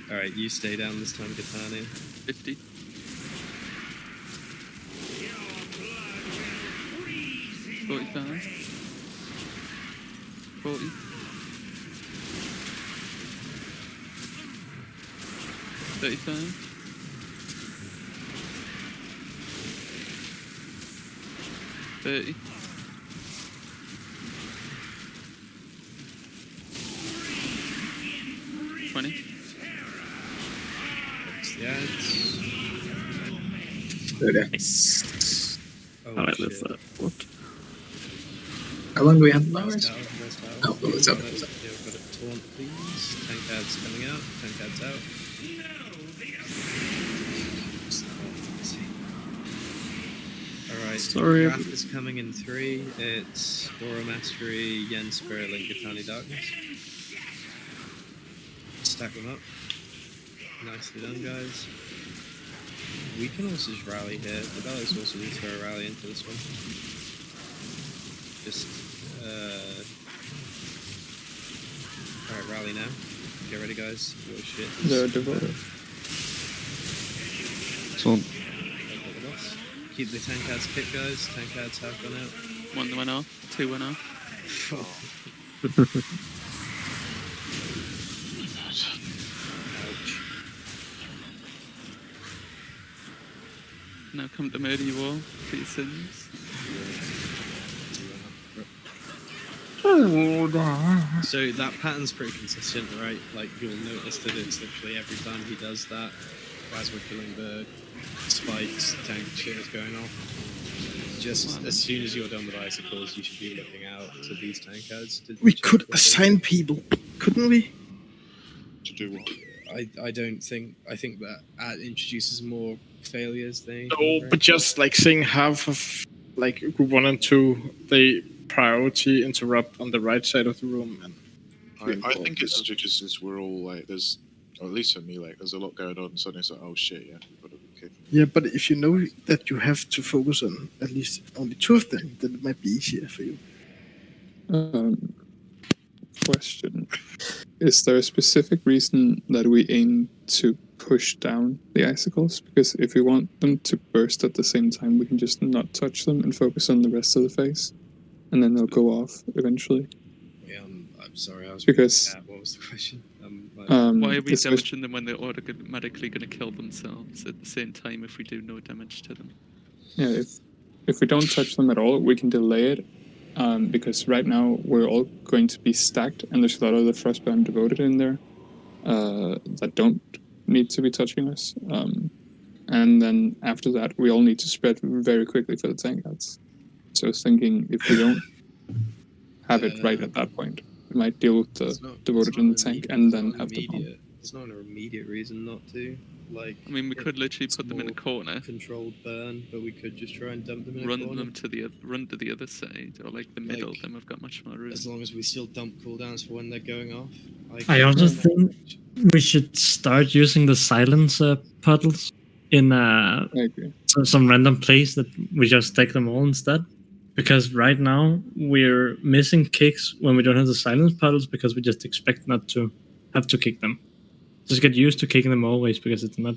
Alright, you stay down this time, Katani. 50. 45. 40. 35. 30. 20. That's the ads. Nice. Oh, I like shit. with that. What? How long do we have the Rest hours? out, rest out. Oh, well, it's up. Yeah, we've got a taunt, please. Tank ads coming out. Tank ads out. Alright, Sorry. Wrath is coming in 3. It's Aura Mastery, Yen Spirit Link, Katani Darkness. Stack them up. Nicely done, guys. We can also just rally here. The Bellows also need to throw a rally into this one. Just, Alright, rally now. Get ready, guys. Oh shit. They're devoted. It's on. Keep the tank ads kick, guys. Tank ads have gone out. 1 went off. 2 went off. Ouch. Now come to murder you all for your sins. So that pattern's pretty consistent, right? Like, you'll notice that it's literally every time he does that, as we're killing the spikes, tank shit is going off. Just as soon as you're done with icicles, you should be looking out to these tank ads. We could assign people, couldn't we? To do what? I don't think. I think that ad introduces more failures than anything, No, right? but just like saying half of like group 1 and 2, they priority interrupt on the right side of the room. And I think it's because we're all like, there's, or at least for me, like, there's a lot going on, and suddenly it's like, oh shit, yeah, we've got to Okay. Yeah, but if you know that you have to focus on at least only 2 of them, then it might be easier for you. Question. Is there a specific reason that we aim to push down the icicles? Because if we want them to burst at the same time, we can just not touch them and focus on the rest of the phase. And then they'll go off eventually. Yeah, I'm sorry, I was Because what was the question? Why are we it's damaging them when they're automatically going to kill themselves at the same time if we do no damage to them? Yeah, if we don't touch them at all, we can delay it. Because right now we're all going to be stacked, and there's a lot of the Frostbound Devoted in there that don't need to be touching us. And then after that, we all need to spread very quickly for the tank outs. So I was thinking if we don't have it right at that point, we might deal with the Devoted in the tank and then have the bomb. There's not an immediate reason not to. Like, I mean, we could literally put them in a corner, controlled burn, but we could just try and dump them in a run corner. them to the other side, or like the middle. Like, then we've got much more room. As long as we still dump cooldowns for when they're going off. I also think we should start using the silence puddles in some random place that we just take them all instead. Because right now we're missing kicks when we don't have the silence puddles because we just expect not to have to kick them. Just get used to kicking them always because it's not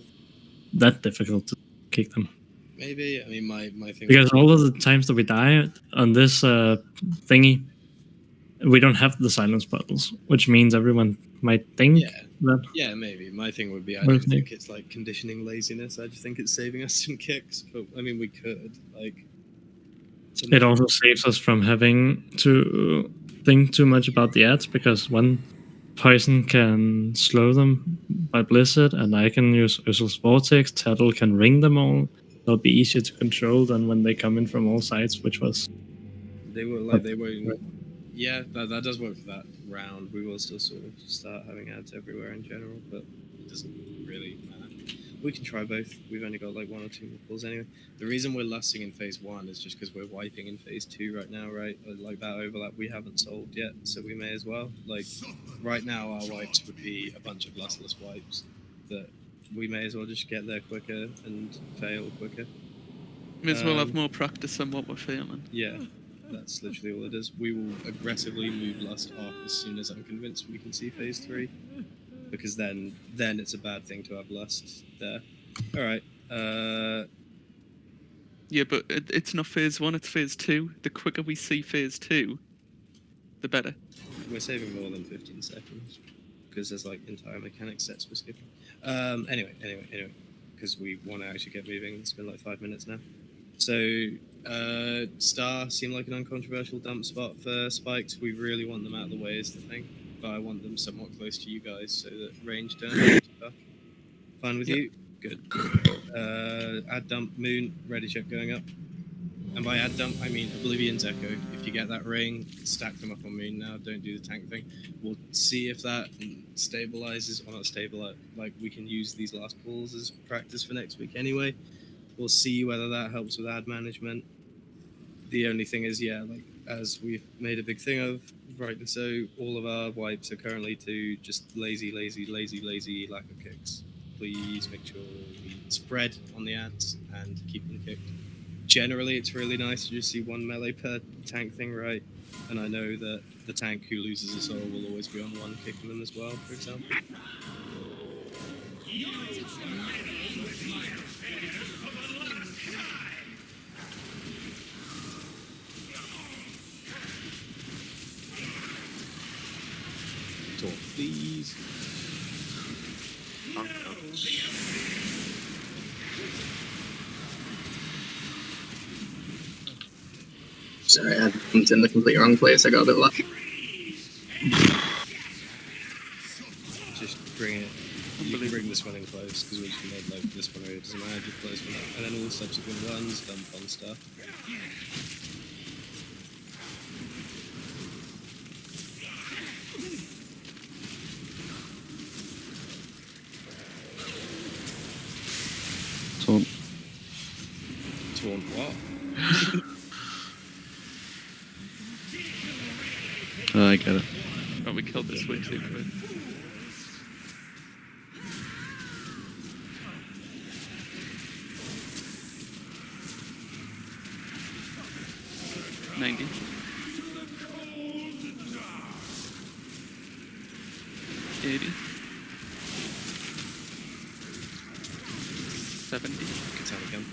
that difficult to kick them. Maybe, I mean, my thing. Because all of the times that we die on this thingy, we don't have the silence puddles, which means everyone might think that. Yeah, maybe. My thing would be, I don't think it's like conditioning laziness. I just think it's saving us some kicks. But I mean, we could It also saves us from having to think too much about the ads because one poison can slow them by Blizzard, and I can use Ursul's Vortex. Tattle can ring them all. It'll be easier to control than when they come in from all sides, which was. They were like they were. Yeah, that does work for that round. We will still sort of start having ads everywhere in general, but it doesn't really matter. We can try both. We've only got like 1 or 2 pulls anyway. The reason we're lusting in phase 1 is just because we're wiping in phase 2 right now, right? Like that overlap we haven't solved yet, so we may as well. Like right now, our wipes would be a bunch of lustless wipes that we may as well just get there quicker and fail quicker. May as well have more practice on what we're failing. Yeah. That's literally all it is. We will aggressively move Lust off as soon as I'm convinced we can see phase 3. Because then it's a bad thing to have Lust there. Alright. Yeah, but it's not phase 1, it's phase 2. The quicker we see phase 2, the better. We're saving more than 15 seconds. Because there's like entire mechanic sets we're skipping. Anyway. Because we want to actually get moving. It's been like 5 minutes now. So, Star seemed like an uncontroversial dump spot for spikes. We really want them out of the way is the thing. But I want them somewhat close to you guys so that range don't stuff. Fine with you? Good. Add dump, Moon, ready check going up. And by add dump, I mean Oblivion's Echo. If you get that ring, stack them up on Moon now, don't do the tank thing. We'll see if that stabilizes or not stabilize. Like, we can use these last pulls as practice for next week anyway. We'll see whether that helps with ad management. The only thing is, yeah, like, as we've made a big thing of, rightly so, all of our wipes are currently to just lazy lack of kicks. Please make sure we spread on the ads and keep them kicked. Generally, it's really nice to just see 1 melee per tank thing, right? And I know that the tank who loses a soul will always be on 1 kicking them as well, for example. Talk, please. Sorry, I jumped in the complete wrong place. I got a bit lucky. Just bring it. You can bring this one in close because we just made like this one already. It doesn't matter, just close one up. And then all subsequent ones dump on stuff. Taunt what? I get it. Oh, we killed this way too quick. 90. $80. 70. Good time again.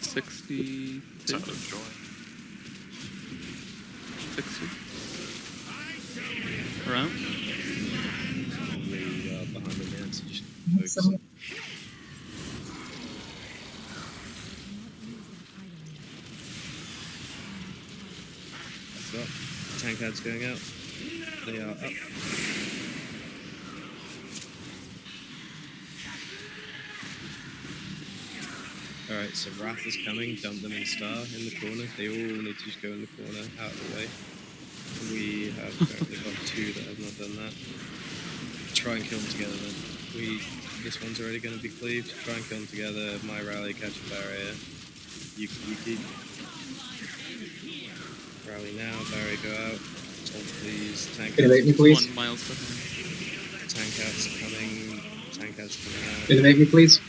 60. Sound of joy. 60. Around. Really behind the man, so just focus on. That's up. Tankard's going out. They are up. Alright, so Wrath is coming, dump them in Star in the corner. They all need to just go in the corner, out of the way. We have currently got 2 that have not done that. Try and kill them together then. This one's already going to be cleaved. Try and kill them together. My rally, catch a barrier. You keep. Rally now, barrier go out. Hold please. Tank Innovate me, please. 1 miles behind. Tank out's coming. Tank out's coming out. Innovate me, please.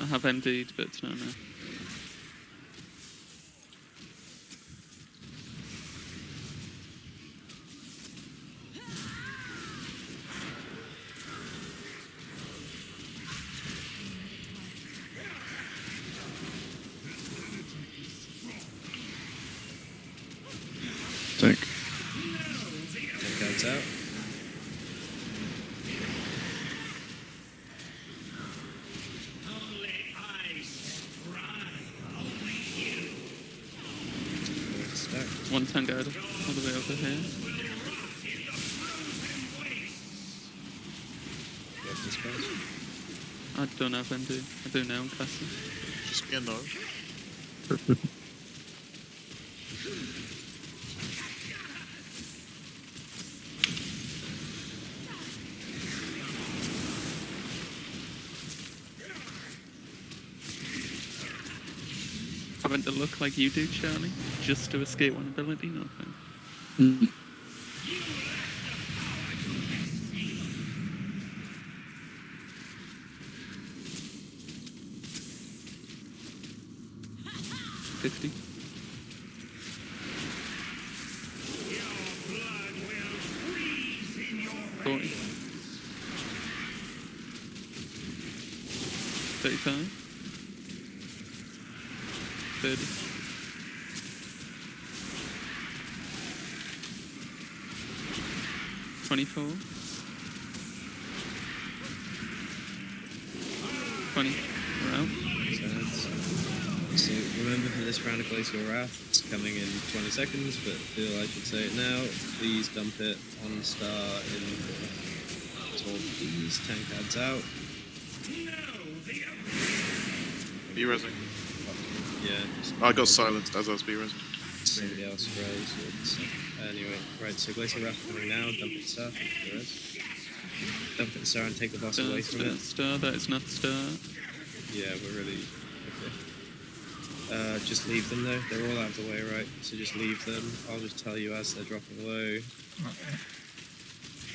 I have MD'd, but it's not now. Tank. Tank out's out. One tank out all the way over here. I don't have MD. I do now in casting. Just be a no. Having to look like you do, Charlie, just to escape one ability, nothing. $50. $40. $35. 30. 24. 20. We're out. So remember for this round of Glacial Wrath, it's coming in 20 seconds, but feel I should say it now. Please dump it on Star in the top, please. Tankard's out. B-resing. Yeah. I got silenced as I was B-resing. Somebody else res. Anyway, right, so Glacial Wrath coming now, dump it Star, the res. Dump it Star and take the boss away from it. Star, that is not Star. Yeah, we're really... Okay. Just leave them though, they're all out of the way, right? So just leave them, I'll just tell you as they're dropping low. Okay.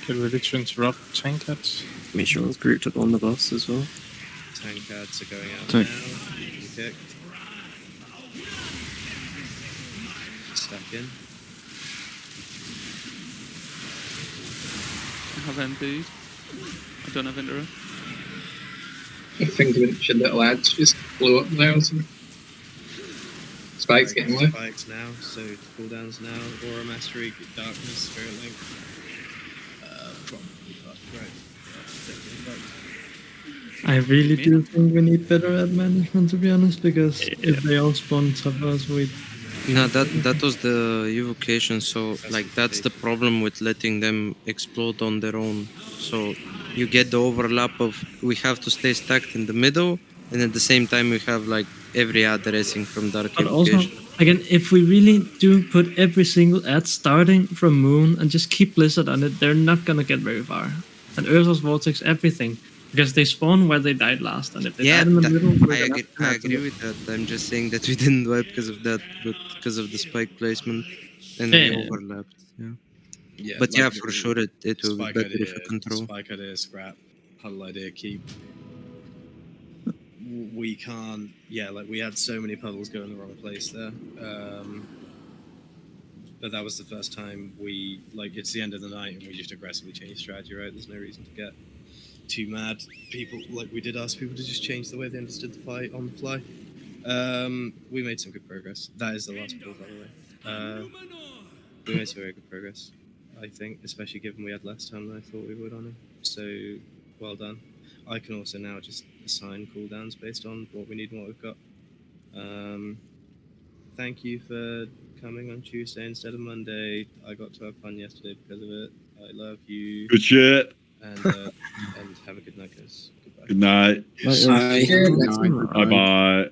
Get ready to interrupt Tankards. Make sure it's grouped up on the boss as well. Tankards are going out Tank. now, you can kick. Stuck in. I have MD. I don't have interrupt. I think the little ads just blew up there or something. Spike's getting low. Spikes now, so cooldowns now. Aura Mastery, Darkness, Spirit Link. Probably fucked, right. Definitely fucked. I really do think we need better ad management, to be honest, because if they all spawn top of us, we... No, that was the evocation, so like that's the problem with letting them explode on their own. So you get the overlap of we have to stay stacked in the middle, and at the same time we have like every ad racing from Dark But also, Evocation. again, if we really do put every single ad starting from Moon and just keep Blizzard on it, they're not gonna get very far. And Ursa's Vortex, everything. Because they spawn where they died last, and if they died in the middle, I agree with that. I'm just saying that we didn't wipe because of that, but because of the spike placement and we overlapped. Yeah. Yeah, But like, yeah, for sure it will be spike better idea, if you control. Spike idea, scrap. Huddle idea, keep. We can't. Yeah, like we had so many puddles go in the wrong place there. But that was the first time we like. It's the end of the night, and we just aggressively changed strategy. Right? There's no reason to get too mad. People like we did ask people to just change the way they understood the fight on the fly. We made some good progress. That is the last pull, by the way. We made some very good progress, I think, especially given we had less time than I thought we would on him. So, well done. I can also now just assign cooldowns based on what we need and what we've got. Thank you for coming on Tuesday instead of Monday. I got to have fun yesterday because of it. I love you. Good shit. And have a good night, guys. Goodbye. Good night. Bye. Bye bye.